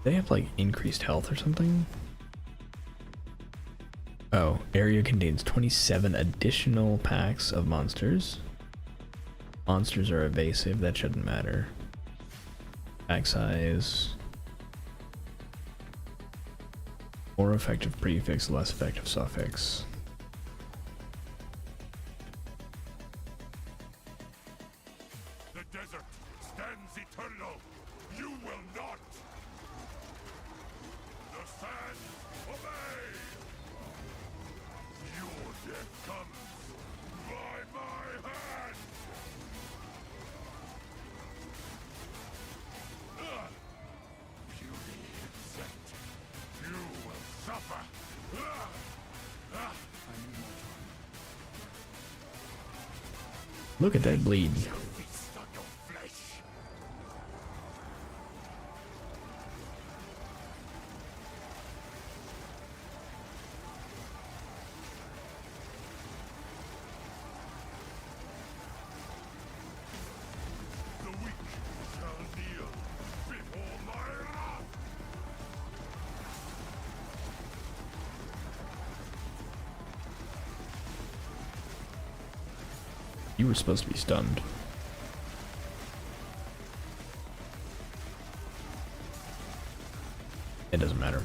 They have like increased health or something? Oh, area contains 27 additional packs of monsters. Monsters are evasive, that shouldn't matter. Pack size. More effective prefix, less effective suffix. The desert stands eternal. You will not. The sands obey. Your death comes Look at that bleed. Feast on your flesh. The weak shall kneel before my wrath. You were supposed to be stunned. It doesn't matter.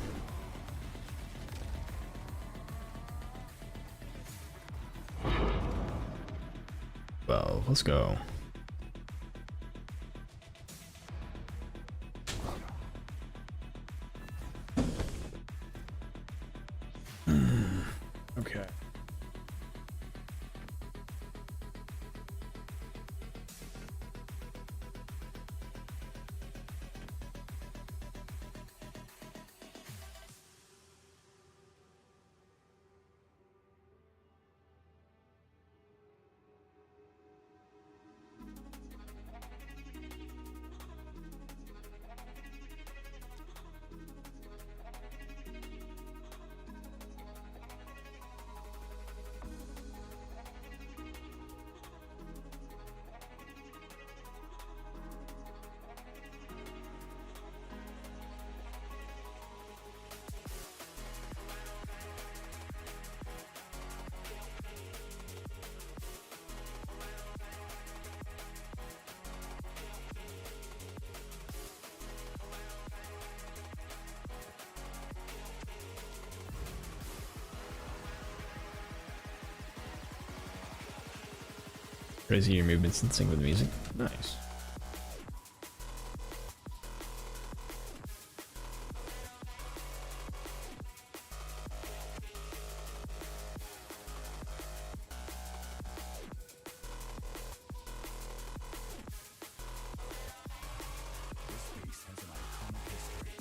Well, let's go. Okay. Crazy, your movements in sync with the music. Nice. This space has an iconic history.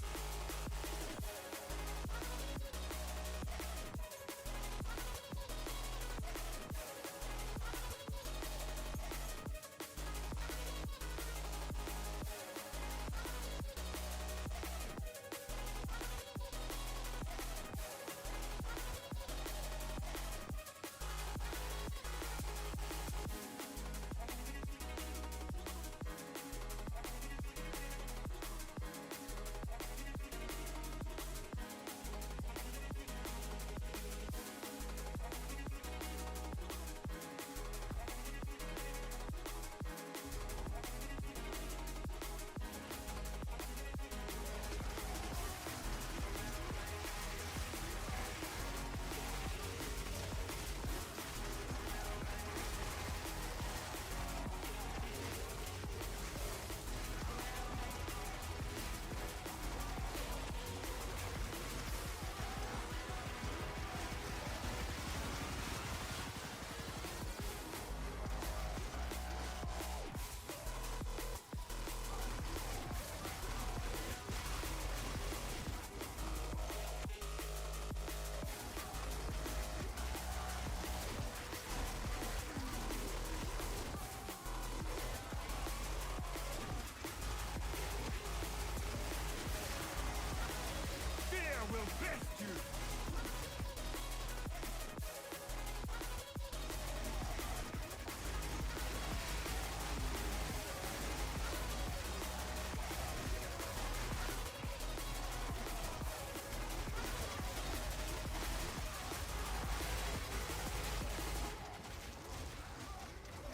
Fear will best you.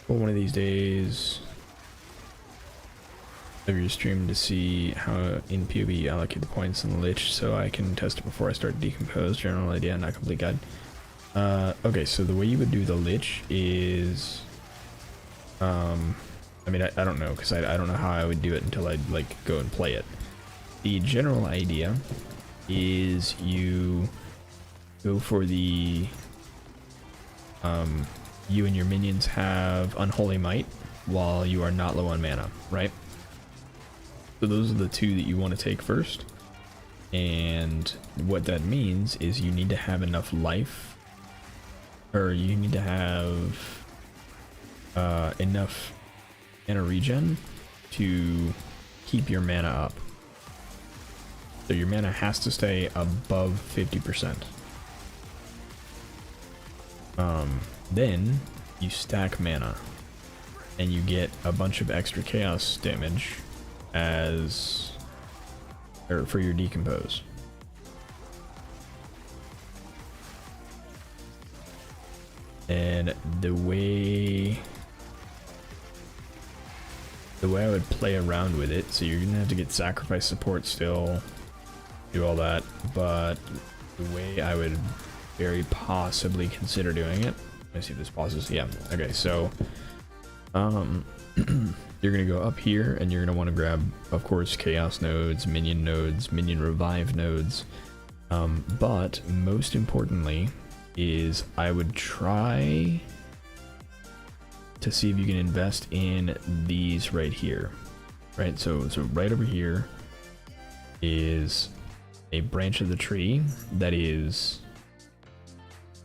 Well, one of these days of your stream to see how in PoE you allocate the points in the Lich so I can test it before I start Decompose. General idea, not complete guide. Okay, so the way you would do the Lich is, I mean, I don't know, because I don't know how I would do it until I like go and play it. The general idea is you go for the, you and your minions have Unholy Might while you are not low on mana, right? So those are the two that you want to take first. And what that means is you need to have enough life, or you need to have enough mana regen to keep your mana up. So your mana has to stay above 50%. Then you stack mana and you get a bunch of extra chaos damage as for your decompose. And the way I would play around with it, so you're gonna have to get sacrifice support still, do all that, but the way I would very possibly consider doing it, let me see if this pauses. Yeah, okay, so you're gonna go up here and you're gonna want to grab, of course, chaos nodes, minion revive nodes, but most importantly is I would try to see if you can invest in these right here, right? So right over here is a branch of the tree that is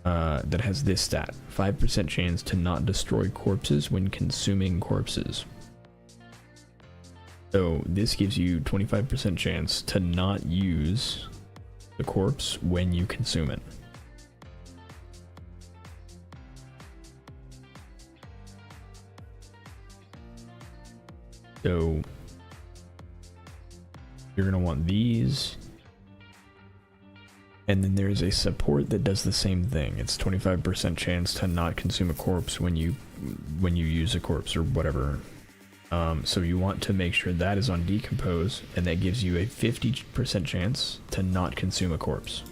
that has this stat: 5% chance to not destroy corpses when consuming corpses. So this gives you 25% chance to not use the corpse when you consume it. So you're going to want these, and then there's a support that does the same thing. It's 25% chance to not consume a corpse when you use a corpse or whatever. So you want to make sure that is on decompose, and that gives you a 50% chance to not consume a corpse.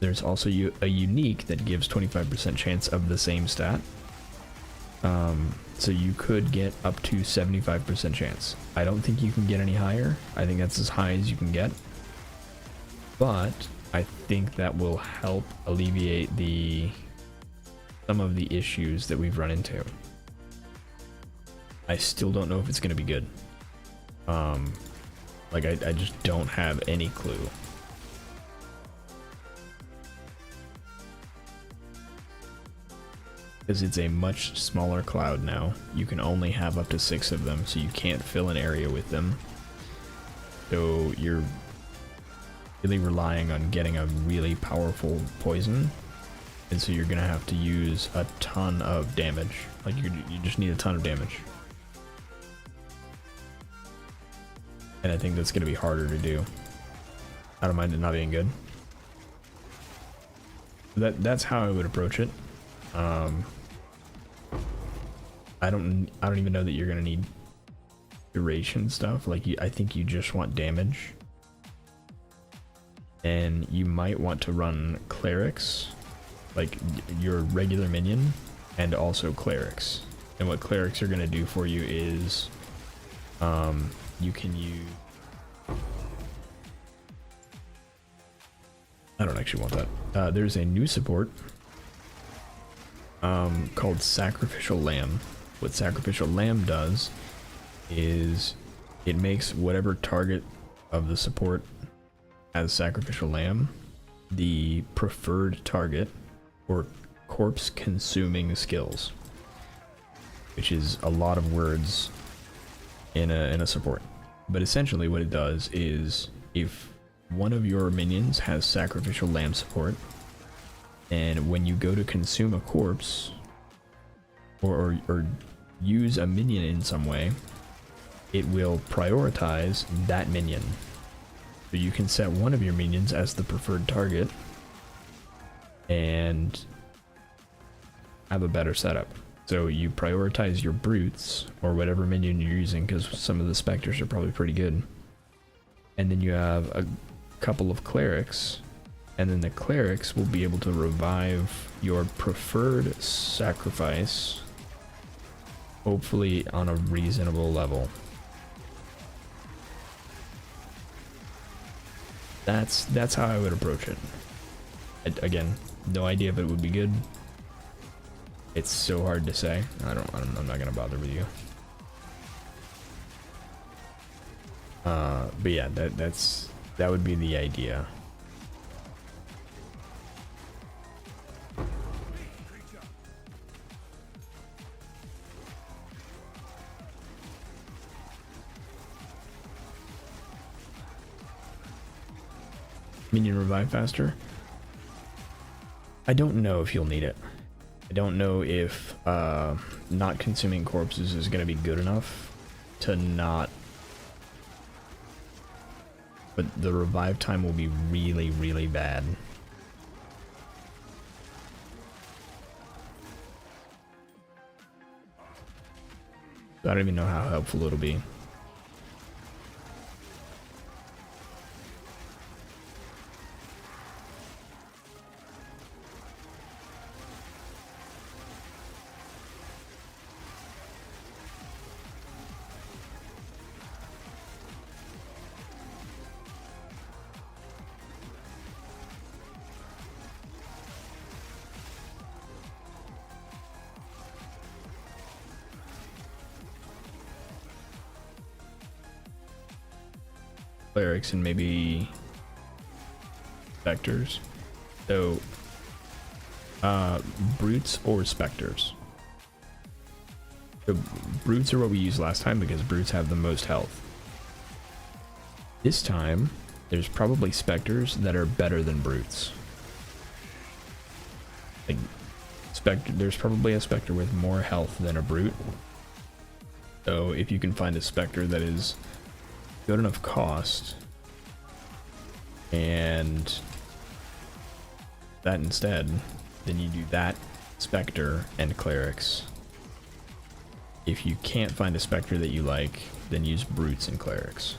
There's also a unique that gives 25% chance of the same stat. So you could get up to 75% chance. I don't think you can get any higher. I think that's as high as you can get. But I think that will help alleviate some of the issues that we've run into. I still don't know if it's going to be good. Like I just don't have any clue. Because it's a much smaller cloud now. You can only have up to 6 of them, so you can't fill an area with them. So you're really relying on getting a really powerful poison, and so you're gonna have to use a ton of damage. Like you just need a ton of damage. And I think that's gonna be harder to do. I don't mind it not being good. That's how I would approach it. I don't even know that you're gonna need duration stuff. Like I think you just want damage, and you might want to run clerics, like your regular minion, and also clerics. And what clerics are gonna do for you is, you can use. I don't actually want that. There's a new support called Sacrificial Lamb. What Sacrificial Lamb does is it makes whatever target of the support as Sacrificial Lamb the preferred target for corpse consuming skills, which is a lot of words in a support. But essentially what it does is, if one of your minions has Sacrificial Lamb support, and when you go to consume a corpse or use a minion in some way, it will prioritize that minion. So you can set one of your minions as the preferred target and have a better setup. So you prioritize your brutes or whatever minion you're using, because some of the specters are probably pretty good. And then you have a couple of clerics, and then the clerics will be able to revive your preferred sacrifice, hopefully on a reasonable level. That's how I would approach it. Again, no idea if it would be good. It's so hard to say. I'm not gonna bother with you. But yeah, that would be the idea. Minion revive faster. I don't know if you'll need it. I don't know if not consuming corpses is going to be good enough to not... But the revive time will be really, really bad. I don't even know how helpful it'll be. Clerics and maybe specters. So brutes or specters. So brutes are what we used last time because brutes have the most health. This time there's probably specters that are better than brutes. Like specter, there's probably a specter with more health than a brute. So if you can find a specter that is good enough cost and that instead, then you do that, specter and clerics. If you can't find a specter that you like, then use brutes and clerics.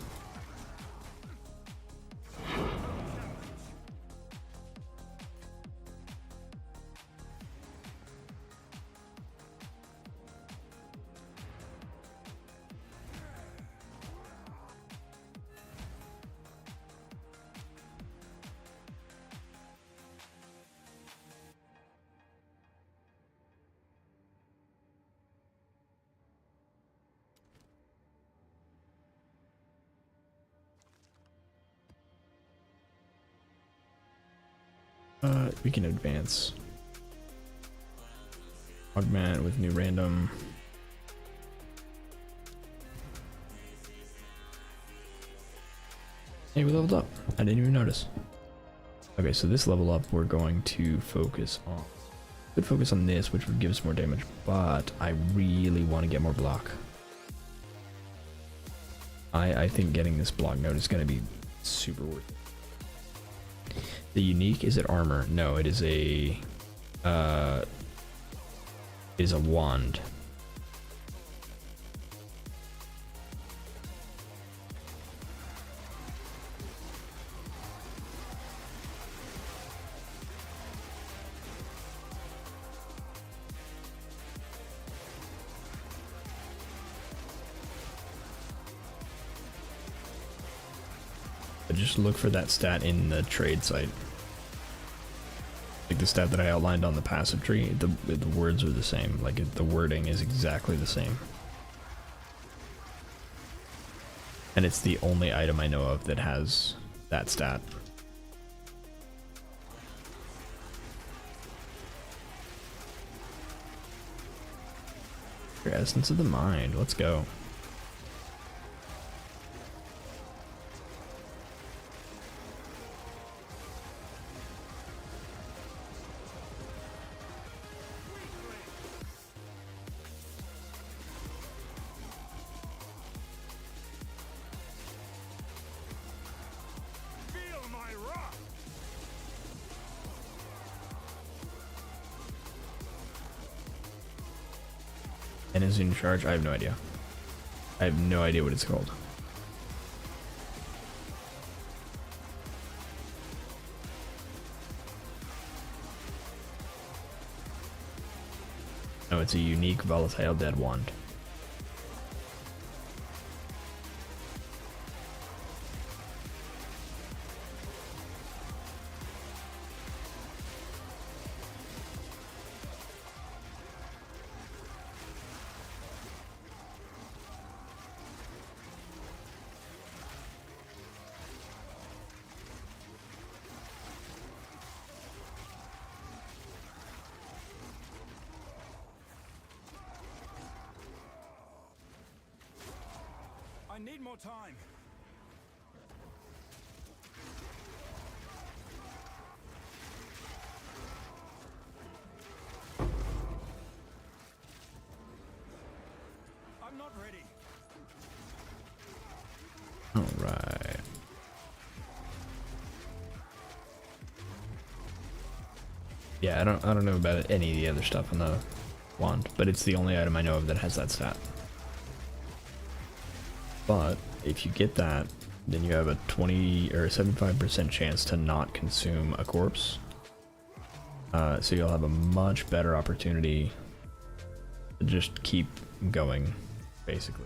We can advance. Augment with new random. Hey, we leveled up. I didn't even notice. Okay, so this level up, we're going to focus on. Could focus on this, which would give us more damage, but I really want to get more block. I think getting this block node is going to be super worth it. The unique, is it armor? No, it is a wand. Just look for that stat in the trade site. Like the stat that I outlined on the passive tree, the words are the same. Like the wording is exactly the same. And it's the only item I know of that has that stat. Your essence of the mind, let's go. And is in charge? I have no idea. I have no idea what it's called. No, it's a unique volatile dead wand. I need more time. Alright. Yeah, I don't know about any of the other stuff on the wand, but it's the only item I know of that has that stat. But if you get that, then you have a 20 or 75% chance to not consume a corpse. So you'll have a much better opportunity to just keep going, basically.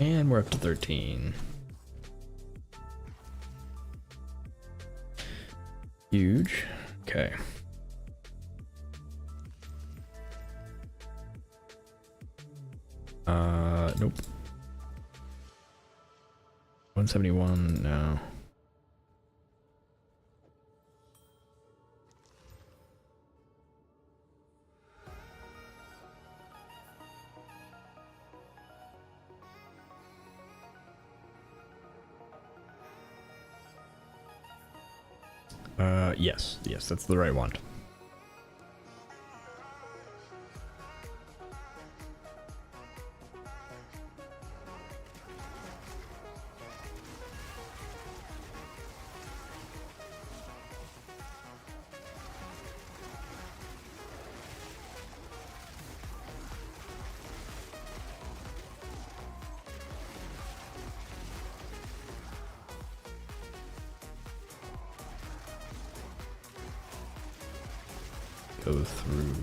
And we're up to 13. Huge. Okay. Nope. 171, no. Yes, that's the right one. Go through.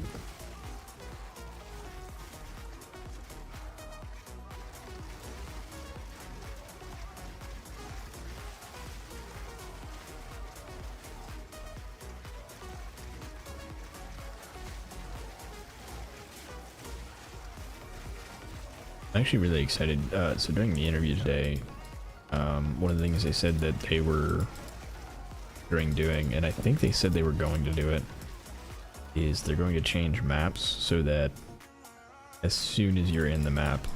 I'm actually really excited. So during the interview today, one of the things they said that they were doing, and I think they said they were going to do it, is they're going to change maps so that as soon as you're in the map,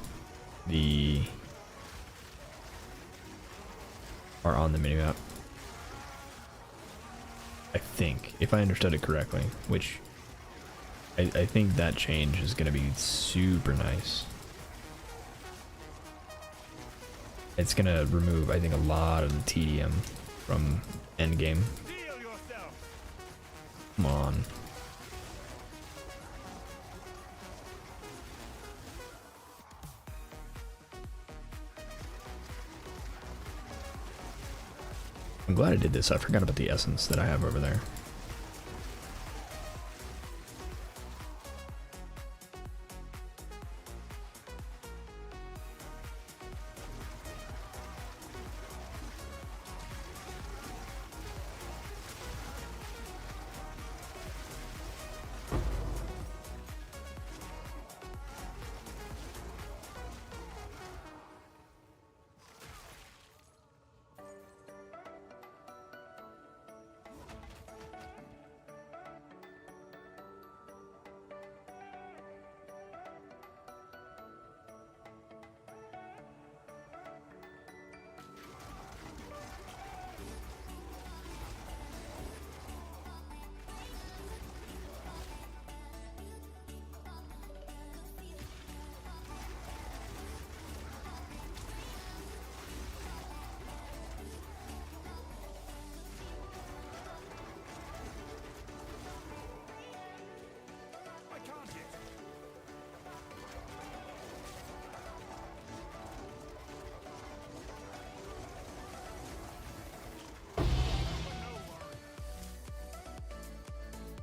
are on the minimap. I think, if I understood it correctly, which I think that change is going to be super nice. It's going to remove, I think, a lot of the tedium from endgame. Come on. I'm glad I did this. I forgot about the essence that I have over there.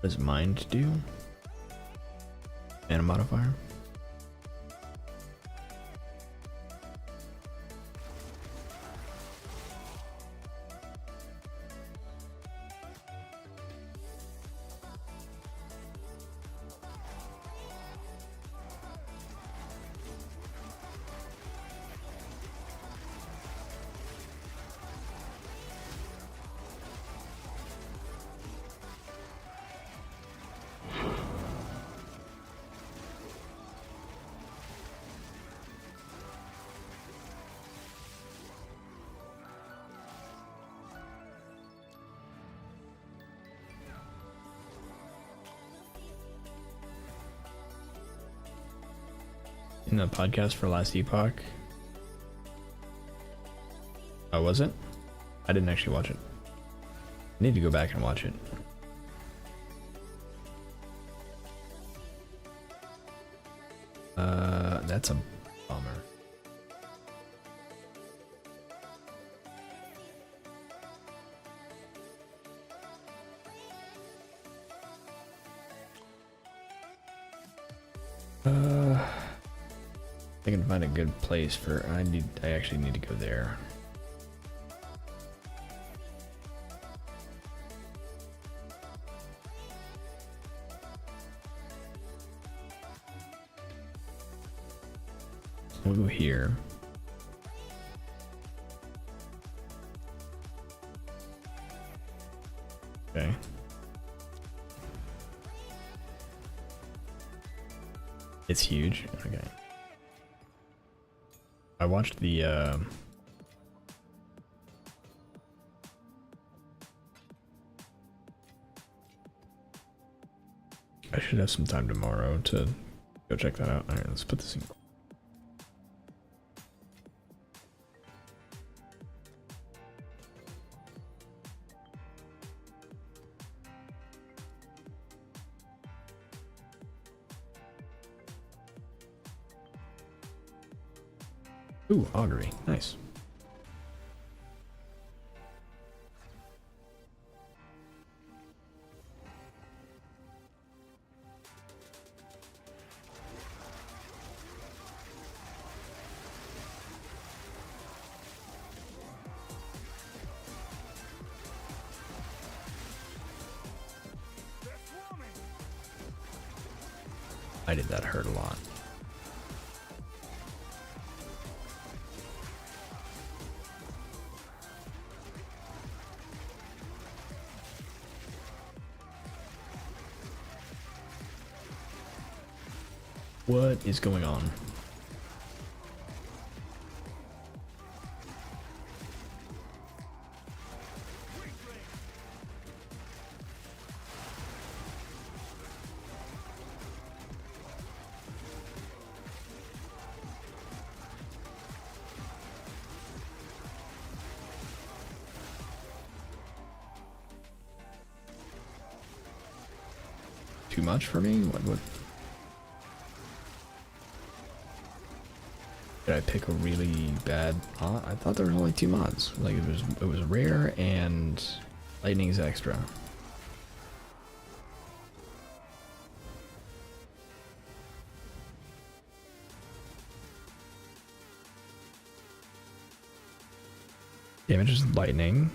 What does mind do? And a modifier. In the podcast for Last Epoch. Oh, was it? I didn't actually watch it. I need to go back and watch it. That's a bummer. I can find a good place for. I actually need to go there. We'll go here. Okay. It's huge. Okay. I watched the I should have some time tomorrow to go check that out. Alright, let's put this in. Ooh, augury. Nice. I did that hurt a lot. What is going on? Too much for me? What? Did I pick a really bad mod? I thought there were only 2 mods. Like it was rare and lightning's extra. Damage is lightning.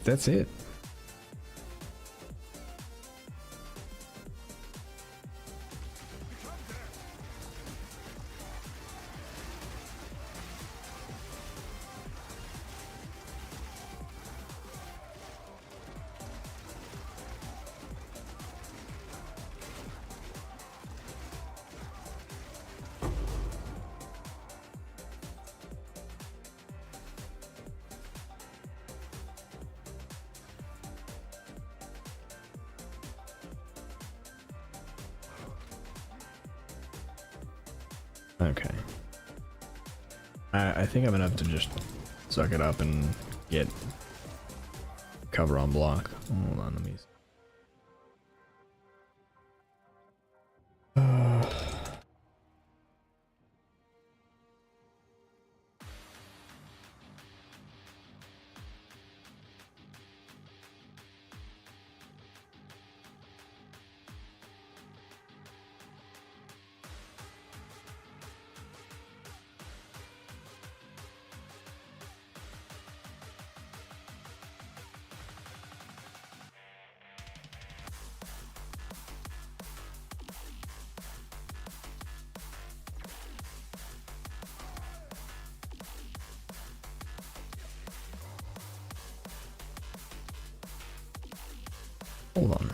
That's it. Okay. I think I'm gonna have to just suck it up and get cover on block. Hold on, let me. Hold on.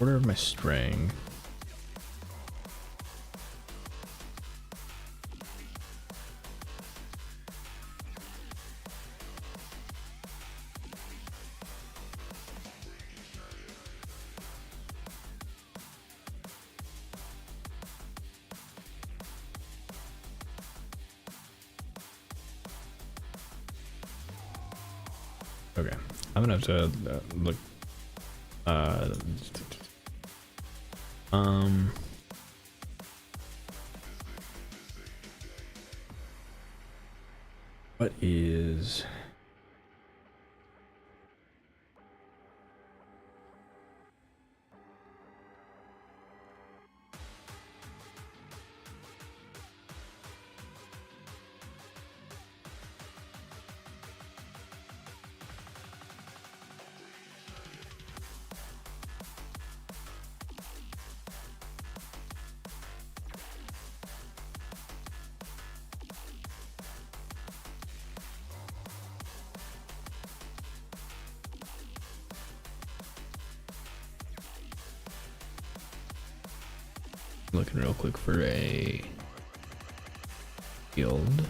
Order of my string. Okay, I'm gonna have to look. What is? Looking real quick for a field.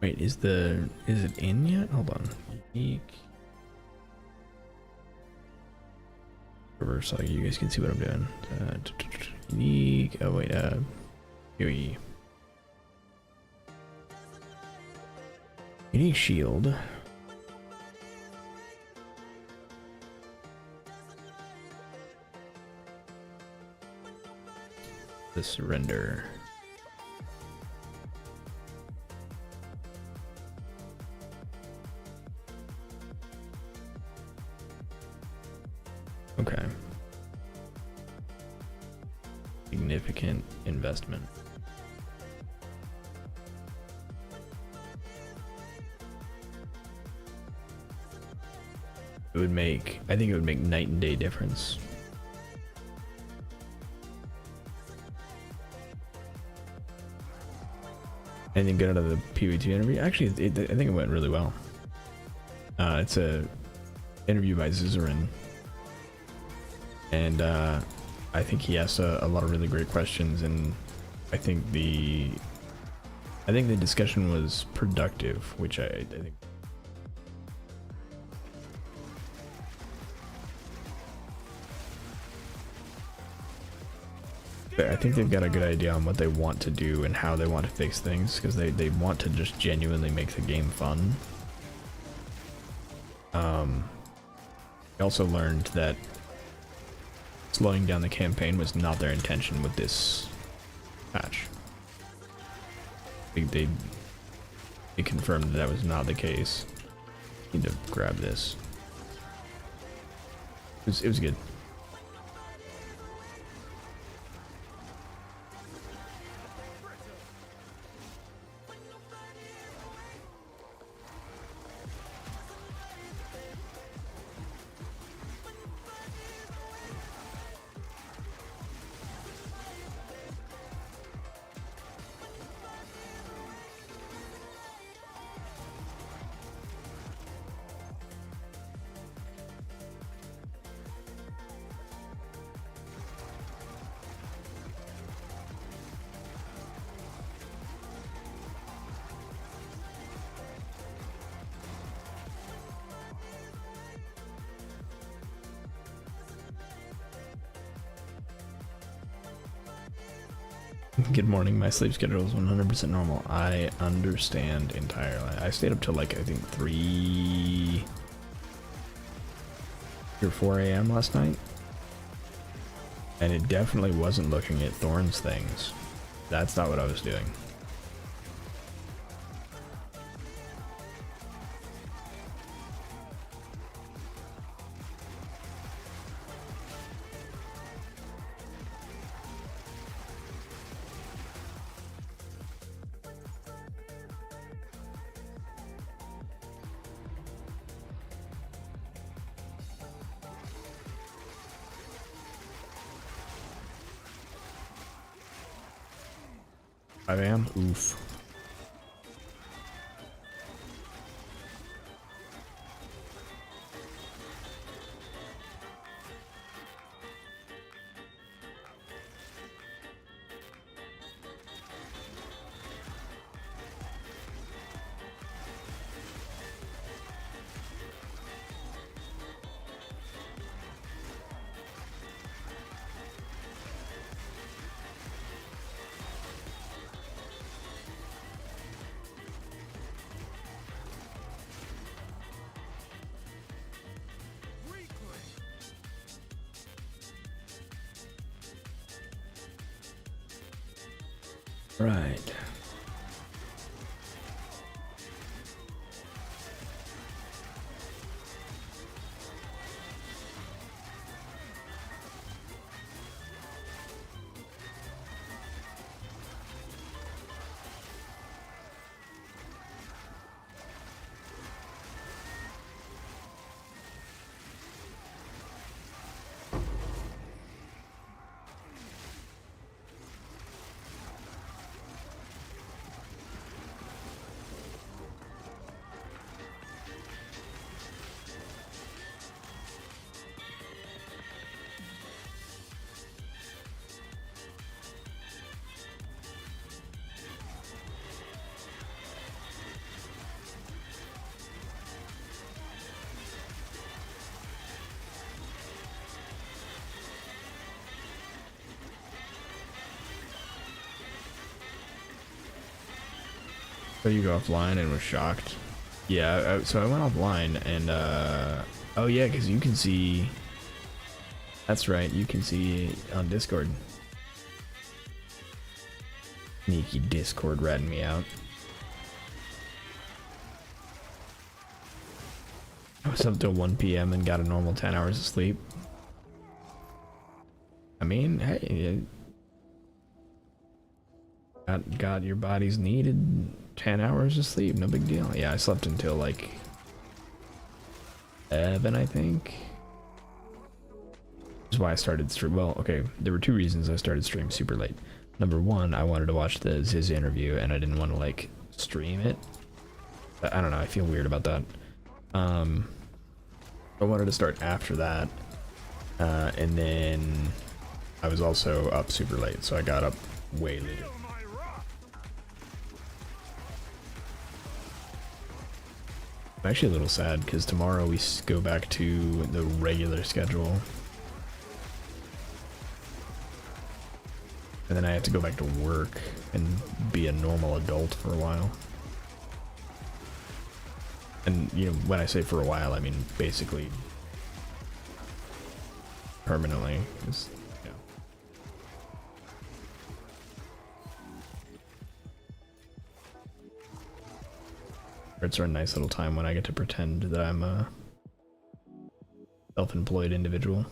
Wait, is it in yet? Hold on. Unique. Reverse, so you guys can see what I'm doing. Unique. Oh wait, UE. Unique shield. The surrender. Okay. Significant investment. It would make, I think it would make night and day difference. Anything good out of the PV2 interview? Actually, I think it went really well. It's a interview by Zuzarin. And I think he asked a lot of really great questions, and I think the discussion was productive, which I think. I think they've got a good idea on what they want to do and how they want to fix things, because they want to just genuinely make the game fun. I also learned that slowing down the campaign was not their intention with this patch. They confirmed that was not the case. Need to grab this. It was good. Good morning. My sleep schedule is 100% normal. I understand entirely. I stayed up till like I think 3 or 4 a.m. last night, and it definitely wasn't looking at thorns things. That's not what I was doing. 5 a.m. Oof. Right. So you go offline and was shocked. Yeah, so I went offline and oh yeah, because you can see, that's right, you can see on Discord. Sneaky Discord ratting me out. I was up till 1 p.m. and got a normal 10 hours of sleep. I mean, hey, got your body's needed 10 hours of sleep, no big deal. Yeah, I slept until like 7, I think. That's why I started stream. Well, okay, there were 2 reasons I started stream super late. Number 1, I wanted to watch the Ziz interview and I didn't want to like stream it. I don't know, I feel weird about that. I wanted to start after that, and then I was also up super late, so I got up way later. I'm actually a little sad because tomorrow we go back to the regular schedule. And then I have to go back to work and be a normal adult for a while. And, you know, when I say for a while, I mean basically permanently. Yeah. It's a nice little time when I get to pretend that I'm a self-employed individual.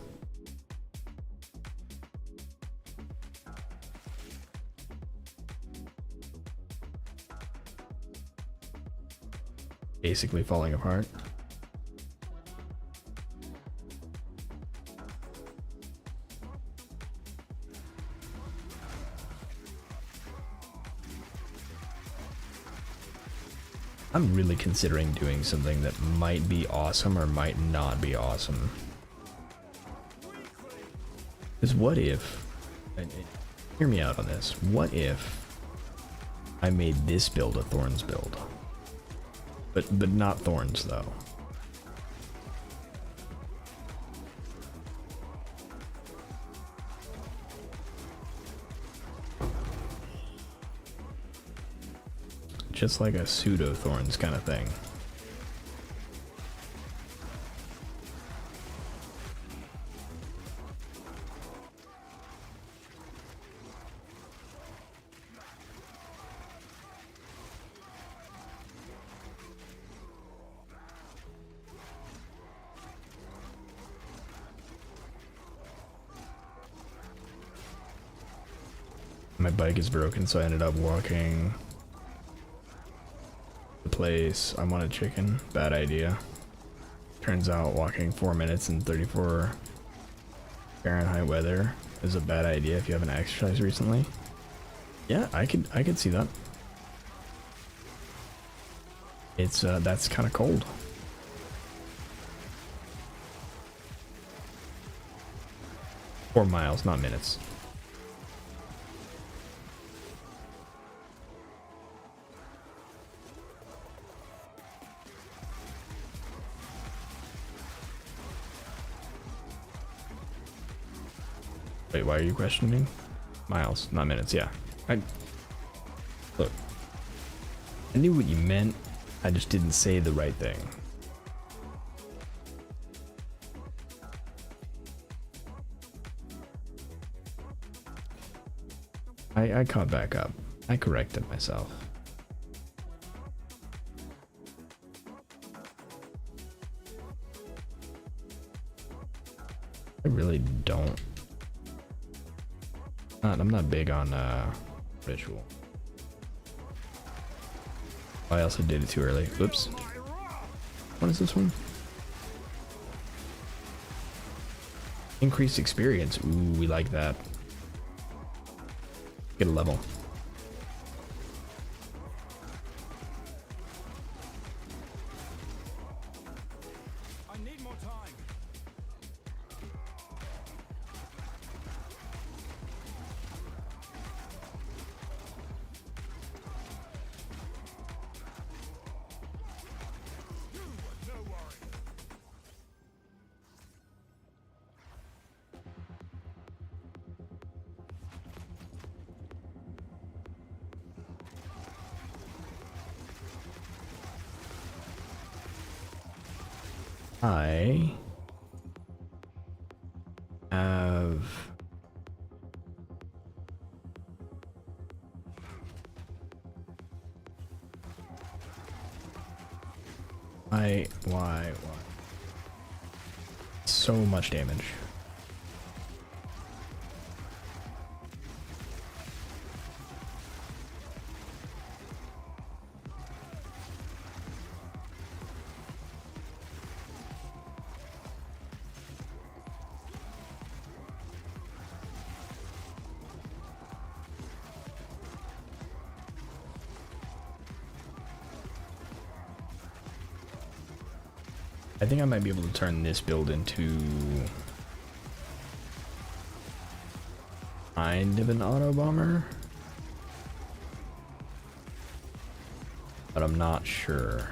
Basically falling apart. I'm really considering doing something that might be awesome or might not be awesome. Because what if, and hear me out on this, what if I made this build a thorns build? But not thorns though. just like a pseudo thorns kind of thing. My bike is broken, so I ended up walking the place. I wanted chicken. Bad idea. Turns out walking 4 minutes in 34 Fahrenheit weather is a bad idea if you haven't exercised recently. Yeah, I could see that. It's that's kind of cold. Four miles, not minutes. Wait, why are you questioning? Miles, not minutes, yeah. Look. I knew what you meant, I just didn't say the right thing. I caught back up. I corrected myself. I really don't. I'm not big on ritual. I also did it too early. Oops. What is this one? Increased experience. Ooh, we like that. Get a level. I need more time. No worry. I have why so much damage. I think I might be able to turn this build into kind of an auto bomber, but I'm not sure.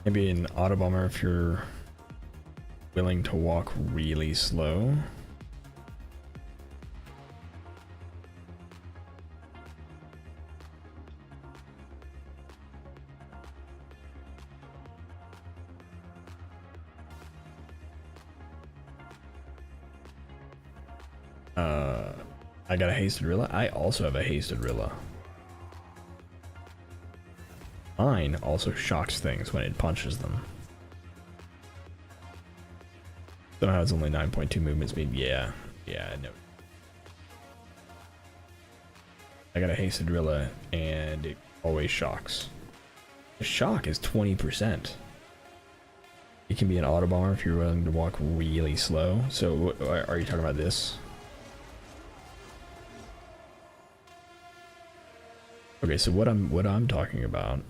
Maybe an auto bomber if you're willing to walk really slow. I got a hasted Rilla. I also have a hasted Rilla. Mine also shocks things when it punches them. Don't know how it's only 9.2 movement speed. Yeah, I know. I got a hasted Rilla and it always shocks. The shock is 20%. It can be an auto bomber if you're willing to walk really slow. So are you talking about this? Okay, so what I'm talking about,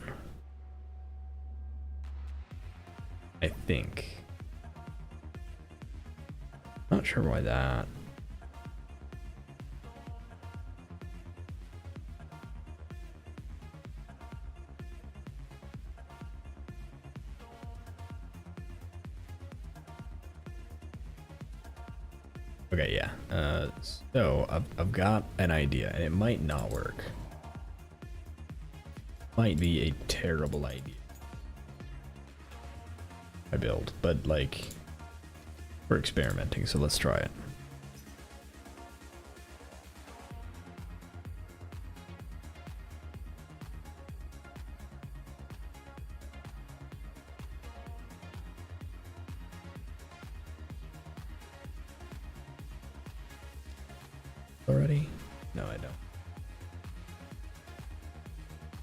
I think. Not sure why that. Okay, yeah. So I've got an idea, and it might not work. Might be a terrible idea. I build, but like we're experimenting, so let's try it. Already? No, I don't.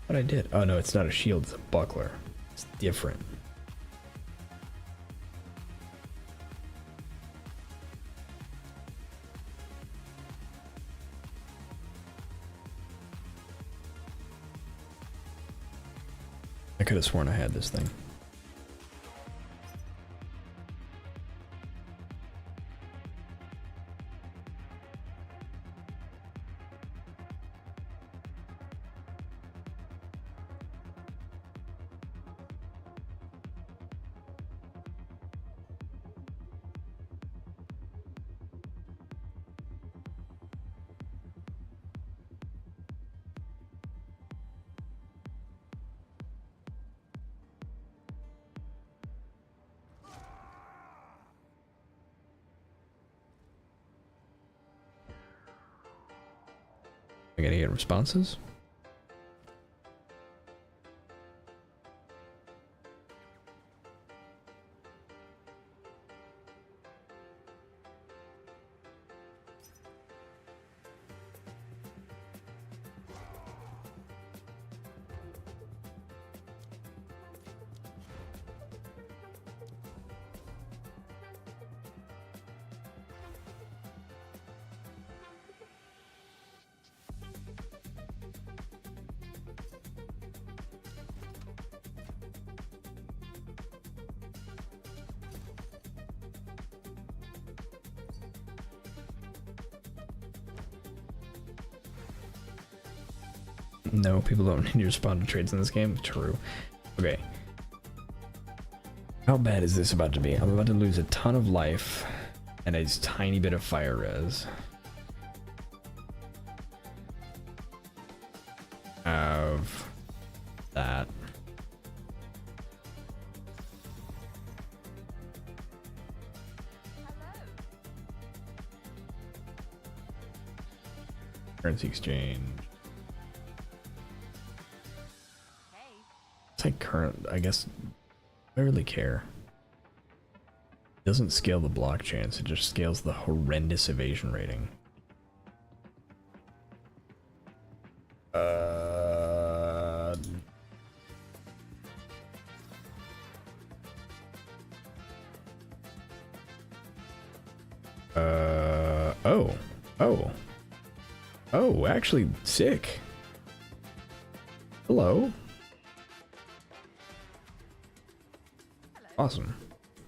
But I did. Oh no, it's not a shield, it's a buckler. It's different. I could have sworn I had this thing. I gotta get responses. No, people don't need to respond to trades in this game. True. Okay. How bad is this about to be? I'm about to lose a ton of life and a tiny bit of fire res. Of that. Currency exchange. It's like current, I guess. I don't really care. It doesn't scale the block chance, it just scales the horrendous evasion rating. Oh, actually sick. Hello. Awesome.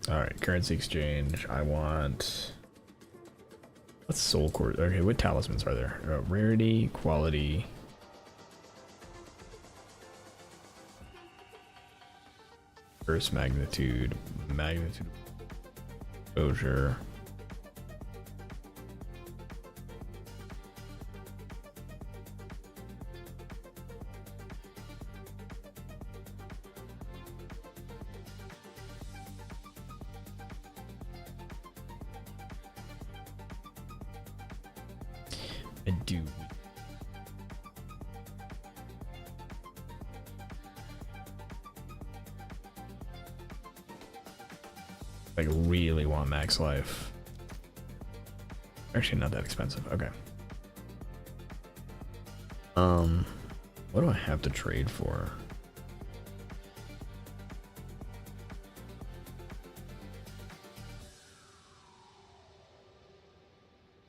Alright, currency exchange. I want... What's soul core? Okay, what talismans are there? Rarity, quality... Burst magnitude, magnitude, exposure... I do. Like really want max life. Actually not that expensive. Okay. What do I have to trade for?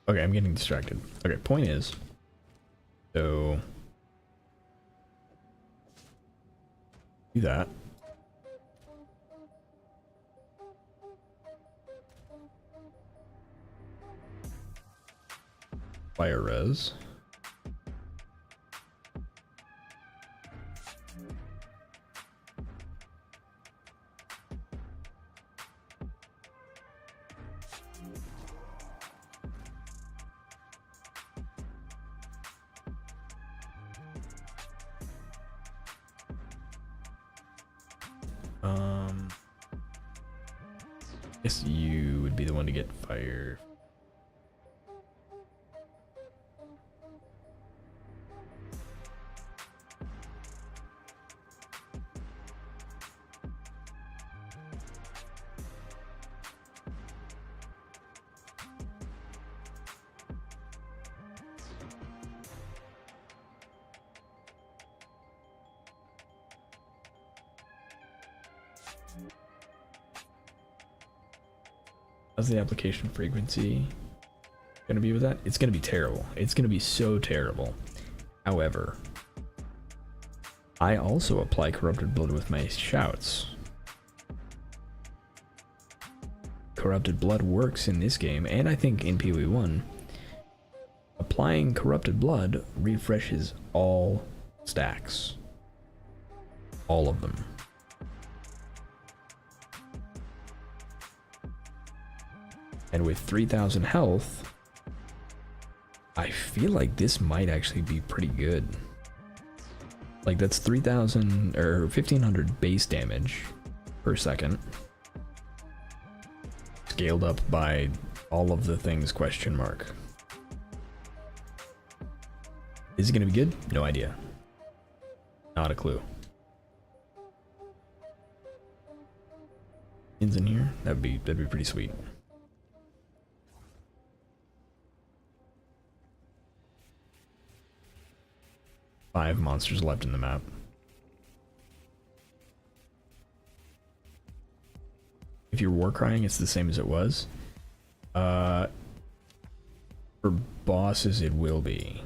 Okay, I'm getting distracted. Okay, point is, so do that. Fire res. Guess you would be the one to get fire. How's the application frequency gonna be with that? It's gonna be terrible. It's gonna be so terrible. However, I also apply corrupted blood with my shouts. Corrupted blood works in this game, and I think in PoE1. Applying corrupted blood refreshes all stacks. All of them. And with 3,000 health, I feel like this might actually be pretty good. Like that's 3,000 or 1,500 base damage per second. Scaled up by all of the things question mark. Is it gonna be good? No idea. Not a clue. Ins in here? That'd be pretty sweet. Five monsters left in the map. If you're war crying, it's the same as it was. For bosses, it will be.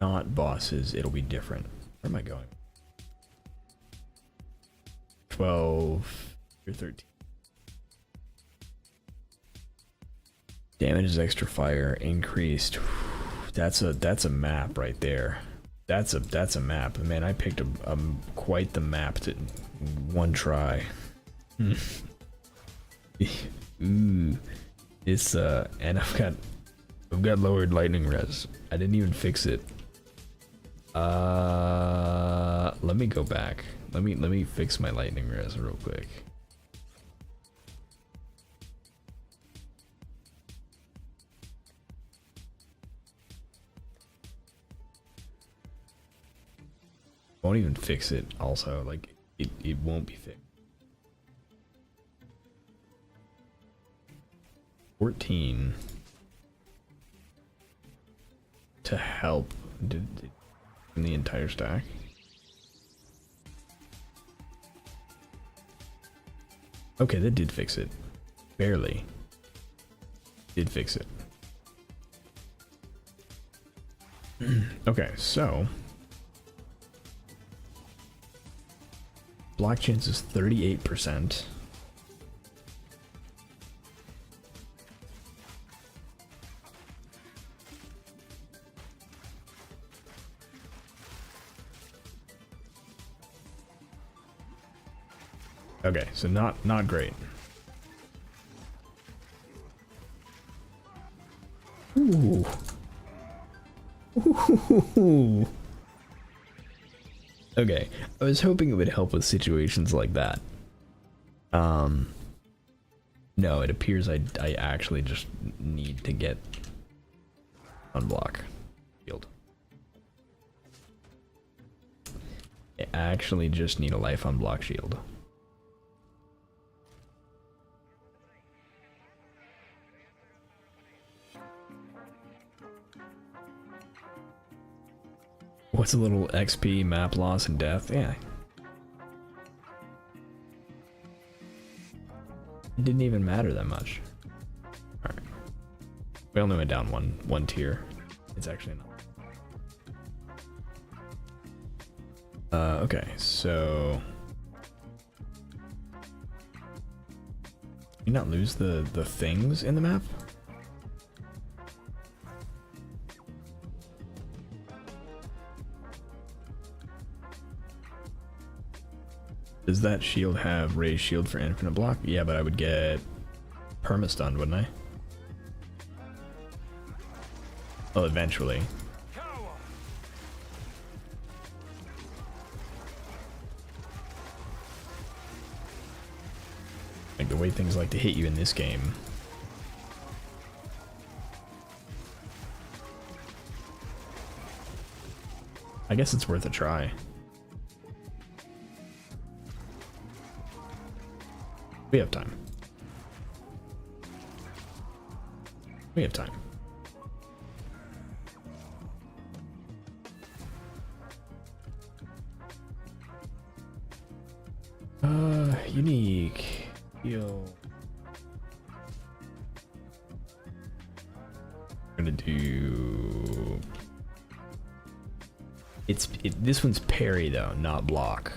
Not bosses, it'll be different. Where am I going? 12 or 13. Damage is extra fire increased. That's a map right there. That's a map. Man, I picked quite the map to one try. Ooh, it's and I've got lowered lightning res. I didn't even fix it. Let me go back. Let me fix my lightning res real quick. Won't even fix it also, like it won't be fixed. 14 to help in the entire stack. Okay, that did fix it. Barely. Did fix it. Okay, so block chance is 38%. Okay, so not great. Ooh. Ooh. Okay, I was hoping it would help with situations like that. No, it appears I actually just need to get unblock shield. I actually just need a life unblock shield. What's a little XP, map loss, and death? Yeah. It didn't even matter that much. Alright. We only went down one tier. It's actually not. Okay, so you not lose the things in the map? Does that shield have raised shield for infinite block? Yeah, but I would get perma-stunned, wouldn't I? Well, eventually. Like the way things like to hit you in this game. I guess it's worth a try. We have time. We have time. Unique. Heal. I'm gonna do. This one's parry though, not block.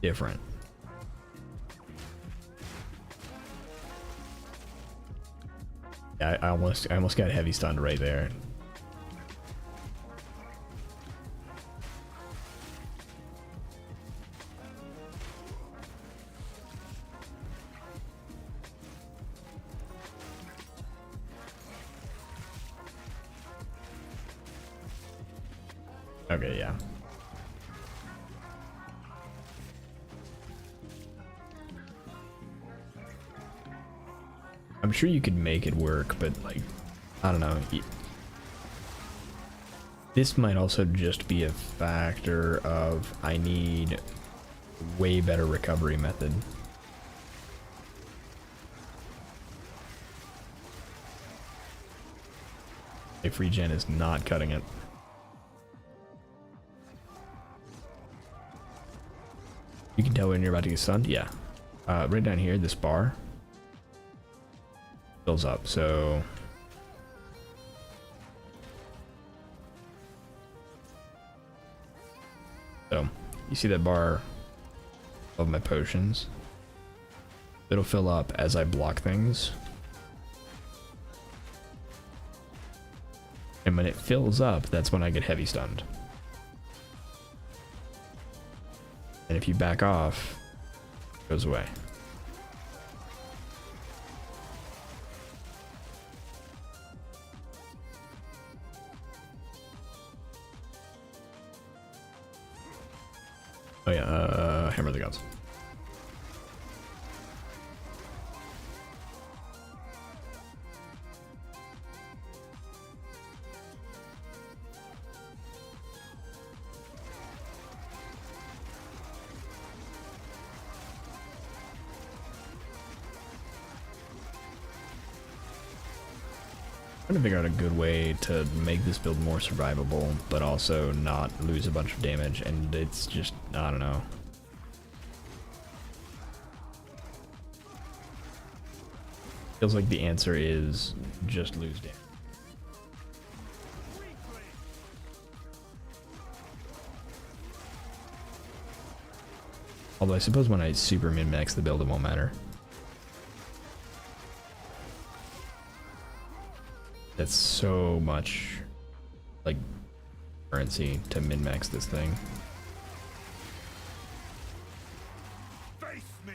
Different. Yeah, I almost got heavy stunned right there. Okay, yeah. I'm sure you could make it work, but like, I don't know. This might also just be a factor of I need a way better recovery method. Like free gen is not cutting it. You can tell when you're about to get stunned? Yeah. Right down here, this bar fills up, so... So, you see that bar of my potions? It'll fill up as I block things. And when it fills up, that's when I get heavy stunned. And if you back off, it goes away. Oh yeah, Hammer of the Gods. I'm trying to figure out a good way to make this build more survivable, but also not lose a bunch of damage, and it's just, I don't know. Feels like the answer is just lose damage. Although I suppose when I super min-max the build, it won't matter. That's so much, like, currency to min-max this thing. Face me.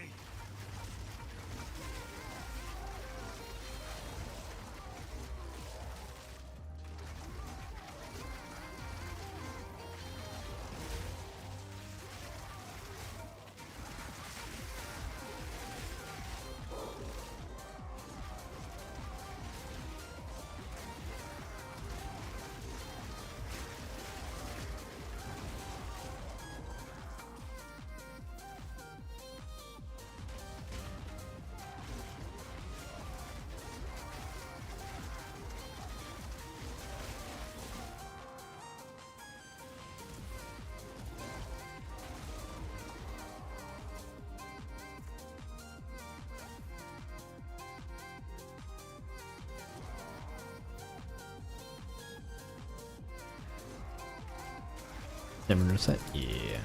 Never noticed that? Yeah.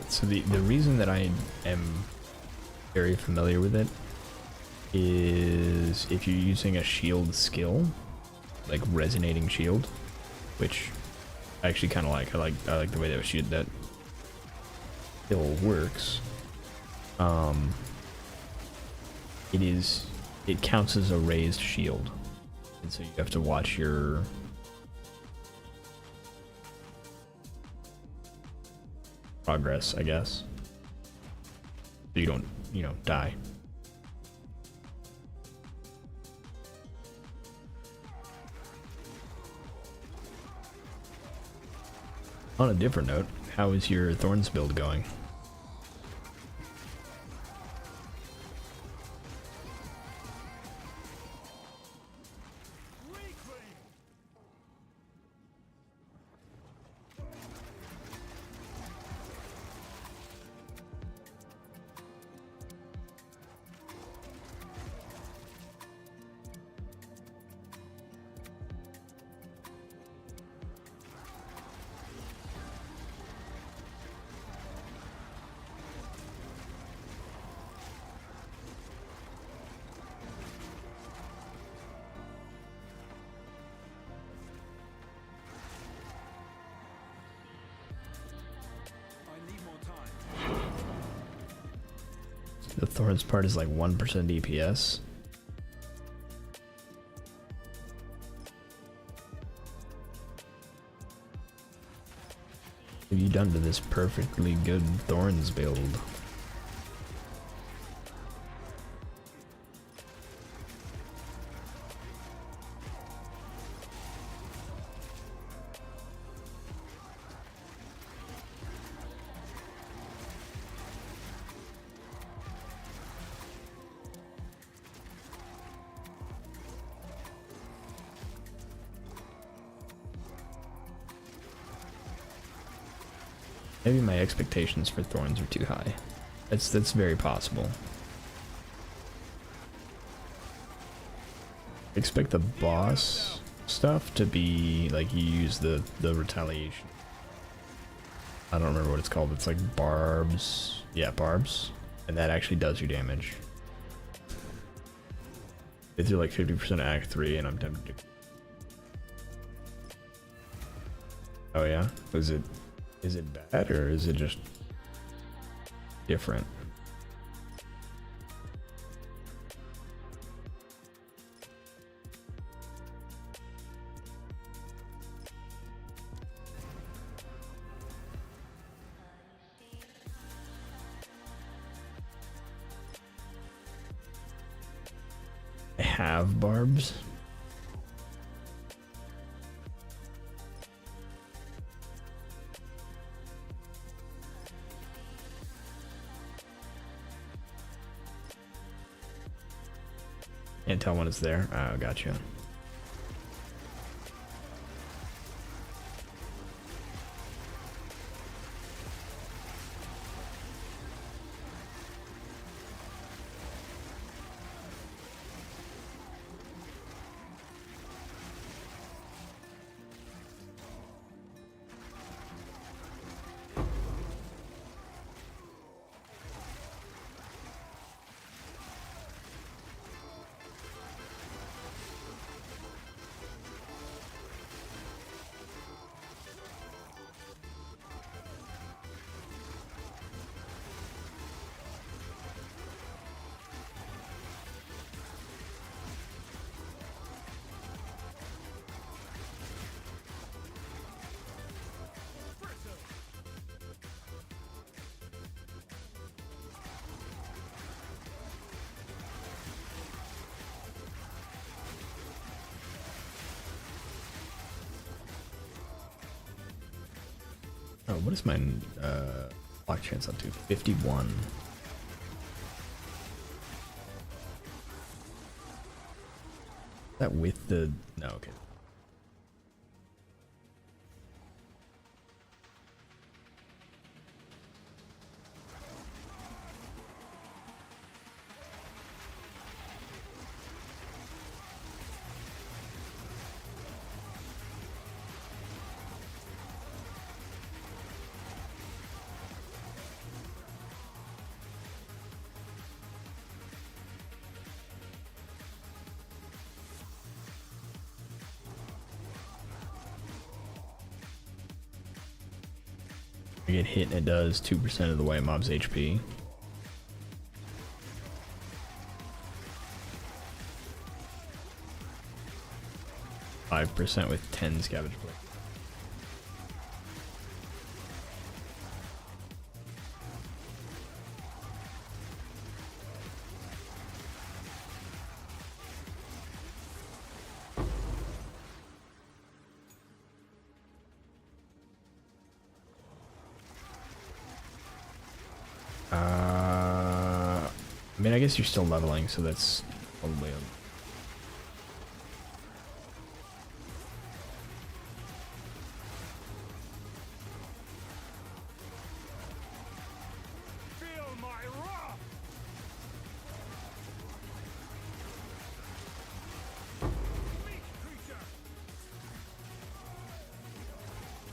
So the reason that I am very familiar with it is if you're using a shield skill, like resonating shield, which I actually kind of like. I like the way that that skill works. It counts as a raised shield, and so you have to watch your progress, I guess, so you don't, you know, die. On a different note, how is your thorns build going? The thorns part is like 1% DPS. What have you done to this perfectly good thorns build? Maybe my expectations for thorns are too high. That's very possible. Expect the boss stuff to be like you use the retaliation. I don't remember what it's called. It's like barbs. Yeah, barbs. And that actually does you damage. They do like 50% Act 3 and I'm tempted to... Oh yeah? Is it bad or is it just different? I have barbs. Can't tell when it's there. Oh, gotcha. Oh, what is my block chance up to? 51. Is that with the... No, okay. I get hit and it does 2% of the white mob's HP. %, with 10 scavenge blade. I mean, I guess you're still leveling, so that's probably a... Feel my wrath! Weak creature!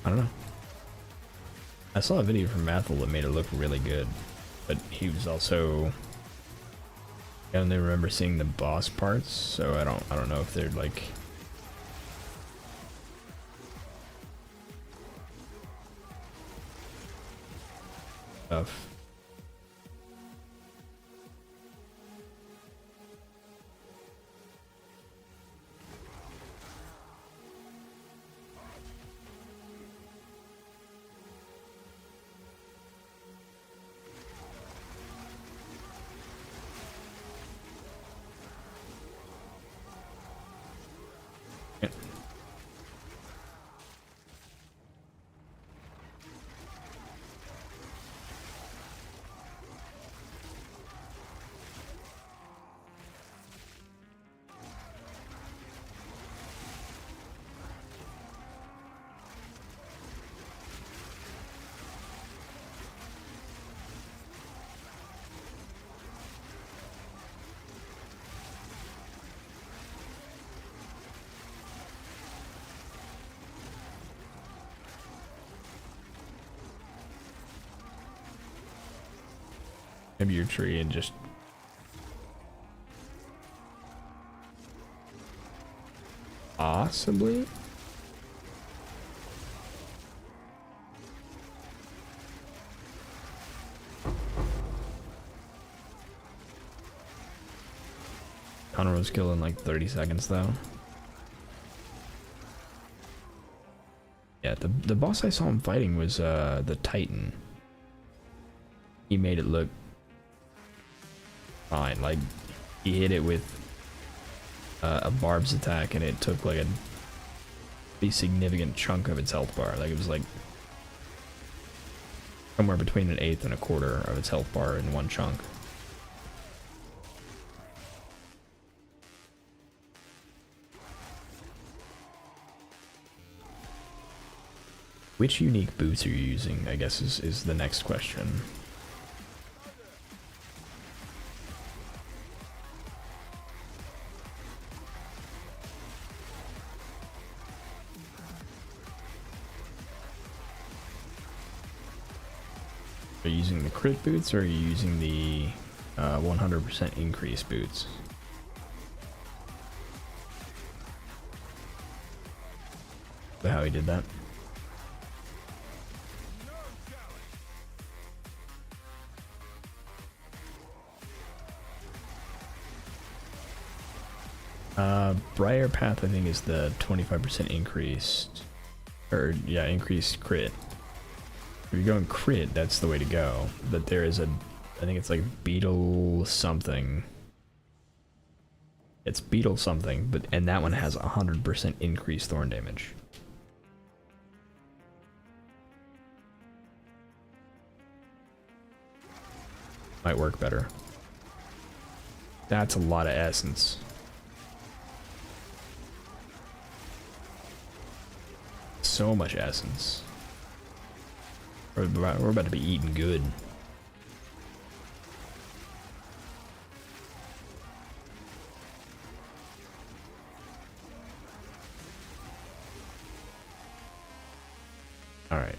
I don't know. I saw a video from Mathel that made it look really good, but he was also... I only remember seeing the boss parts, so I don't know if they're like... stuff. Yeah. Maybe your tree and just... possibly? Connor was killed in like 30 seconds though. Yeah, the boss I saw him fighting was the Titan. He made it look fine. Like, he hit it with a barb's attack and it took like a pretty significant chunk of its health bar. Like, it was like somewhere between an eighth and a quarter of its health bar in one chunk. Which unique boots are you using, I guess is the next question. Are you using the crit boots or are you using the 100% increase boots? But how he did that? Briar Path, I think, is the 25% increased, or yeah, increased crit. If you're going crit, that's the way to go. But there is a, I think it's like beetle something. It's beetle something, but and that one has 100% increased thorn damage. Might work better. That's a lot of essence. So much essence. We're about to be eating good. All right.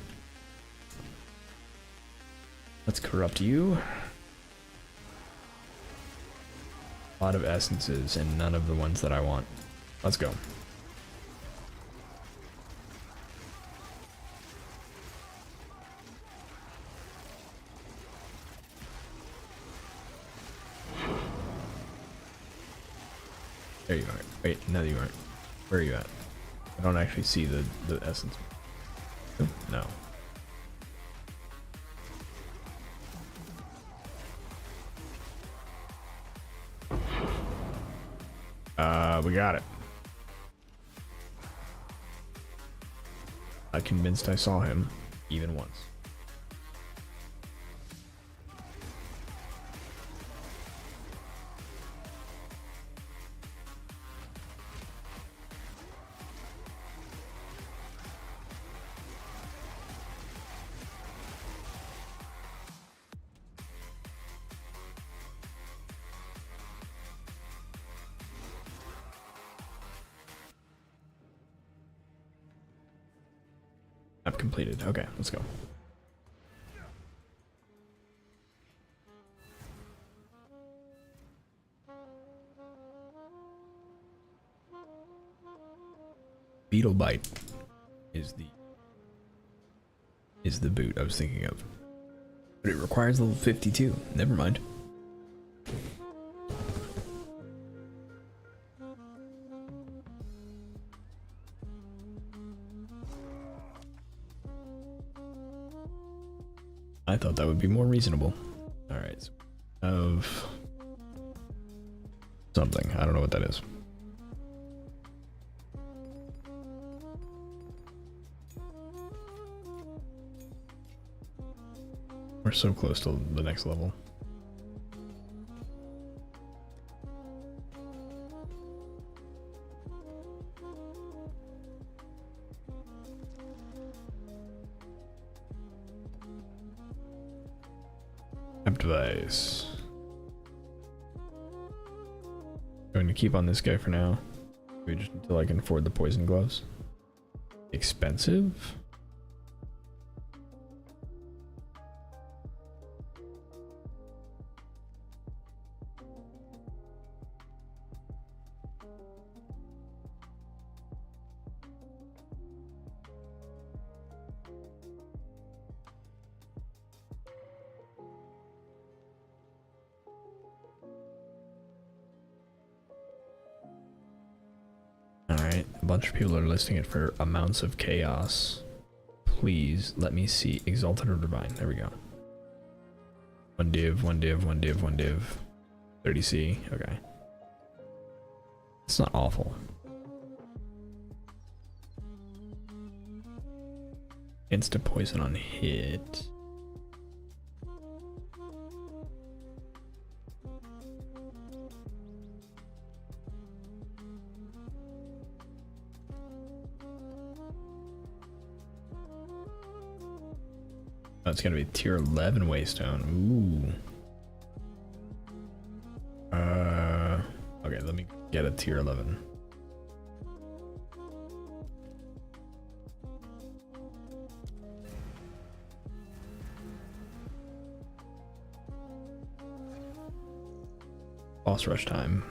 Let's corrupt you. A lot of essences and none of the ones that I want. Let's go. There you are. Wait, no, you aren't. Where are you at? I don't actually see the essence. No. We got it. I'm convinced I saw him even once. I've completed. Okay, let's go. Beetle Bite is the boot I was thinking of. But it requires level 52. Never mind. I thought that would be more reasonable. Alright, so of something. I don't know what that is. We're so close to the next level. Device. Going to keep on this guy for now. Maybe just until I can afford the poison gloves. Expensive? Alright, a bunch of people are listing it for amounts of chaos. Please let me see. Exalted or Divine. There we go. One div, one div, one div, one div. 30C. Okay. It's not awful. Instant poison on hit. Oh, it's gonna be tier 11 Waystone. Ooh. Okay, let me get a tier 11. Boss rush time.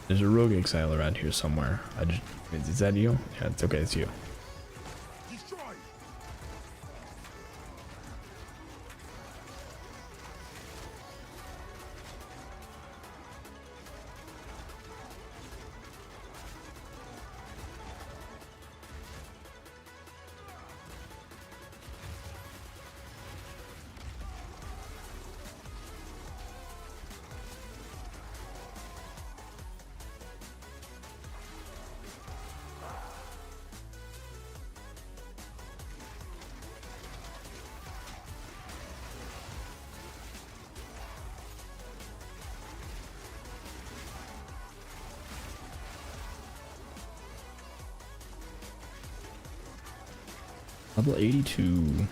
There's a rogue exile around here somewhere. Is that you? Yeah, it's okay, it's you. Destroy. Level 82.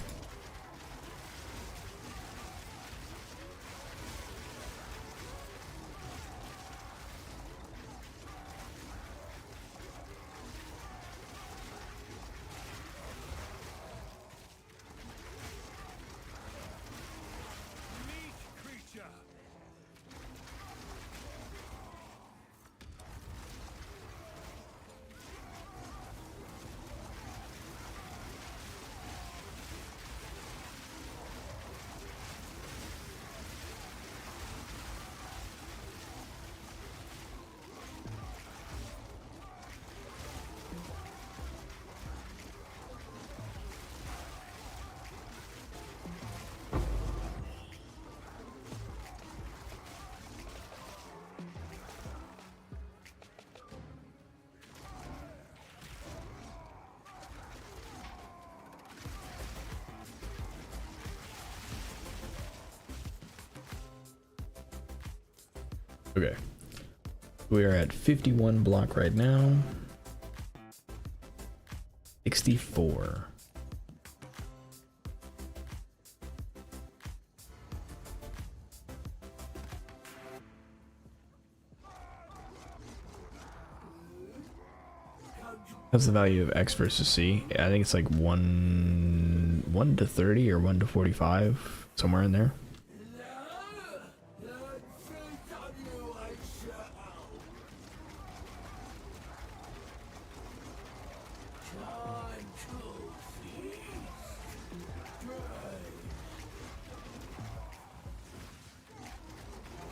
Okay. We are at 51 block right now. 64. What's the value of X versus C? I think it's like 1 to 30 or 1 to 45, somewhere in there.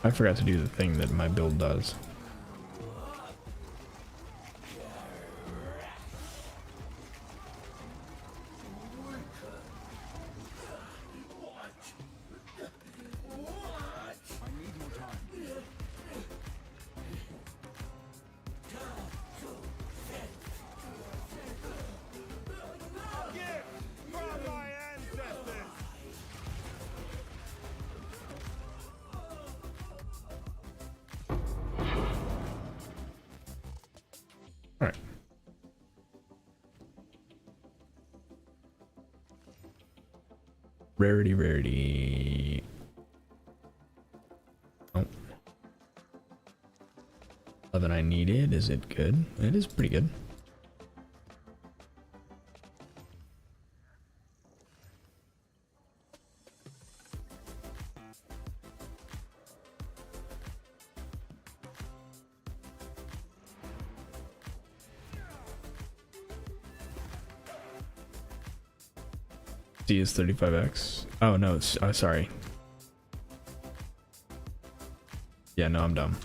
I forgot to do the thing that my build does. Alright. Rarity. Oh. 11 I needed. Is it good? It is pretty good. C is 35x. Oh no, it's sorry. Yeah, no, I'm dumb.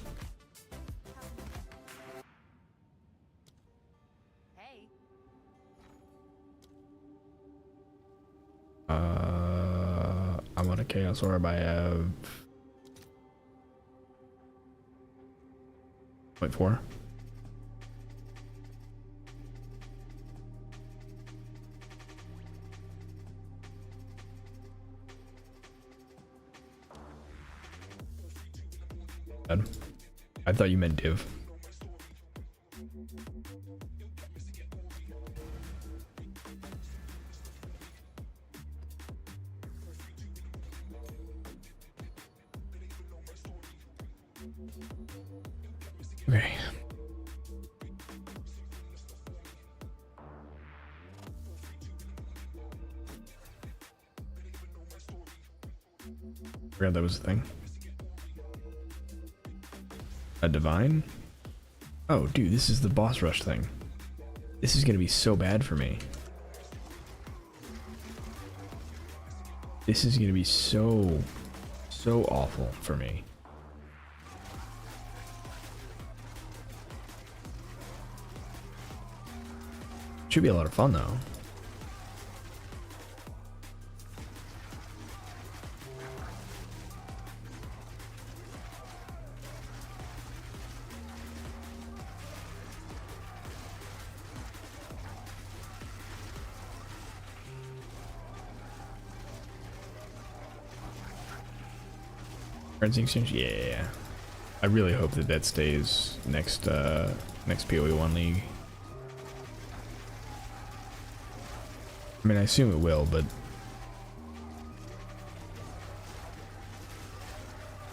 Hey. I'm on a chaos orb. I have 0.4. I thought you meant div. Okay. Forgot that was the thing. A divine? Oh, dude, this is the boss rush thing. This is gonna be so bad for me. This is gonna be so awful for me. Should be a lot of fun though. Currency exchange, yeah. I really hope that that stays next next PoE1 league. I mean, I assume it will, but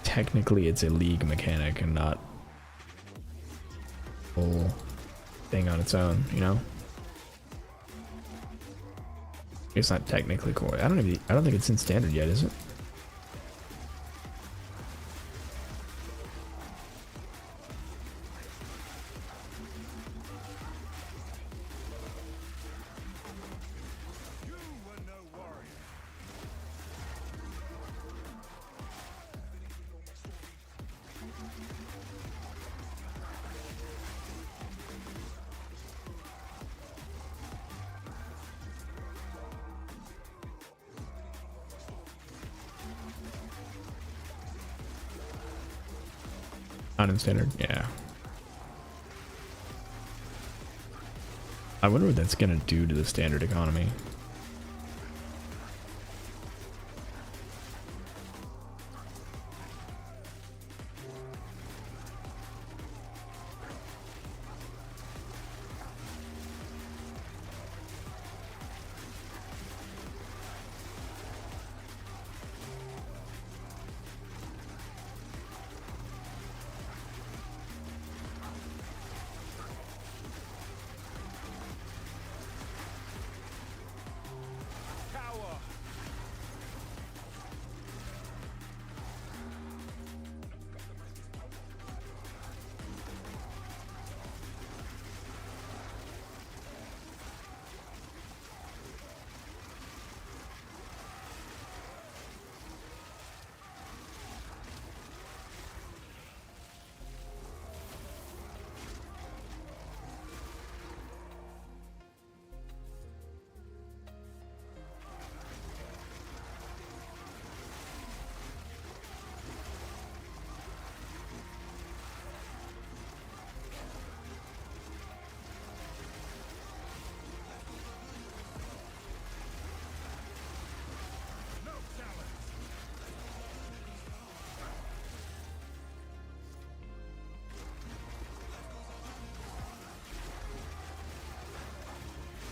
technically it's a league mechanic and not a whole thing on its own, you know? It's not technically core. I don't think it's in standard yet, is it? Not in standard, yeah. I wonder what that's gonna do to the standard economy.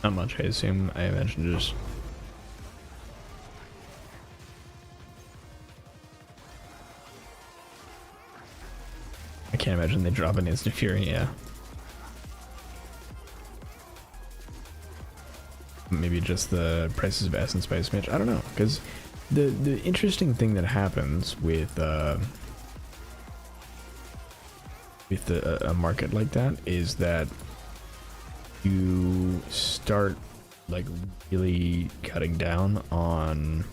Not much, I assume. I imagine just... I can't imagine they drop an instant fury, yeah. Maybe just the prices of essence by a smidge. I don't know, because the interesting thing that happens with a market like that is that you start like really cutting down on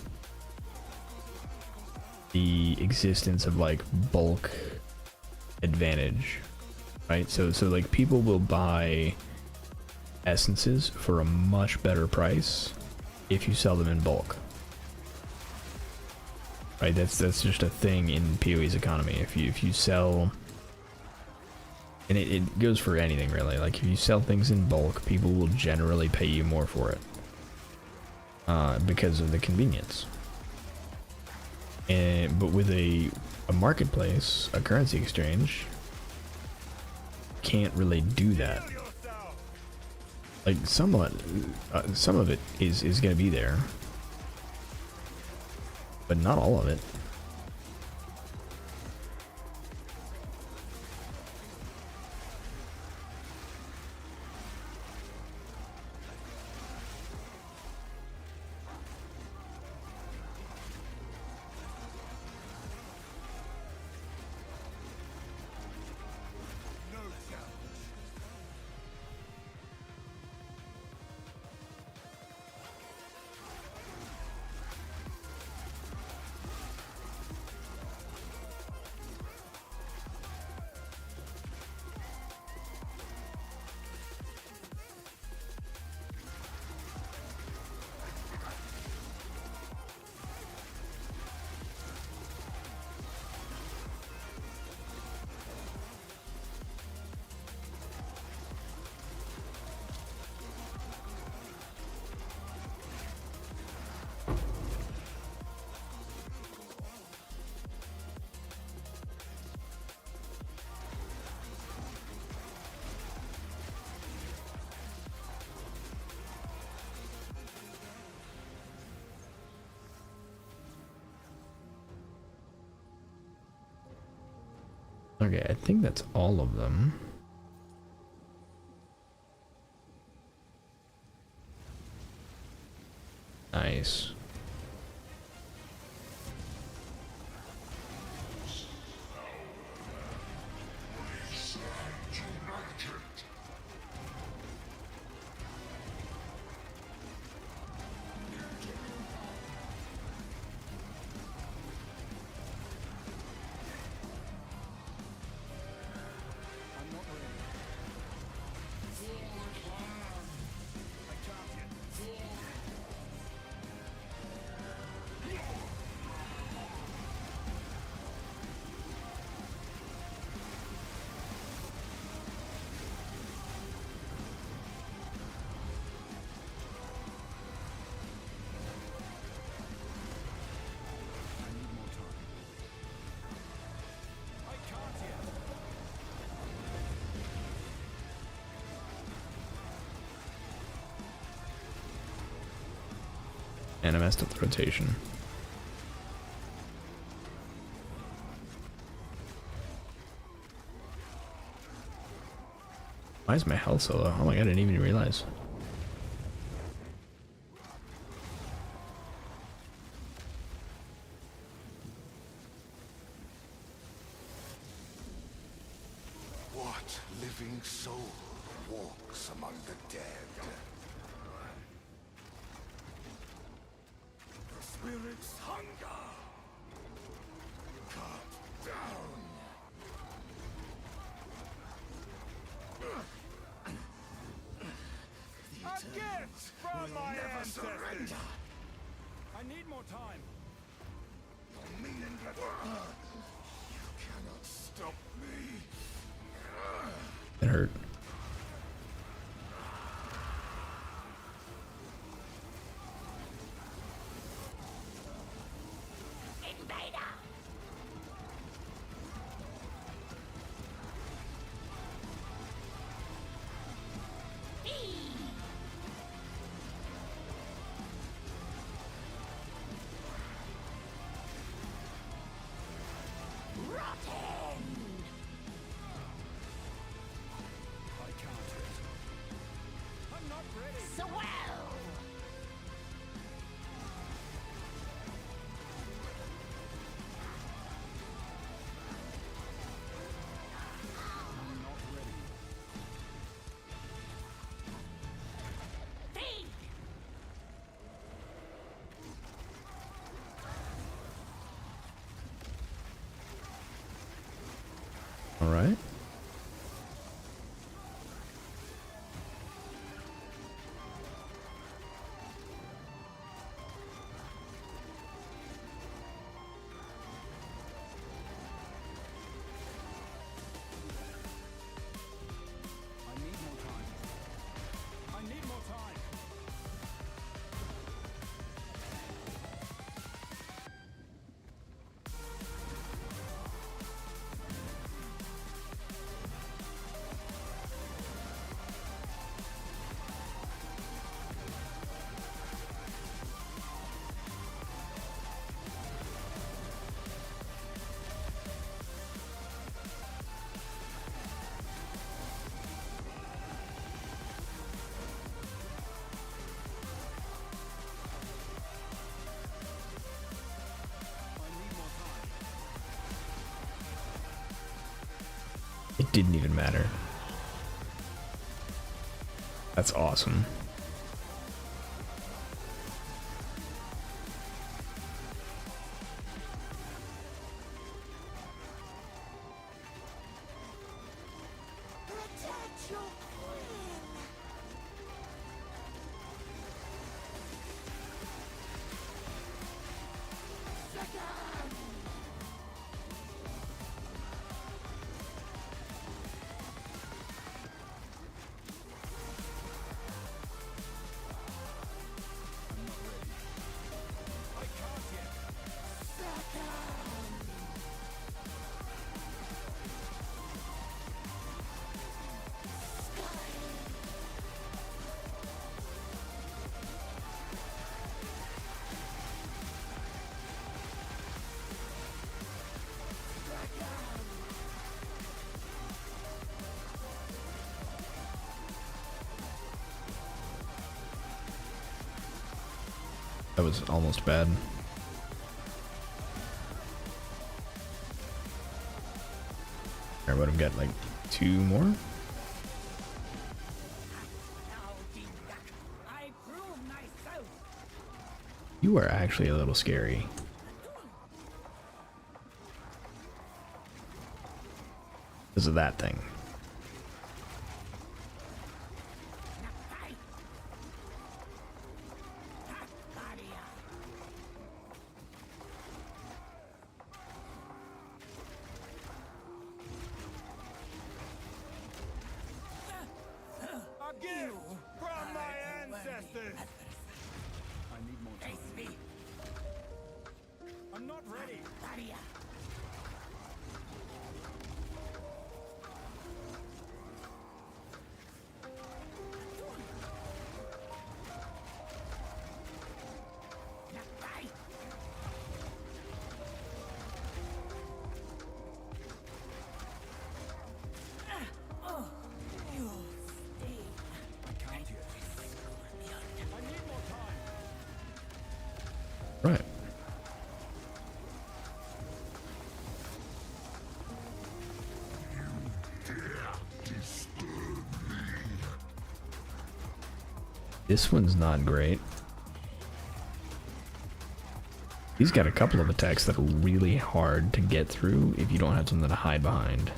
the existence of like bulk advantage, right? So like people will buy essences for a much better price if you sell them in bulk, right? That's just a thing in PoE's economy. If you sell, and it goes for anything really, like if you sell things in bulk, people will generally pay you more for it because of the convenience. But with a marketplace, a currency exchange, can't really do that. Like somewhat, some of it is going to be there, but not all of it. Okay, I think that's all of them. Nice. And I messed up the rotation. Why is my health so low? Oh my god, I didn't even realize. What living soul walks among the dead? The spirit's hunger. Cut down. A gift from my Never ancestors. surrender. I need more time. Meaningless. You cannot stop me. It hurt. I'm not ready. So well. I'm not ready. Think. All right. I need more time. I need more time. I need more time. It didn't even matter. That's awesome. Protect your queen. Second. I can't yet. Second. That was almost bad. I would have got like 2 more. I prove myself. You are actually a little scary. Because of that thing. A gift from my ancestors. I need more time. I'm not ready. I can't yet. I need more time. Right. This one's not great. He's got a couple of attacks that are really hard to get through if you don't have something to hide behind.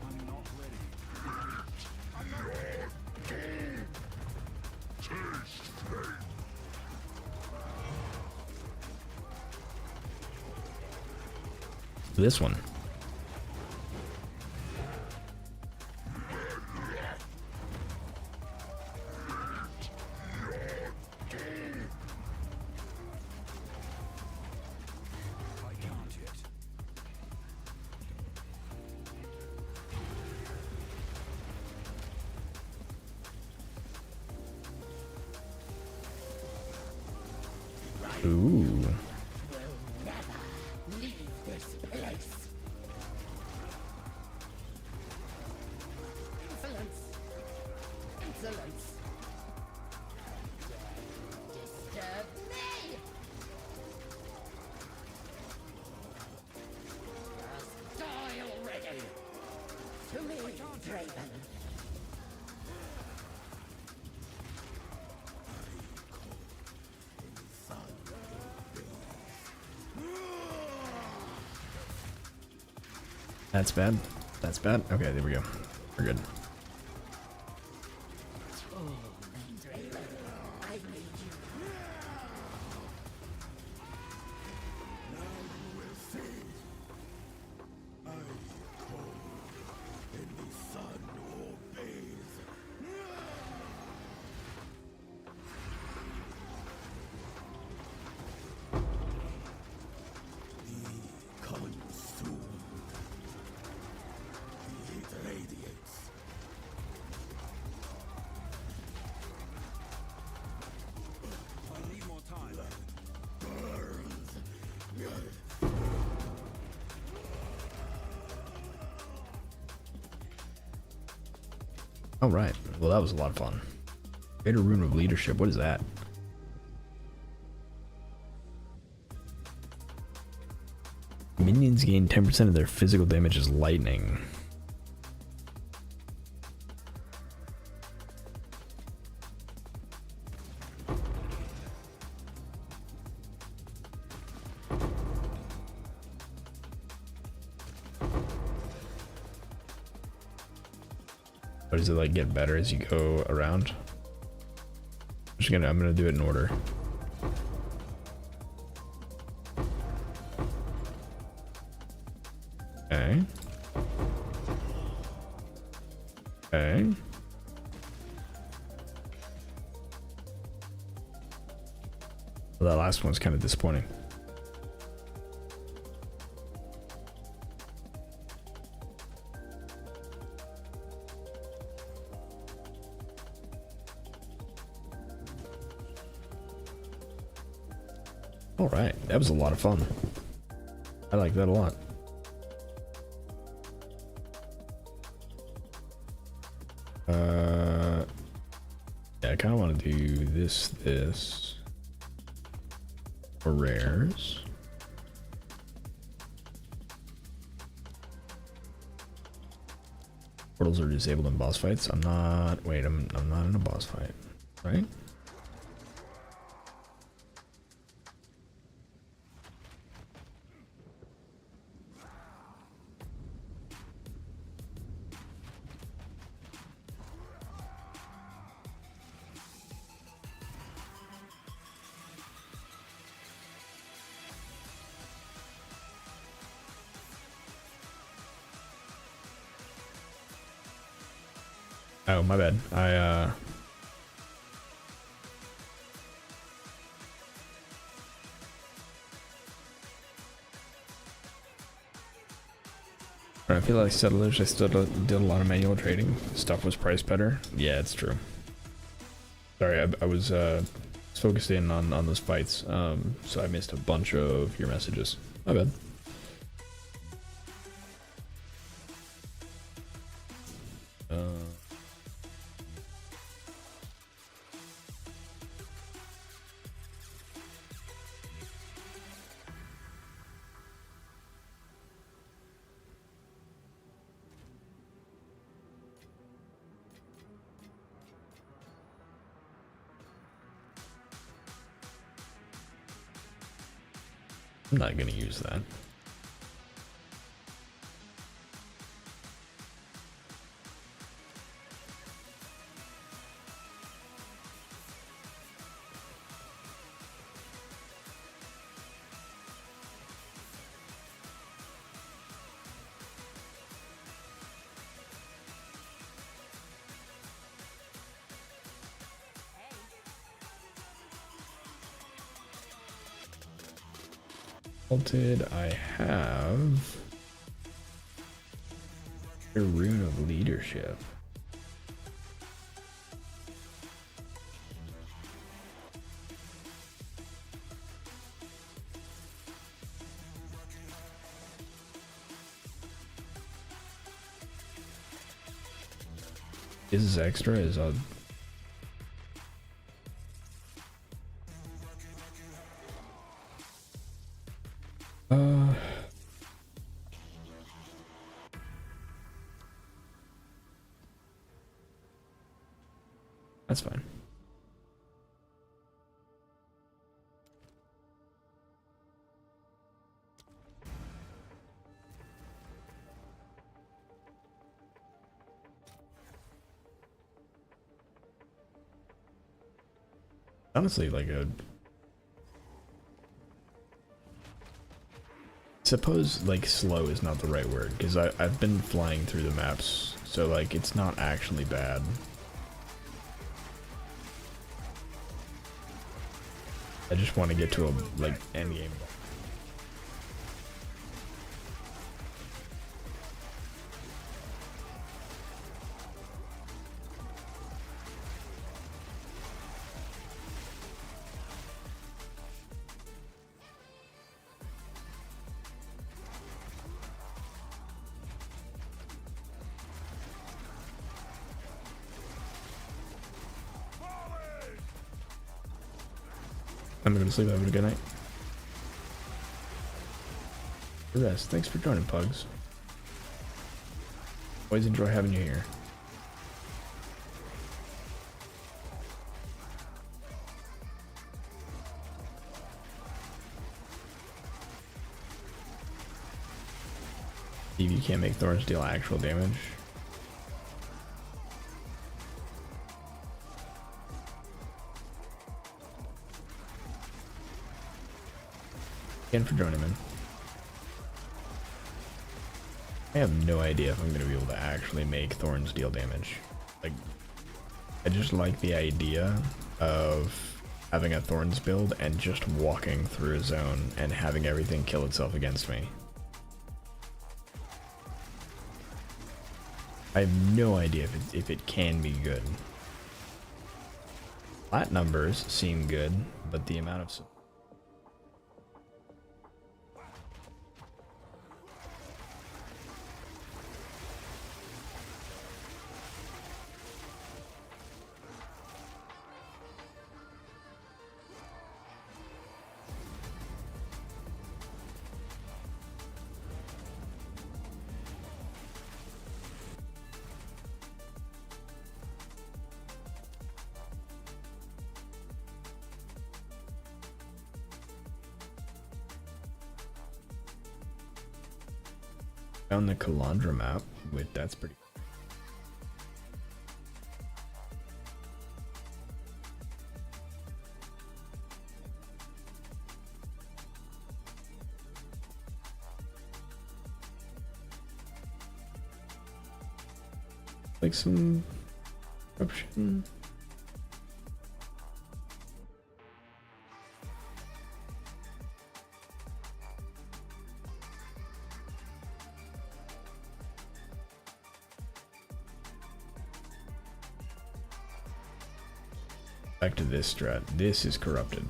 I'm not ready. This one. I can't yet. Ooh. Leave this place. Insolence. Insolence. Disturb me. Just die already. To me, Draven. That's bad. That's bad. Okay, there we go. We're good. Draven, I need you. I need more time. All right. Well, that was a lot of fun. Greater Rune of Leadership. What is that? Minions gain 10% of their physical damage as lightning. Or does it like get better as you go around? I'm gonna do it in order. Okay. Okay. Well, that last one's kind of disappointing. All right, that was a lot of fun. I like that a lot. Yeah, I kind of want to do this for rares. Portals are disabled in boss fights. I'm not. Wait, I'm not in a boss fight, right? Oh, my bad. I feel like settlers, I still did a lot of manual trading. Stuff was priced better. Yeah, it's true. Sorry, I was focused in on those fights, so I missed a bunch of your messages. My bad. I'm not gonna use that. Did I have a rune of leadership? Is extra is a that's fine. Honestly, like suppose like slow is not the right word, because I've been flying through the maps, so like it's not actually bad. I just want to get to a like end game. I'm gonna sleep. Have a good night. Rest. Thanks for joining, Pugs. Always enjoy having you here. If you can't make thorns deal actual damage. Again for joining, man. I have no idea if I'm going to be able to actually make thorns deal damage. Like, I just like the idea of having a thorns build and just walking through a zone and having everything kill itself against me. I have no idea if it can be good. Flat numbers seem good, but the amount of... Found the Calandra map with that's pretty. Like some corruption. Back to this strat. This is corrupted.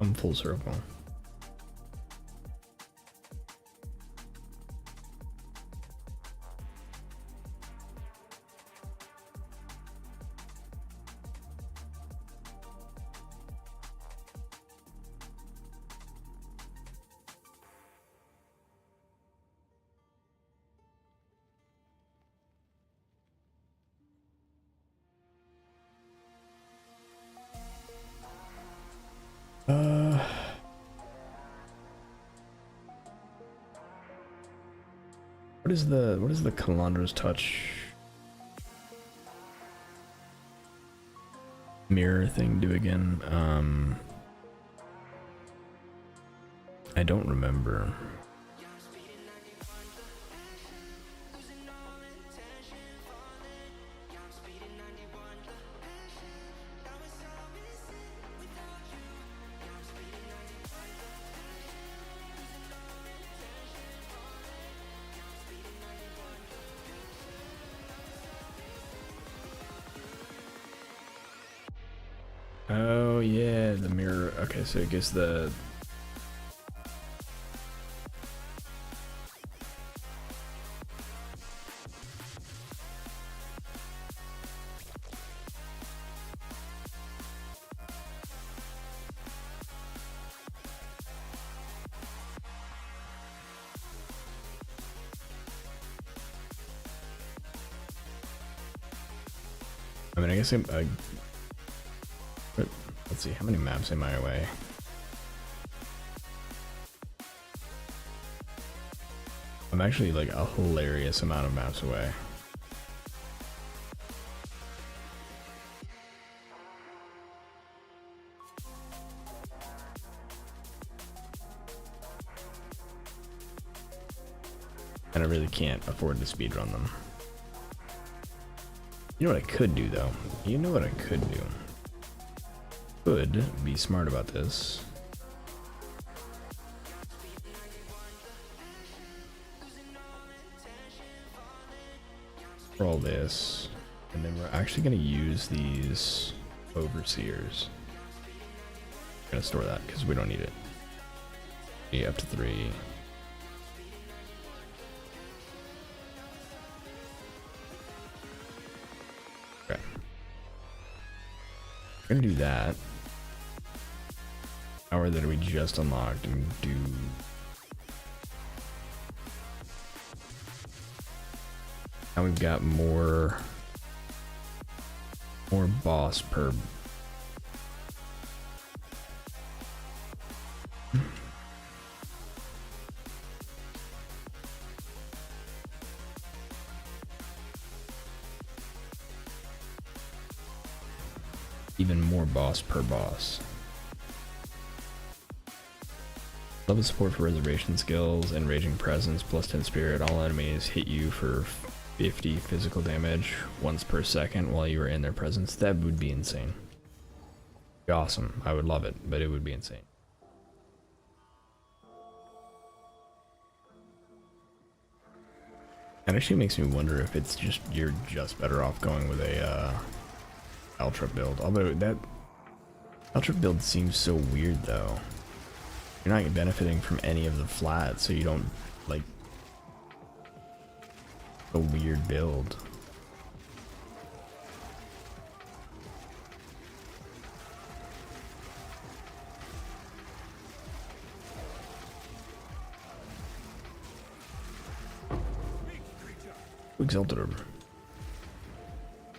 I'm full circle. What is the Calandra's touch mirror thing do again? I don't remember. Oh yeah, the mirror. Okay, so it gives the I mean, I guess but let's see, how many maps am I away? I'm actually like a hilarious amount of maps away. And I really can't afford to speedrun them. You know what I could do though? You know what I could do? Could be smart about this. For all this, and then we're actually going to use these overseers. I'm going to store that because we don't need it. Yeah, up to 3. Okay. We're going to do that. Power that we just unlocked and do. Now we've got more boss per. Even more boss per boss. Level support for reservation skills and raging presence plus 10 spirit. All enemies hit you for 50 physical damage once per second while you are in their presence. That would be insane. Be awesome. I would love it, but it would be insane. It actually makes me wonder if it's just you're just better off going with a Caltrop build. Although that Caltrop build seems so weird though. You're not benefiting from any of the flats, so you don't like a weird build. Exalted Orb.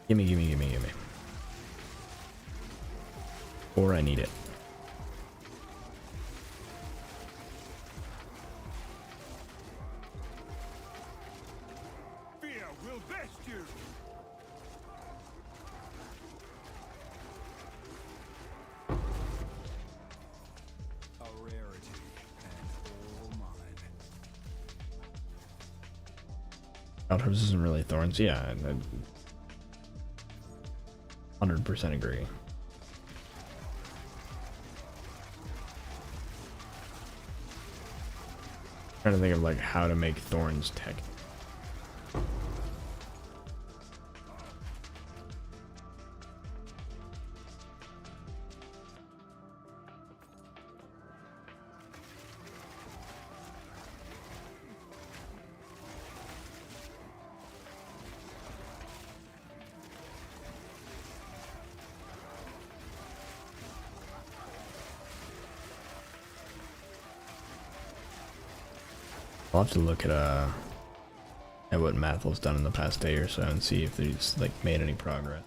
Gimme, gimme, gimme, gimme. Or I need it. Fear will best you. A rarity, and all mine. Caltrops isn't really thorns. Yeah, I 100% agree. Trying to think of like how to make thorns tech. I'll have to look at what Mathel's done in the past day or so and see if he's like made any progress.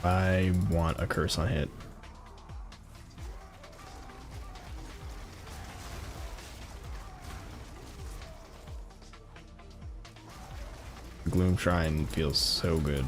I want a curse on hit. Gloom Shrine feels so good.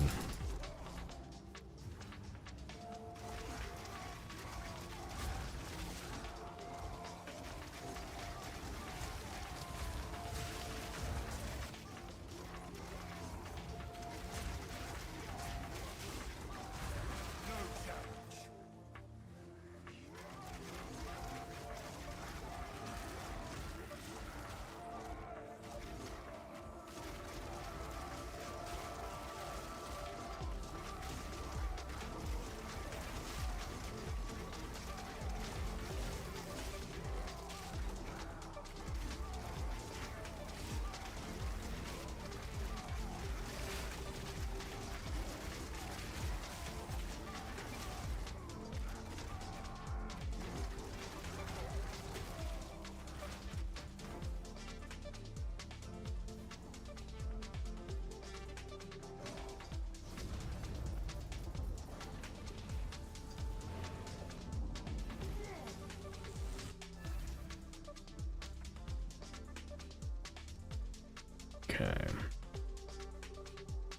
Okay.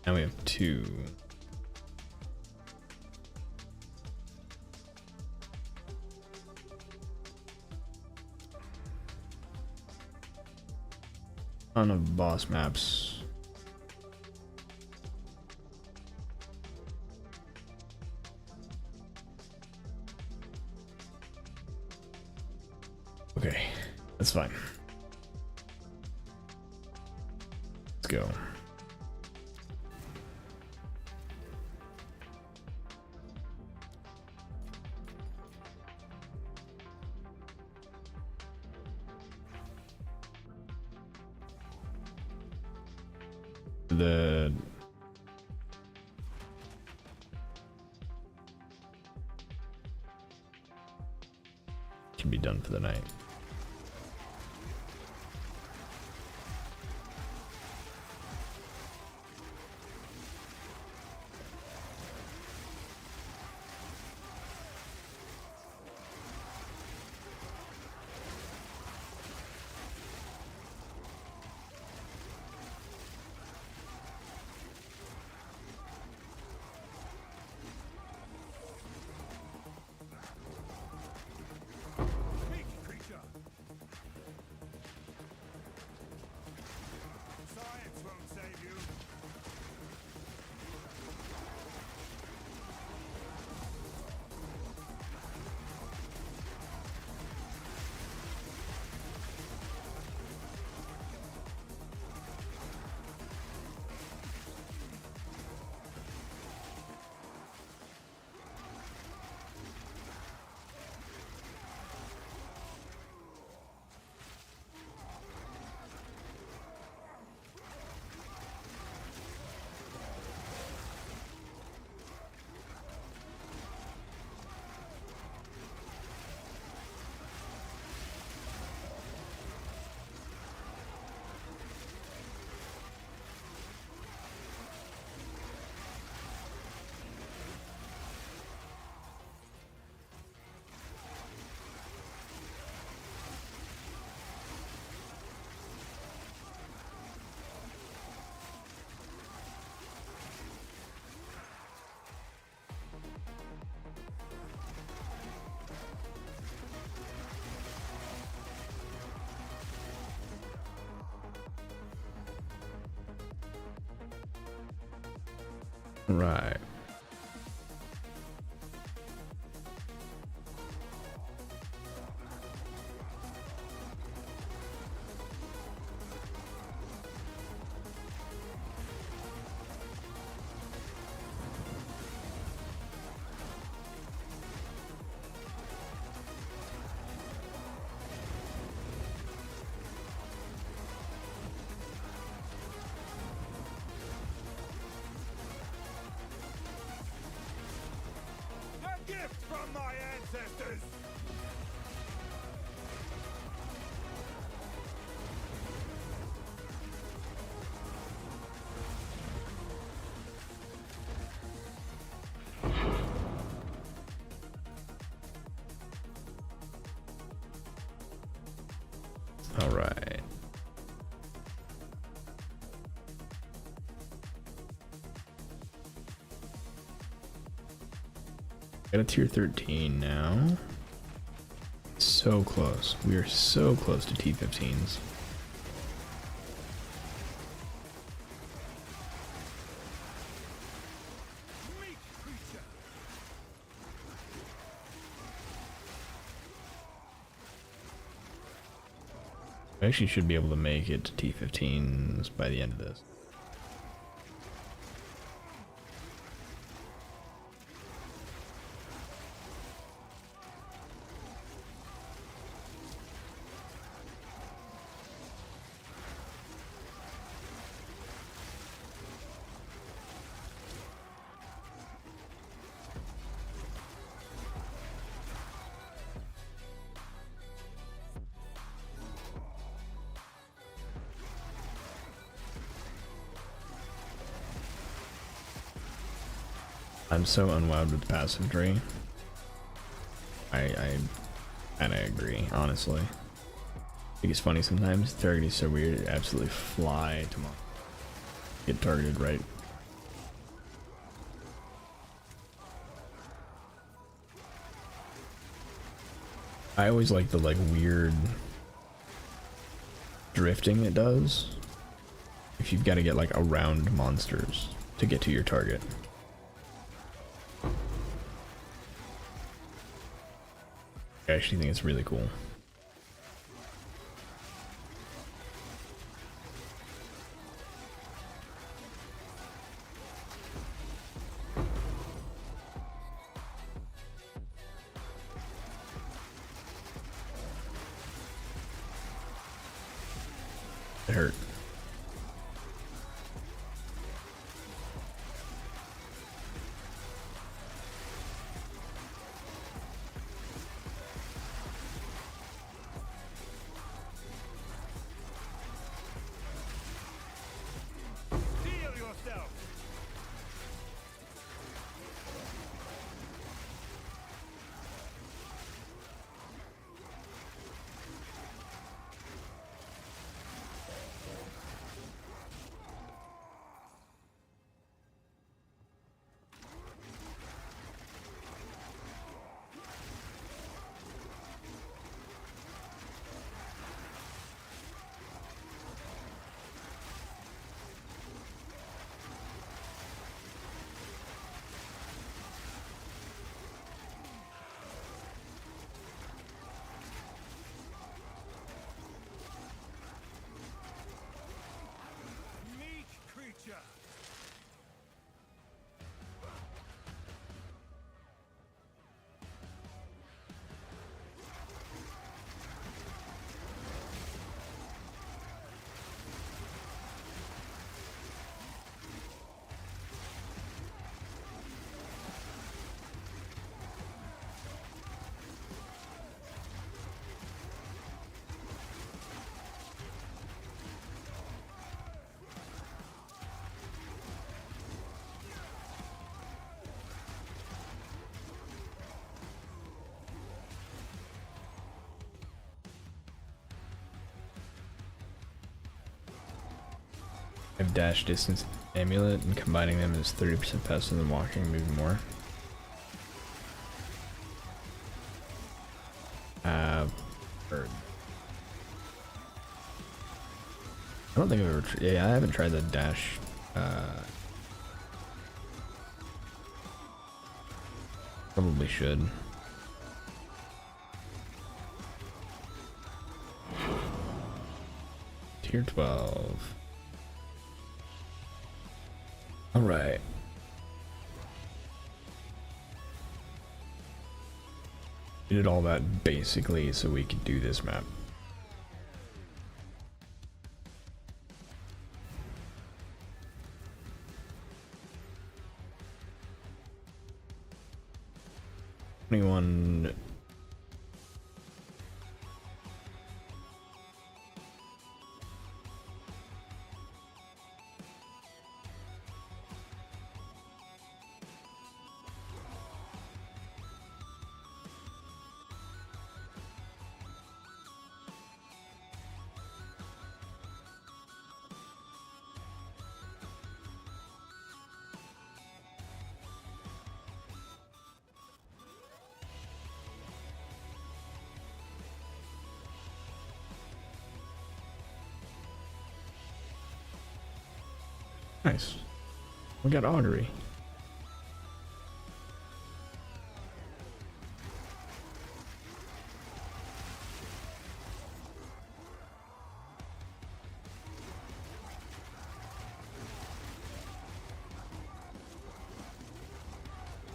Now we have two. Ton of boss maps. Okay, that's fine. Let's go. The can be done for the night. Speak, creature. Right. A gift from my ancestors! All right. Got a tier 13 now. So close. We are so close to T15s. Meat creature! We actually should be able to make it to T15s by the end of this. I'm so unwowed with the passive tree. I kind of agree, honestly. I think it's funny sometimes. Target is so weird, it absolutely fly to get targeted right. I always like the weird drifting it does. If you've got to get around monsters to get to your target. I actually think it's really cool. It hurt. Heal yourself! Meat creature! I have dash distance amulet, and combining them is 30% faster than walking, maybe more. Heard. I don't think I've ever. Yeah, I haven't tried the dash Probably should. Tier 12. Alright. We did all that basically so we could do this map. Anyone? Nice. We got augury.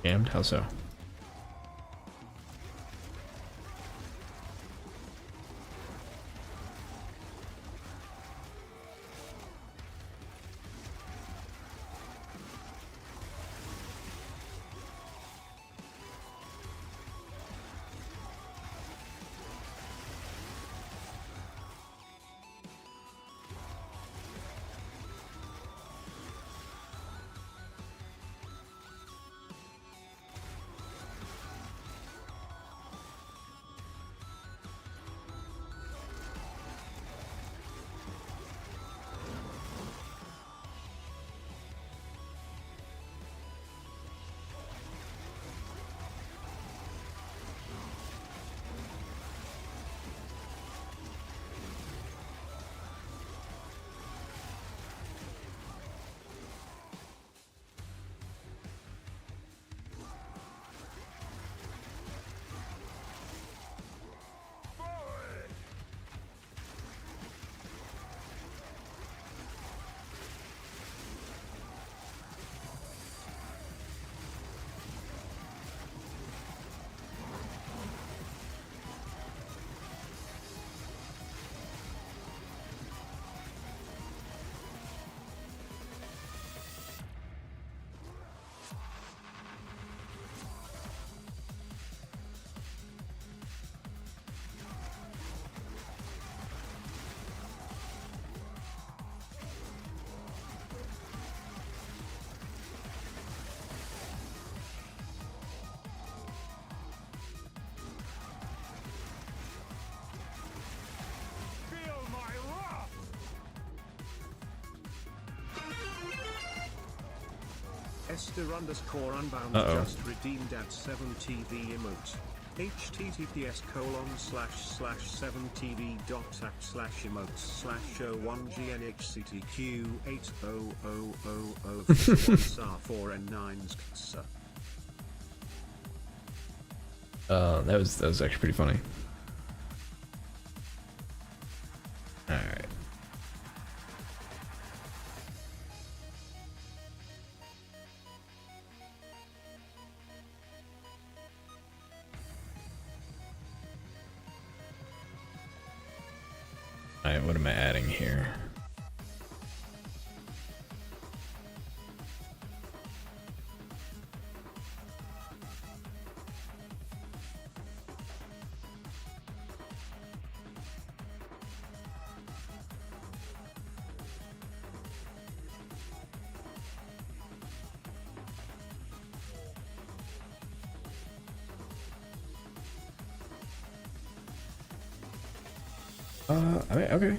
Damned? How so? Feel my wrath! Esther_unbound just redeemed at 7TV emote. https://7tv./emotes/1GNHCTQ800004N9s. That was actually pretty funny. Alright. Alright, what am I adding here? I mean, okay.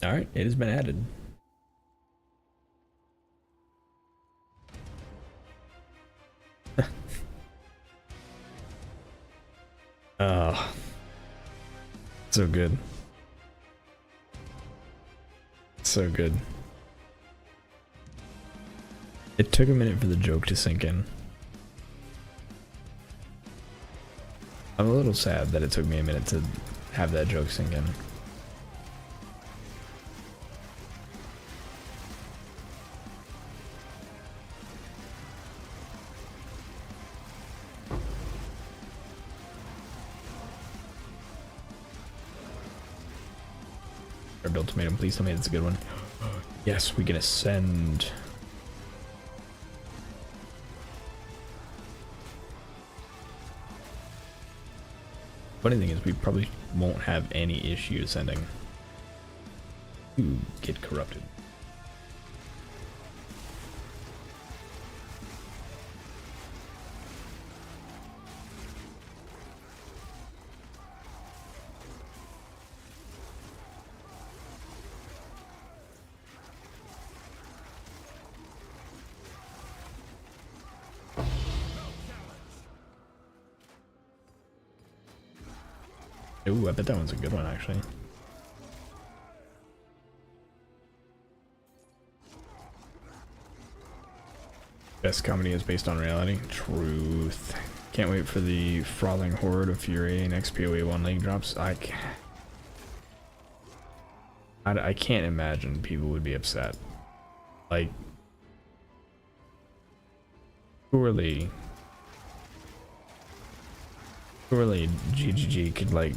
All right, it has been added. Oh, so good. So good. It took a minute for the joke to sink in. I'm a little sad that it took me a minute to have that joke sink in. Red ultimatum, please tell me it's a good one. Yes, we can ascend. Funny thing is, we probably won't have any issue ascending. Ooh, get corrupted. Ooh, I bet that one's a good one, actually. Best comedy is based on reality. Truth. Can't wait for the Frothing Horde of Fury next PoE 1 League drops. I can't imagine people would be upset. Like, surely GGG could, like,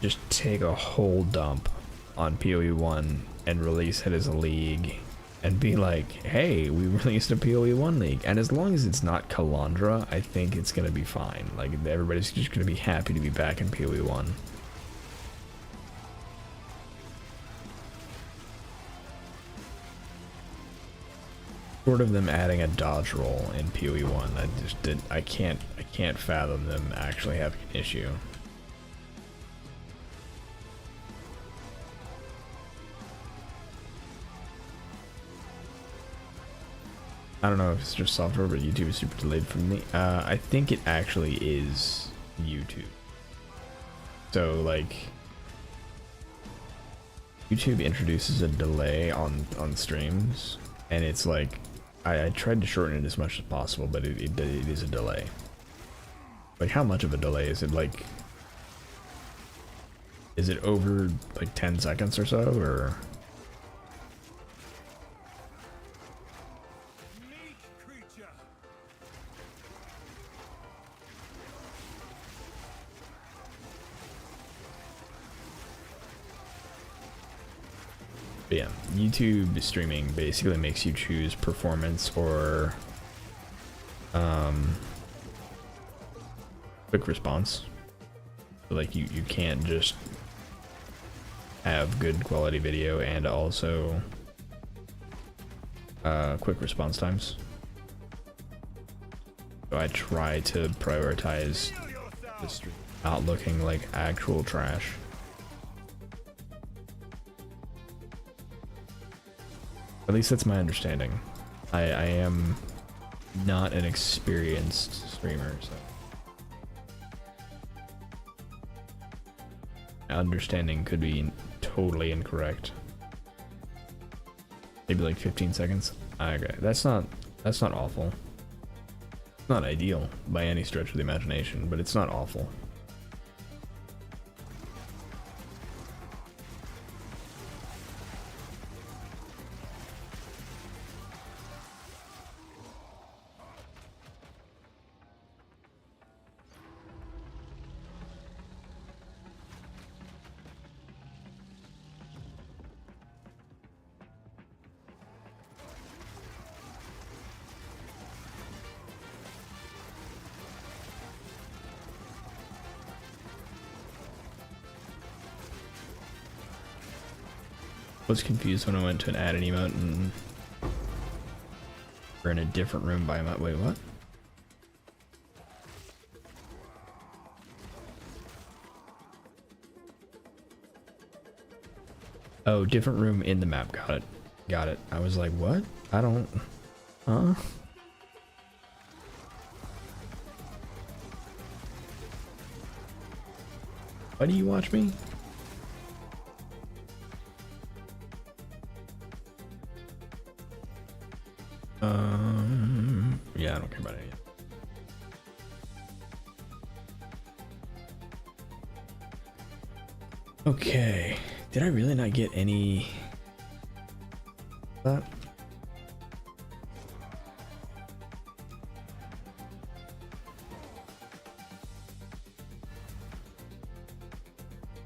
just take a whole dump on PoE 1 and release it as a league and be like, hey, we released a PoE 1 league. And as long as it's not Calandra, I think it's gonna be fine. Like, everybody's just gonna be happy to be back in PoE 1. Short of them adding a dodge roll in PoE 1, I can't fathom them actually having an issue. I don't know if it's just software, but YouTube is super delayed for me. I think it actually is YouTube. So, like, YouTube introduces a delay on streams, and it's like, I tried to shorten it as much as possible, but it is a delay. Like, how much of a delay is it? Like, is it over like 10 seconds or so, or? But yeah, YouTube streaming basically makes you choose performance or quick response. So, like, you can't just have good quality video and also quick response times. So I try to prioritize the stream not looking like actual trash. At least that's my understanding. I am not an experienced streamer, so my understanding could be totally incorrect. Maybe like 15 seconds. Okay, that's not awful. It's not ideal by any stretch of the imagination, but it's not awful. I was confused when I went to an add an emote and we're in a different room by emote. Wait, what? Oh, different room in the map. Got it. Got it. I was like, what? I don't... Huh? Why do you watch me? Yeah, I don't care about any. Okay, did I really not get any? That?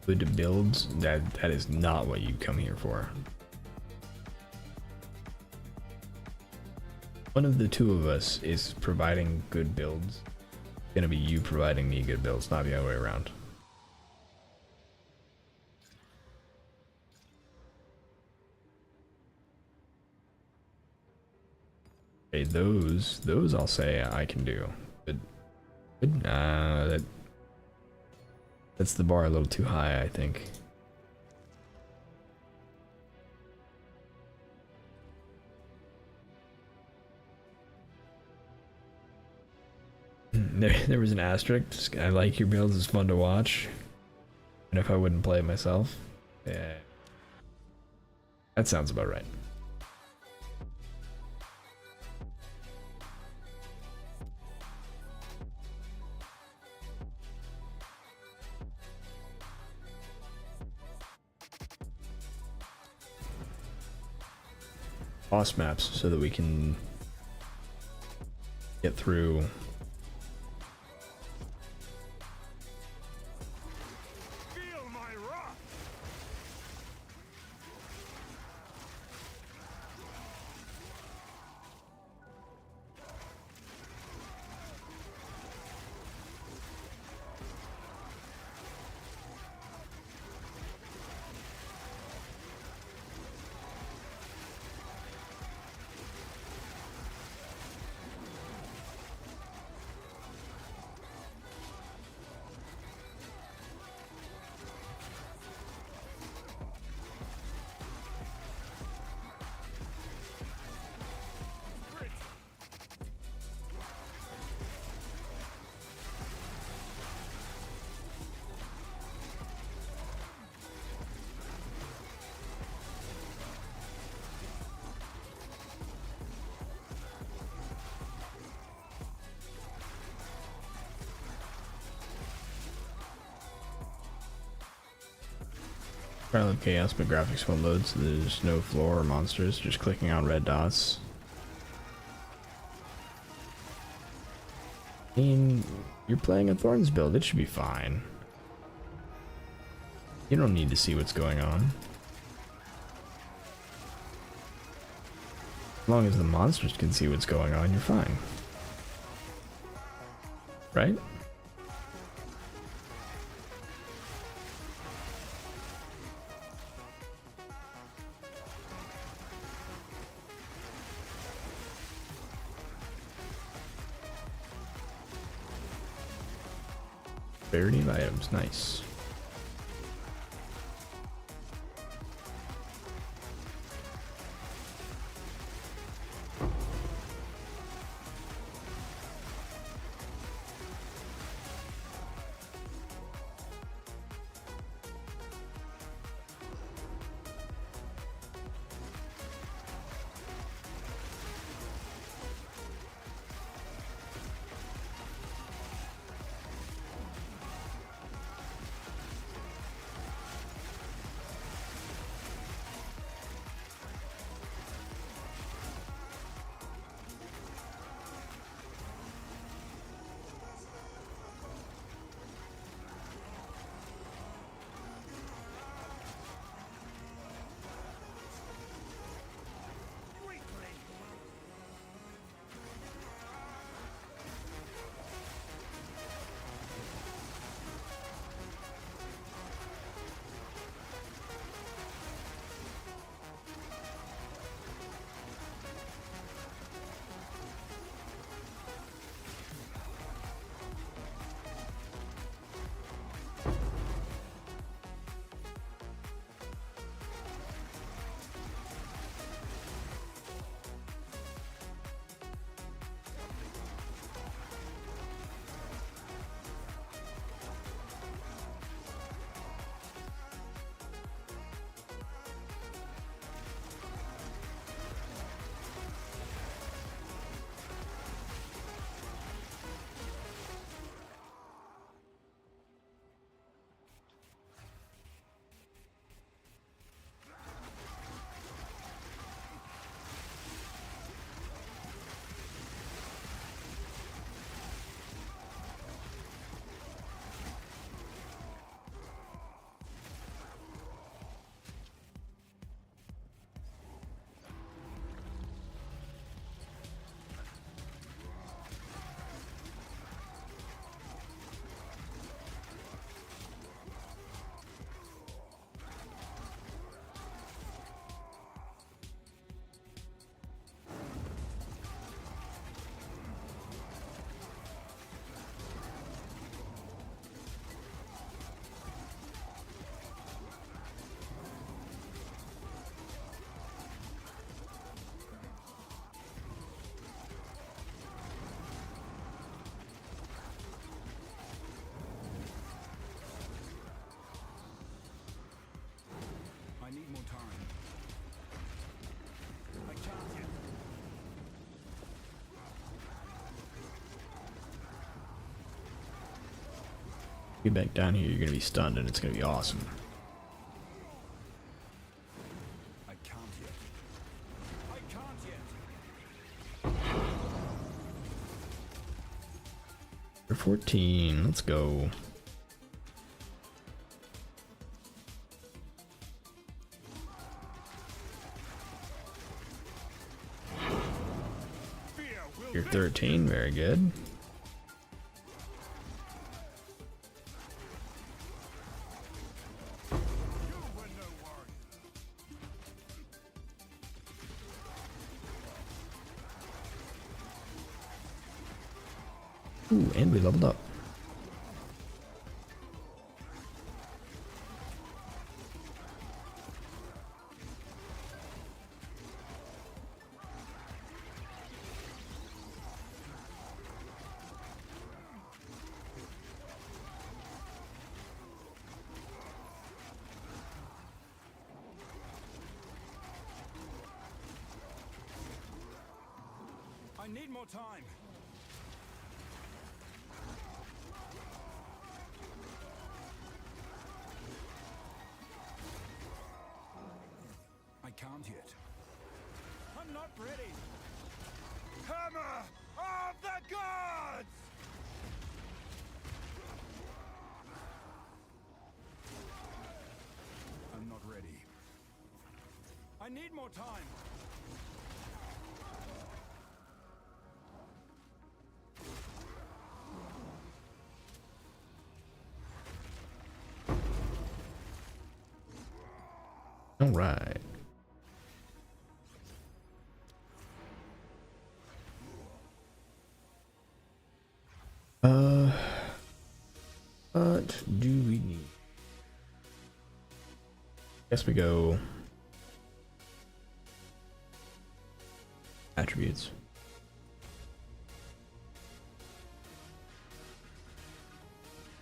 Good builds? That is not what you come here for. One of the two of us is providing good builds. It's gonna be you providing me good builds, not the other way around. Okay, those I'll say I can do. But that's the bar a little too high, I think. There was an asterisk. I like your builds, it's fun to watch. And if I wouldn't play it myself, yeah. That sounds about right. Boss maps so that we can get through. Feel my wrath. Trial of Chaos, but graphics won't load, so there's no floor or monsters, just clicking on red dots. I mean, you're playing a Thorns build, it should be fine. You don't need to see what's going on. As long as the monsters can see what's going on, you're fine. Right? Rarity of items, nice. Get back down here, you're gonna be stunned and it's gonna be awesome. I can't yet. I can't yet. You're 14, let's go. Fear will You're 13, very good. you were no warrior. Ooh, and we leveled up. I need more time. I can't yet. I'm not ready. Hammer of the gods! I'm not ready. I need more time. All right. What do we need? Guess we go attributes.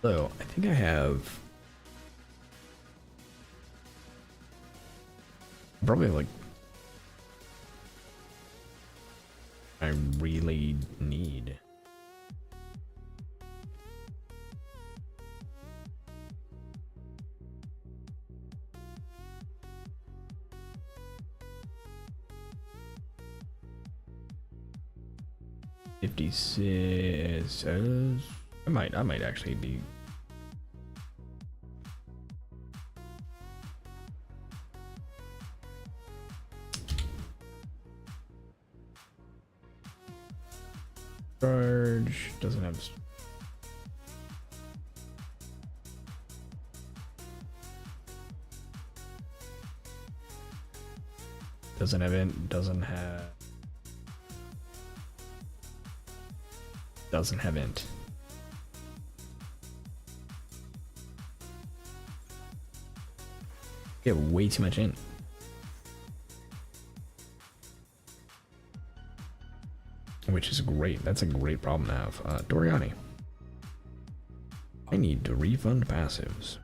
So I think I have probably like I really need. $56. I might actually be. Charge doesn't have. Doesn't have int. Doesn't have int. You have way too much int. Which is great. That's a great problem to have. Doriani. I need to refund passives.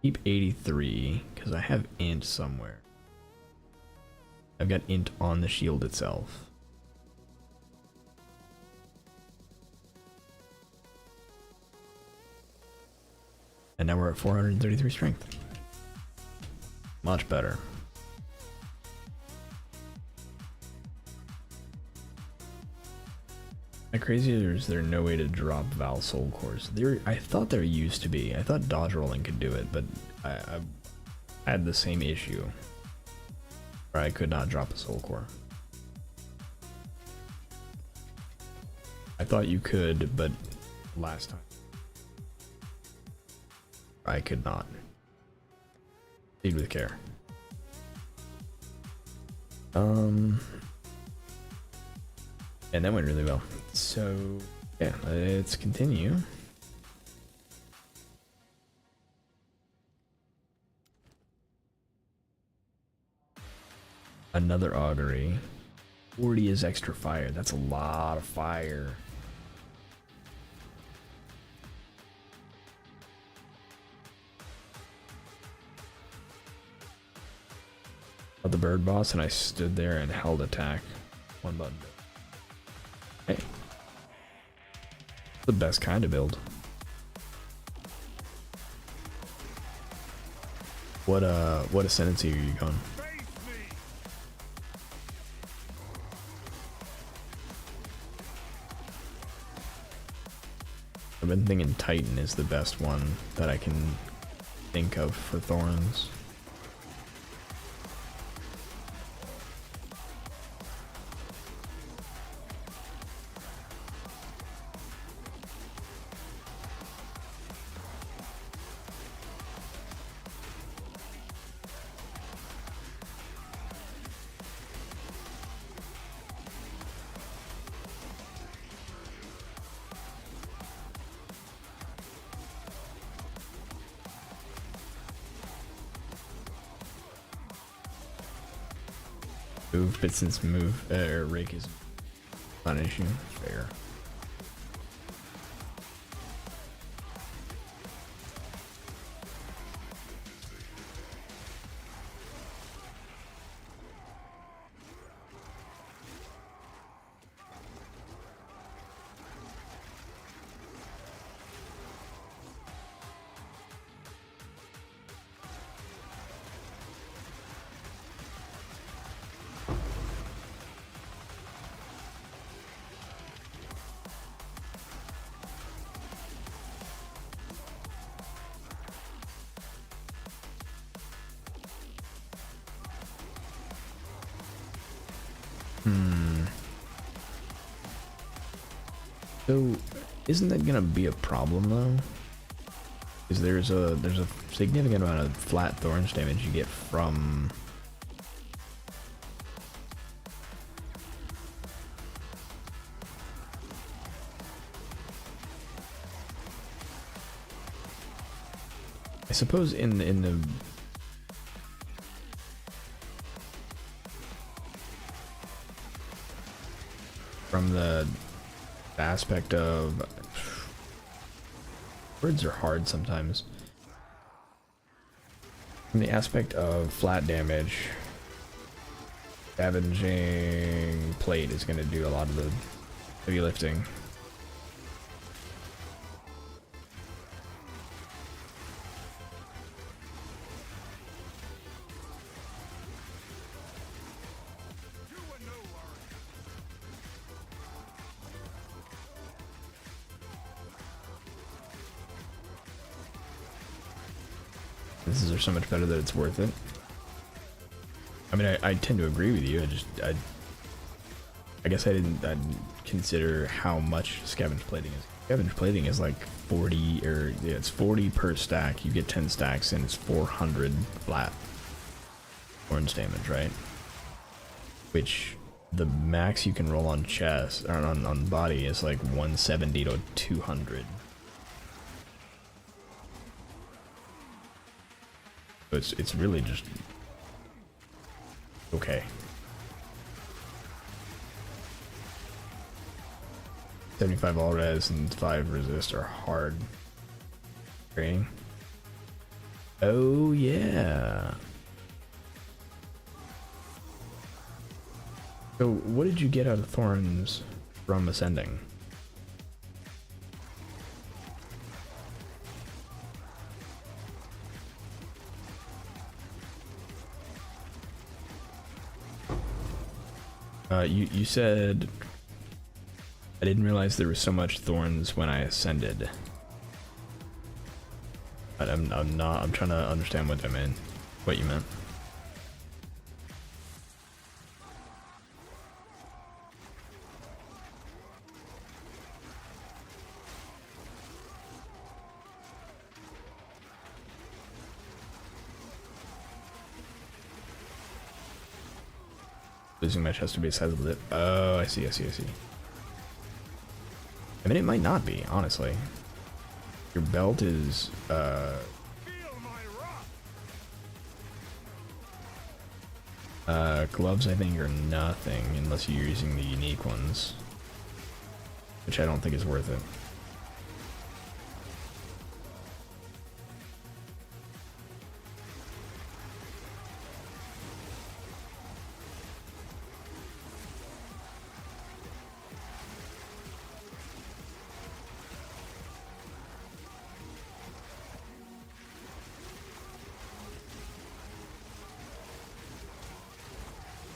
Keep 83 because I have int somewhere. I've got int on the shield itself. And now we're at 433 strength. Much better. My crazy is there no way to drop Val Soul Cores? I thought there used to be. I thought dodge rolling could do it, but I had the same issue where I could not drop a Soul Core. I thought you could, but last time I could not. Proceed with care. And that went really well. So Yeah, let's continue. Another augury. 40 is extra fire. That's a lot of fire. The bird boss, and I stood there and held attack. One button. Hey. The best kind of build. What ascendancy are you going? I've been thinking Titan is the best one that I can think of for thorns. Move, but since rake is not an issue, fair. So, isn't that gonna be a problem though? Because there's a significant amount of flat thorns damage you get from I suppose in the from the aspect of words are hard sometimes. From the aspect of flat damage, scavenging plate is going to do a lot of the heavy lifting. This is so much better that it's worth it. I mean, I tend to agree with you. I guess I'd consider how much scavenge plating is. Scavenge plating is like 40, or yeah, it's 40 per stack. You get 10 stacks, and it's 400 flat thorns damage, right? Which the max you can roll on chest or on body is like 170 to 200. It's really just okay. 75 all res and 5 resist are hard. Training. Oh yeah. So what did you get out of thorns from ascending? You said I didn't realize there was so much thorns when I ascended. But I'm trying to understand what you meant. Losing my chest to be a sizable dip. Oh, I see. I mean, it might not be, honestly. Your belt is, Feel my wrath. gloves I think are nothing unless you're using the unique ones. Which I don't think is worth it.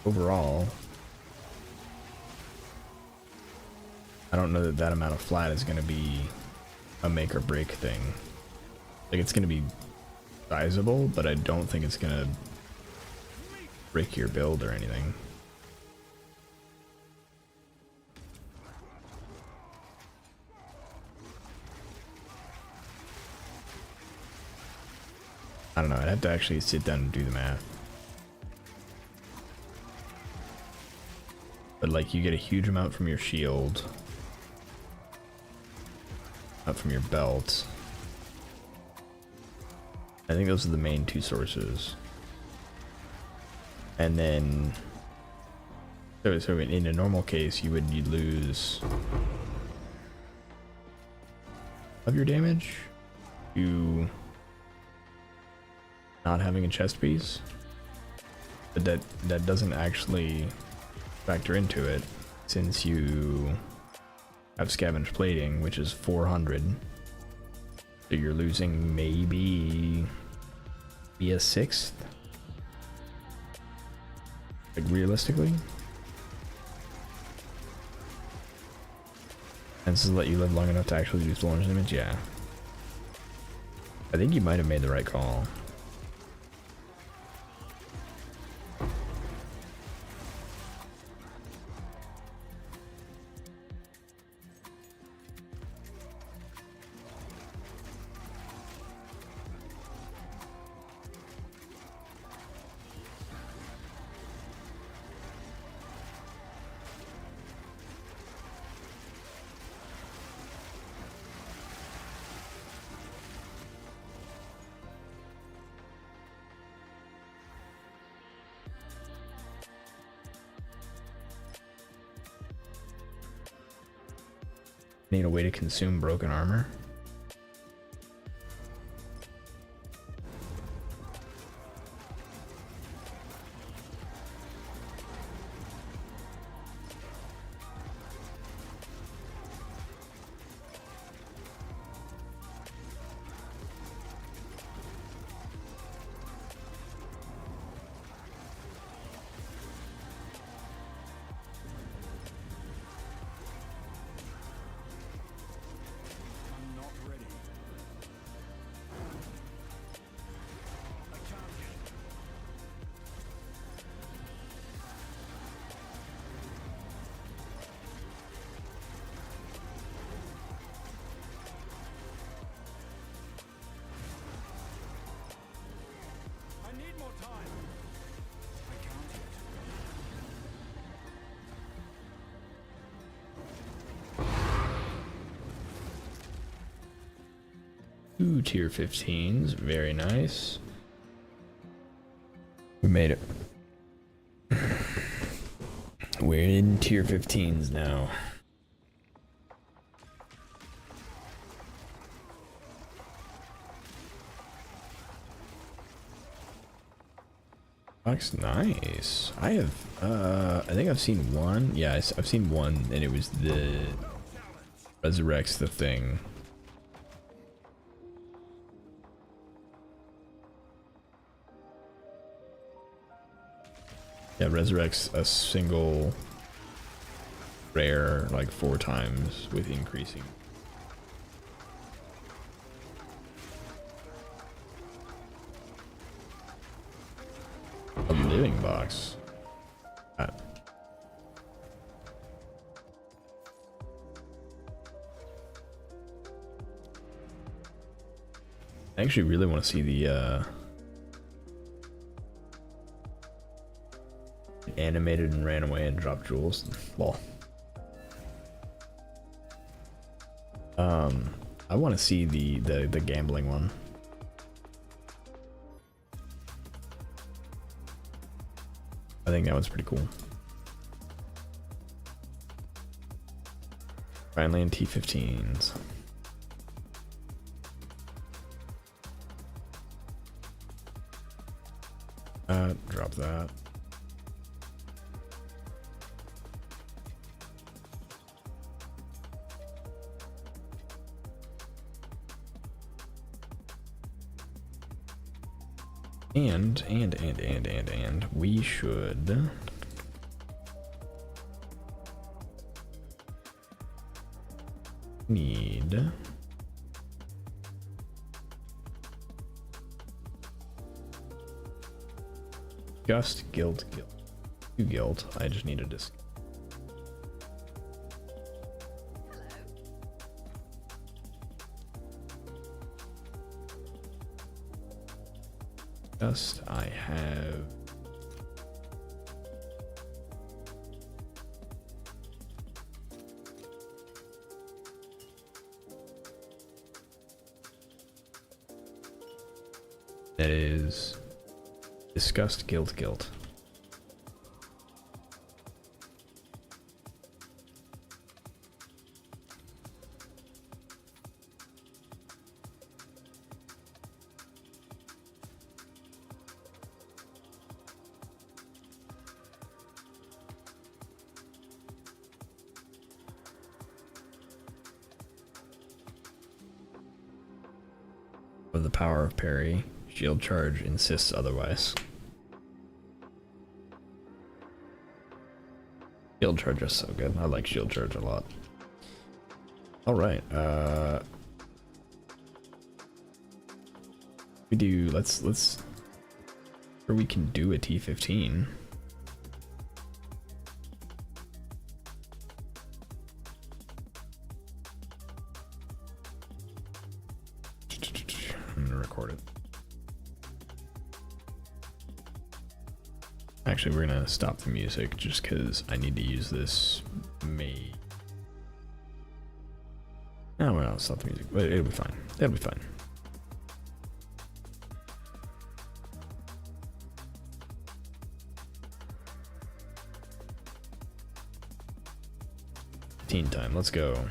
Overall, I don't know that that amount of flat is going to be a make or break thing. Like, it's going to be sizable, but I don't think it's going to break your build or anything. I don't know, I'd have to actually sit down and do the math. But like, you get a huge amount from your shield, not from your belt. I think those are the main two sources. And then, so in a normal case, you'd lose of your damage to not having a chest piece, but that doesn't actually factor into it, since you have scavenged plating, which is 400. So you're losing maybe a sixth, like realistically. And this is let you live long enough to actually do thorns damage. Yeah, I think you might have made the right call. Need a way to consume broken armor. I'm not ready. I can't yet. I need more time. I can't yet. Two tier 15s, very nice. We made it. We're in tier 15s now. Looks nice. I have, I think I've seen one. Yeah, I've seen one, and it was the resurrects the thing. Yeah, resurrects a single rare like 4 times with increasing. A living box. I actually really want to see the animated and ran away and dropped jewels. Lol. I want to see the gambling one. I think that one's pretty cool. Finally in T15s. Drop that. And we should need just guilt. 2 guilt. I just need a disc. Just I have that is disgust, guilt. Of the power of parry, shield charge insists otherwise. Shield charge is so good. I like shield charge a lot. All right, we do. Let's. Or we can do a T15. I'm gonna record it. Actually, we're gonna stop the music just because I need to use this. No, we're not stop the music. But it'll be fine. It'll be fine. Teen time. Let's go.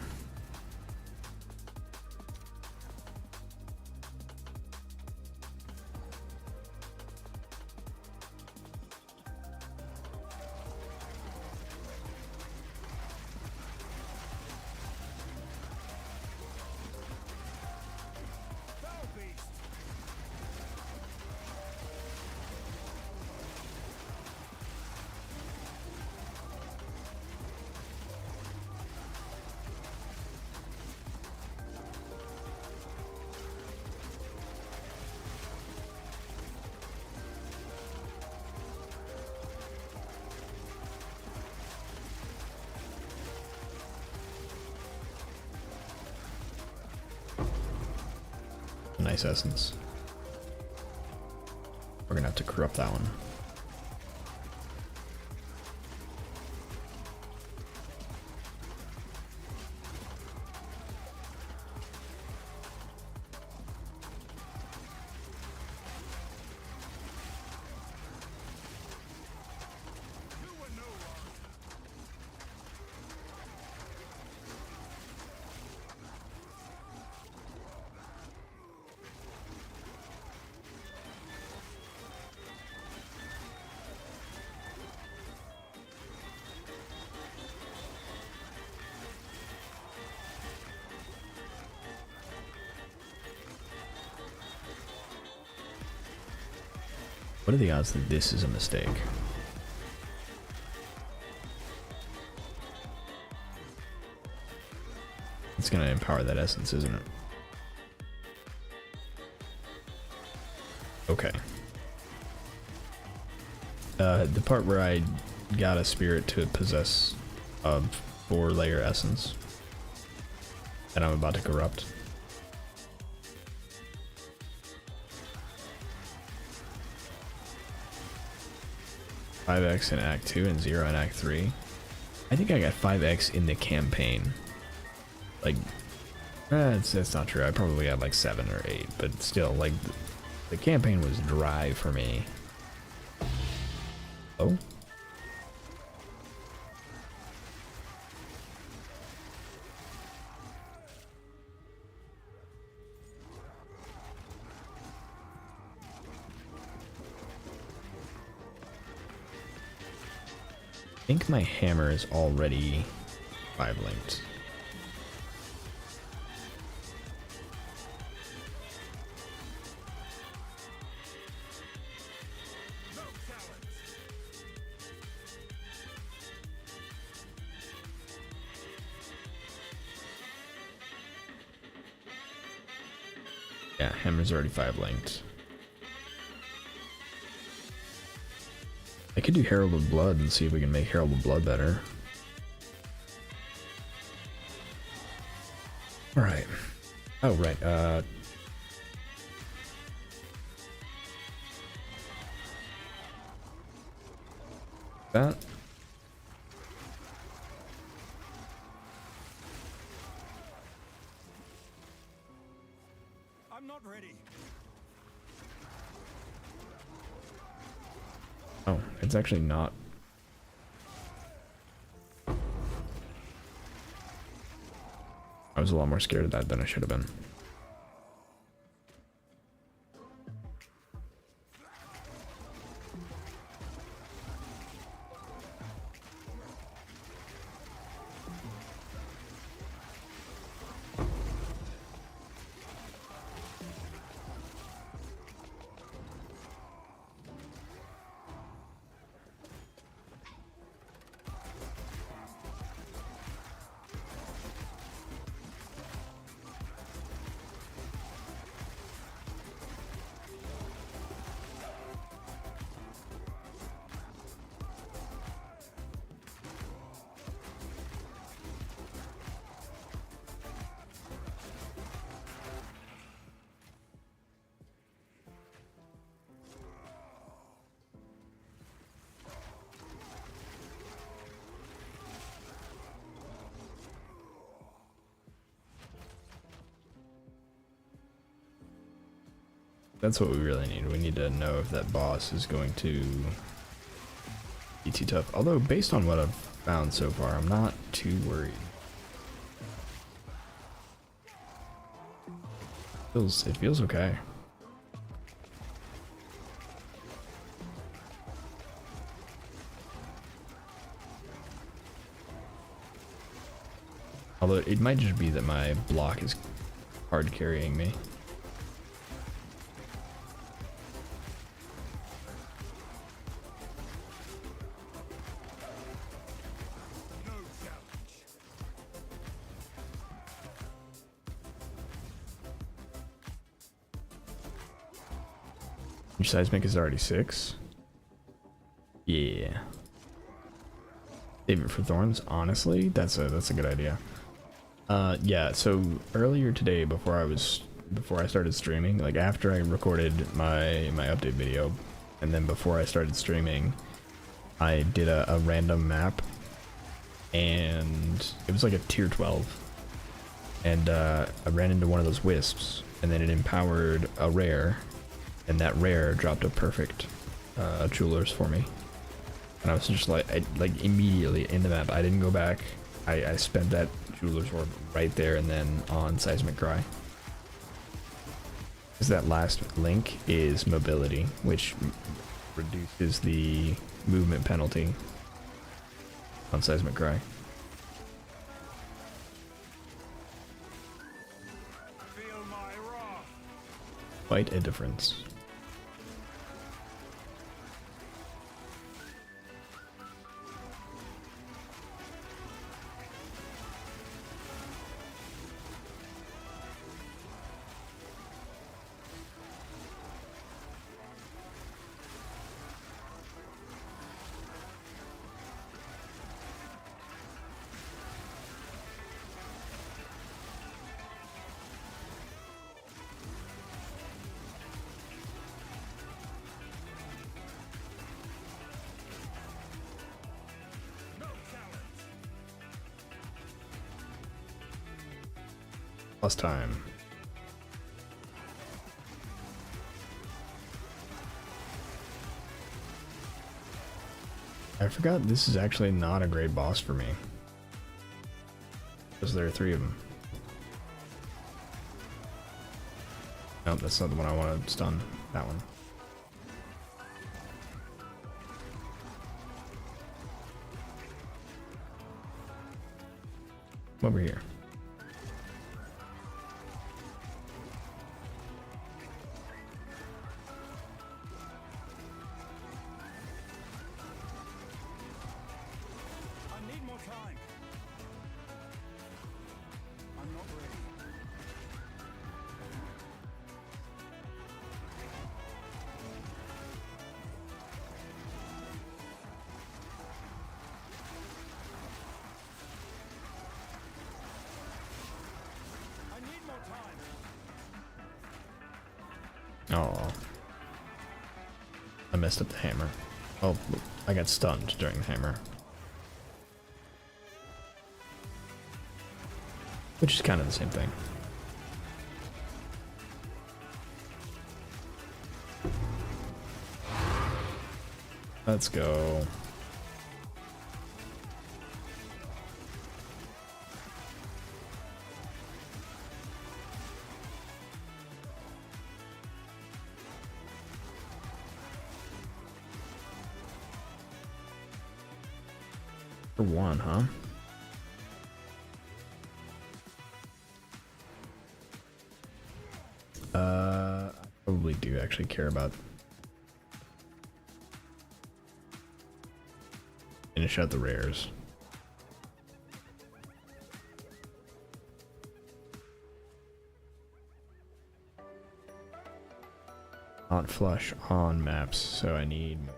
Nice essence. We're gonna have to corrupt that one. What are the odds that this is a mistake? It's gonna empower that essence, isn't it? Okay. The part where I got a spirit to possess a 4-layer essence that I'm about to corrupt. 5x in Act 2 and 0 in Act 3. I think I got 5x in the campaign. Like, That's not true. I probably had like 7 or 8, but still, like, the campaign was dry for me. Oh? I think my hammer is already 5 linked. Yeah, hammer's already 5 linked. I could do Herald of Blood and see if we can make Herald of Blood better. Alright. Oh, right, that. I'm not ready. Oh, it's actually not. I was a lot more scared of that than I should have been. That's what we really need. We need to know if that boss is going to be too tough. Although, based on what I've found so far, I'm not too worried. It feels okay. Although, it might just be that my block is hard carrying me. Your seismic is already 6. Yeah. Save it for thorns. Honestly, that's a good idea. Yeah. So earlier today, before I started streaming, like after I recorded my update video, and then before I started streaming, I did a random map, and it was like a tier 12, and I ran into one of those wisps, and then it empowered a rare. And that rare dropped a perfect Jewelers for me. And I was just like, immediately in the map. I didn't go back. I spent that Jewelers orb right there and then on Seismic Cry. Because that last link is mobility, which reduces the movement penalty on Seismic Cry. Feel my wrath. Quite a difference. Plus time. I forgot this is actually not a great boss for me. Because there are 3 of them. Nope, that's not the one I want to stun. That one. Over here. I need more time. I'm not ready. I need more time. Oh. I messed up the hammer. Oh, I got stunned during the hammer. Which is kind of the same thing. Let's go. For one, huh? I probably do actually care about finish out the rares. Not flush on maps, so I need more.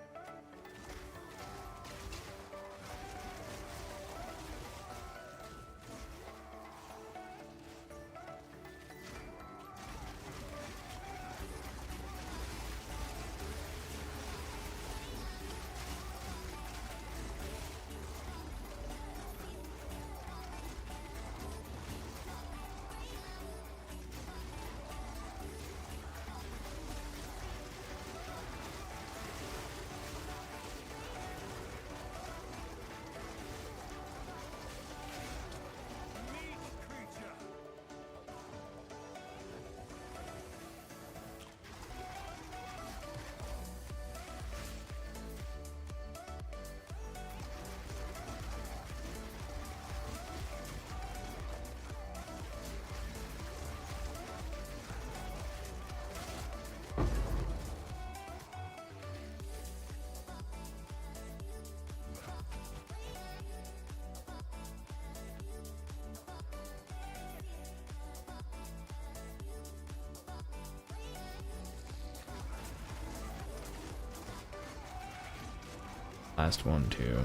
Last one too.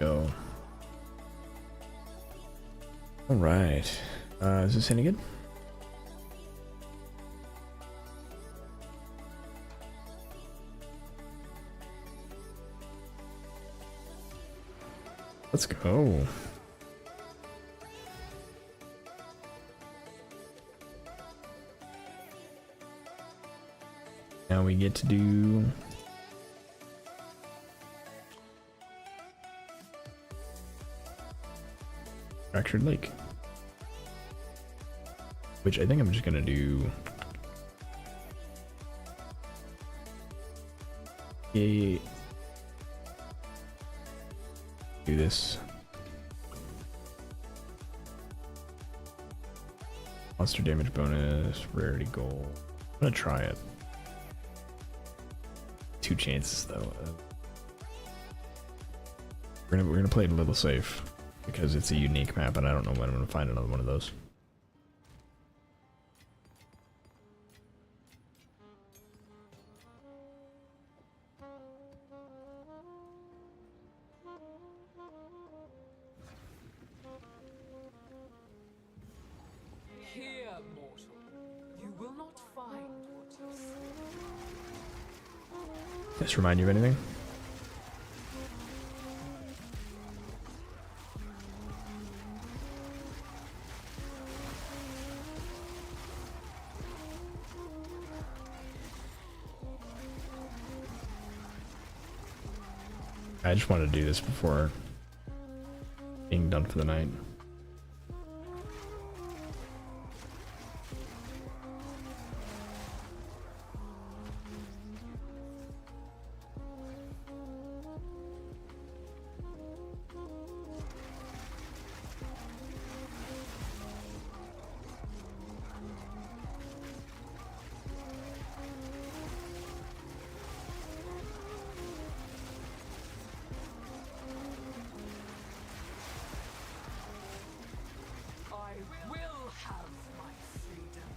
Go. All right. Is this any good? Let's go. Now we get to do Fractured Lake, which I think I'm just gonna do do this. Monster damage bonus, rarity goal. I'm gonna try it. 2 chances though. We're gonna play it a little safe because it's a unique map and I don't know when I'm gonna find another one of those. Here Just remind you of anything? I just wanted to do this before being done for the night. I will have my freedom.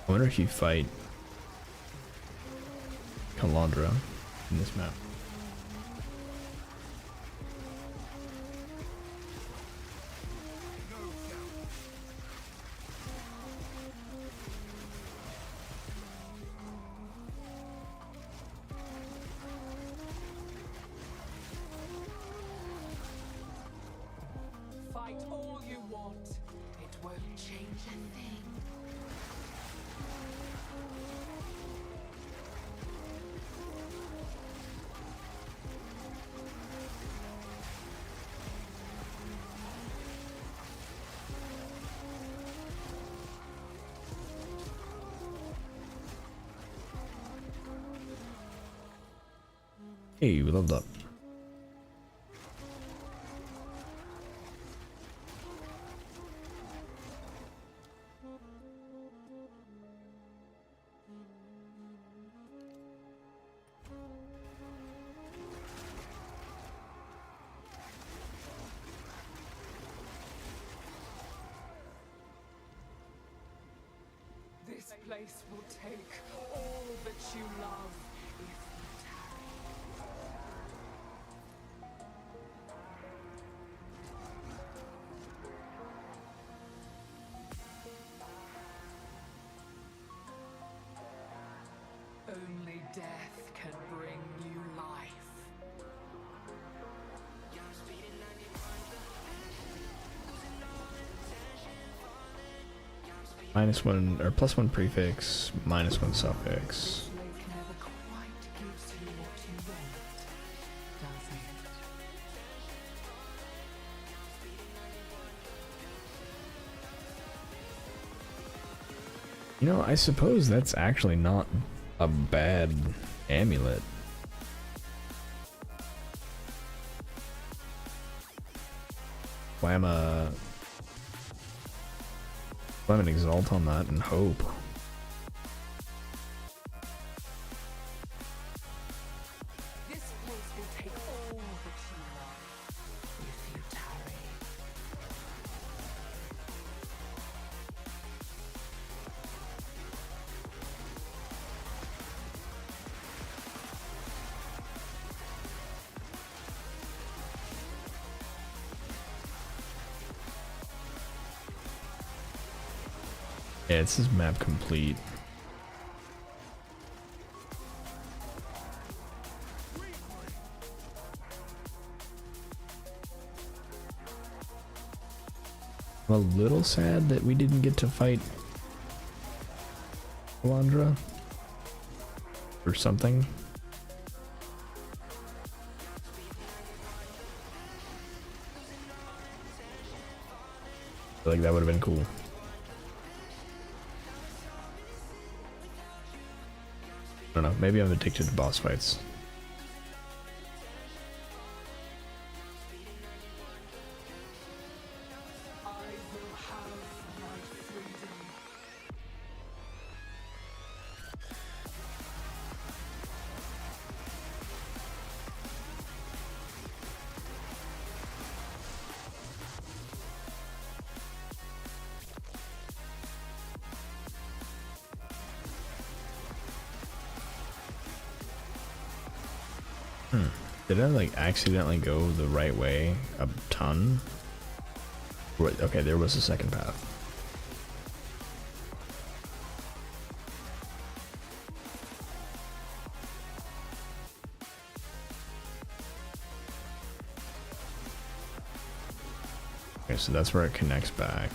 I wonder if you fight Calandra in this map. Fight all you want. It won't change a thing. Hey, we leveled up. This place will take all that you love if you tarry. Only death can bring you life. -1 or +1 prefix, -1 suffix. This lake never quite gives you what you want, does it? You know, I suppose that's actually not a bad amulet. Slam an exalt on that and hope. This place will take all that you love if you tarry. Yeah, it says map complete. I'm a little sad that we didn't get to fight Calandra or something. I feel like that would have been cool. I don't know, maybe I'm addicted to boss fights. I will have my freedom. Did I like accidentally go the right way a ton? Wait, okay, there was a second path. Okay, so that's where it connects back.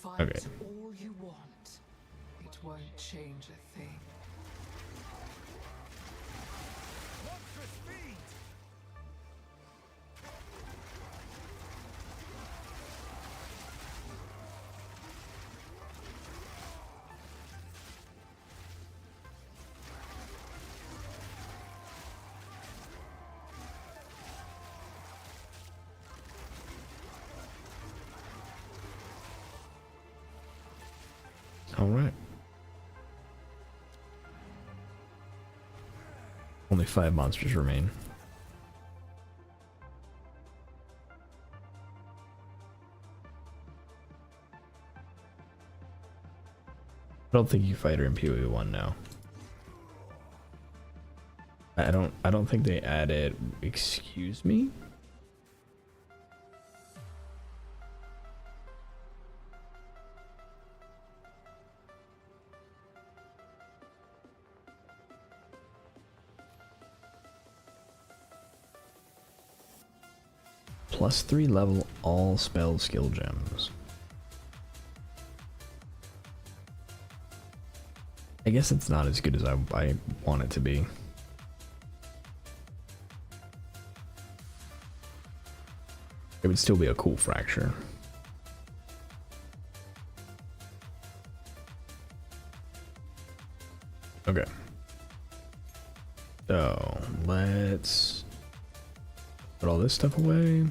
Fight Okay. all you want. It won't change a thing. All right. Only 5 monsters remain. I don't think you fight her in PoE1 now. I don't think they added, excuse me? +3 level all spell skill gems. I guess it's not as good as I want it to be. It would still be a cool fracture. Okay. So let's put all this stuff away.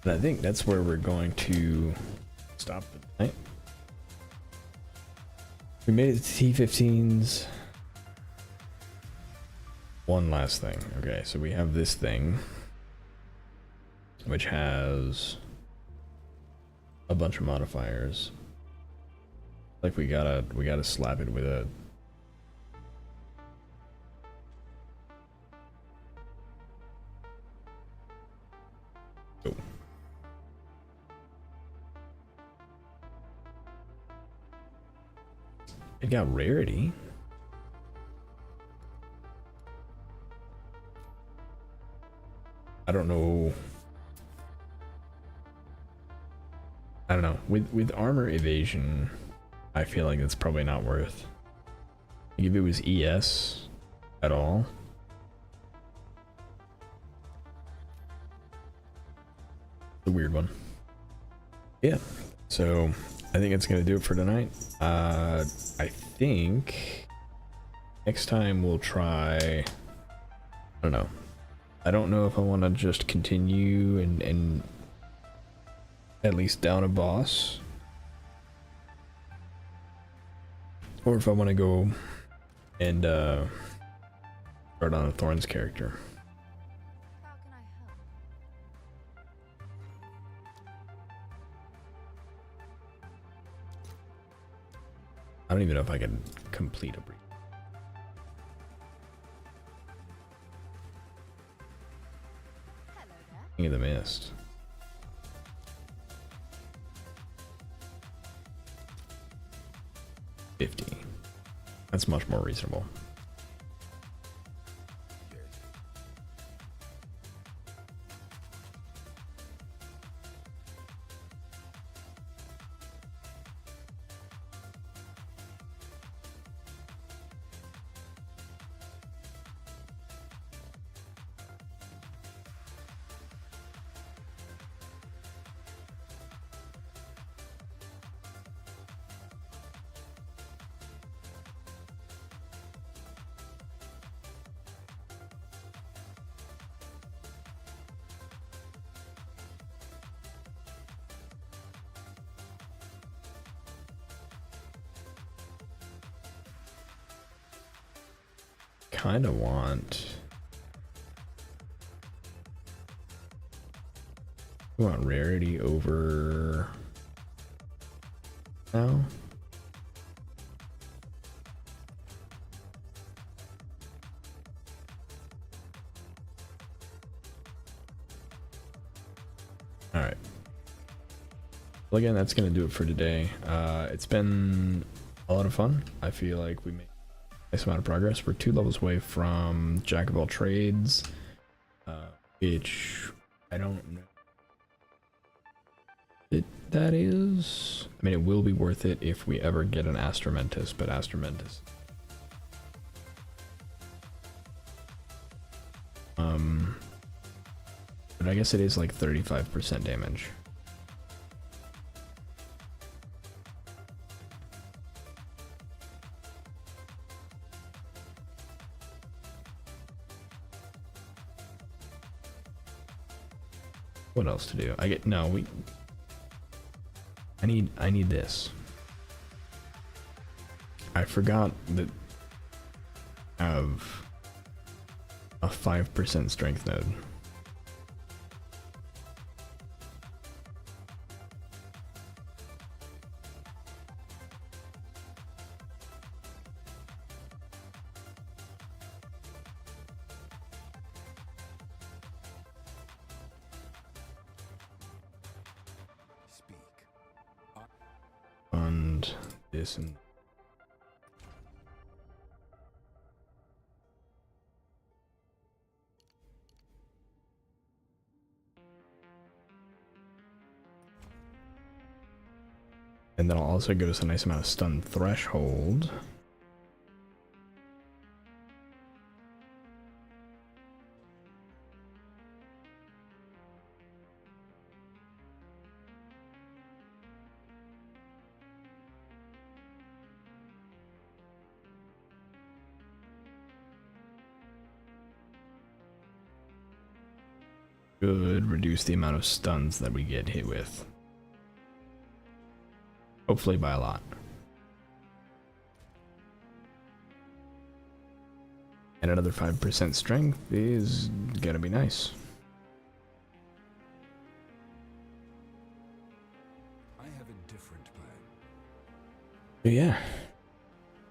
And I think that's where we're going to stop for the night. We made it to T15s. One last thing. Okay, so we have this thing, which has a bunch of modifiers. Like we gotta slap it with a oh. It got rarity. I don't know. I don't know. With armor evasion, I feel like it's probably not worth. Like if it was ES at all. The weird one. Yeah. So I think it's gonna do it for tonight. I think next time we'll try. I don't know. I don't know if I want to just continue and at least down a boss, or if I want to go and start on a Thorns character. How can I help? I don't even know if I can complete a breach. Hello there. King of the Mist. $50. That's much more reasonable. Kind of want. We want rarity over now. Well, again, that's gonna do it for today. It's been a lot of fun. I feel like we made a nice amount of progress. We're 2 levels away from Jack of all trades, which I don't know what that is. I mean, it will be worth it if we ever get an Astromentus, but Astromentus. But I guess it is like 35% damage. What else to do? I need this. I forgot that I have a 5% strength node. And this and then I'll also give us a nice amount of stun threshold. Should reduce the amount of stuns that we get hit with. Hopefully by a lot. And another 5% strength is gonna be nice. I have a different plan. But yeah,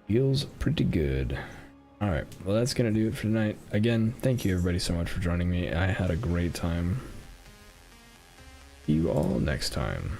feels pretty good. Alright, well that's gonna do it for tonight. Again, thank you everybody so much for joining me. I had a great time. See you all next time.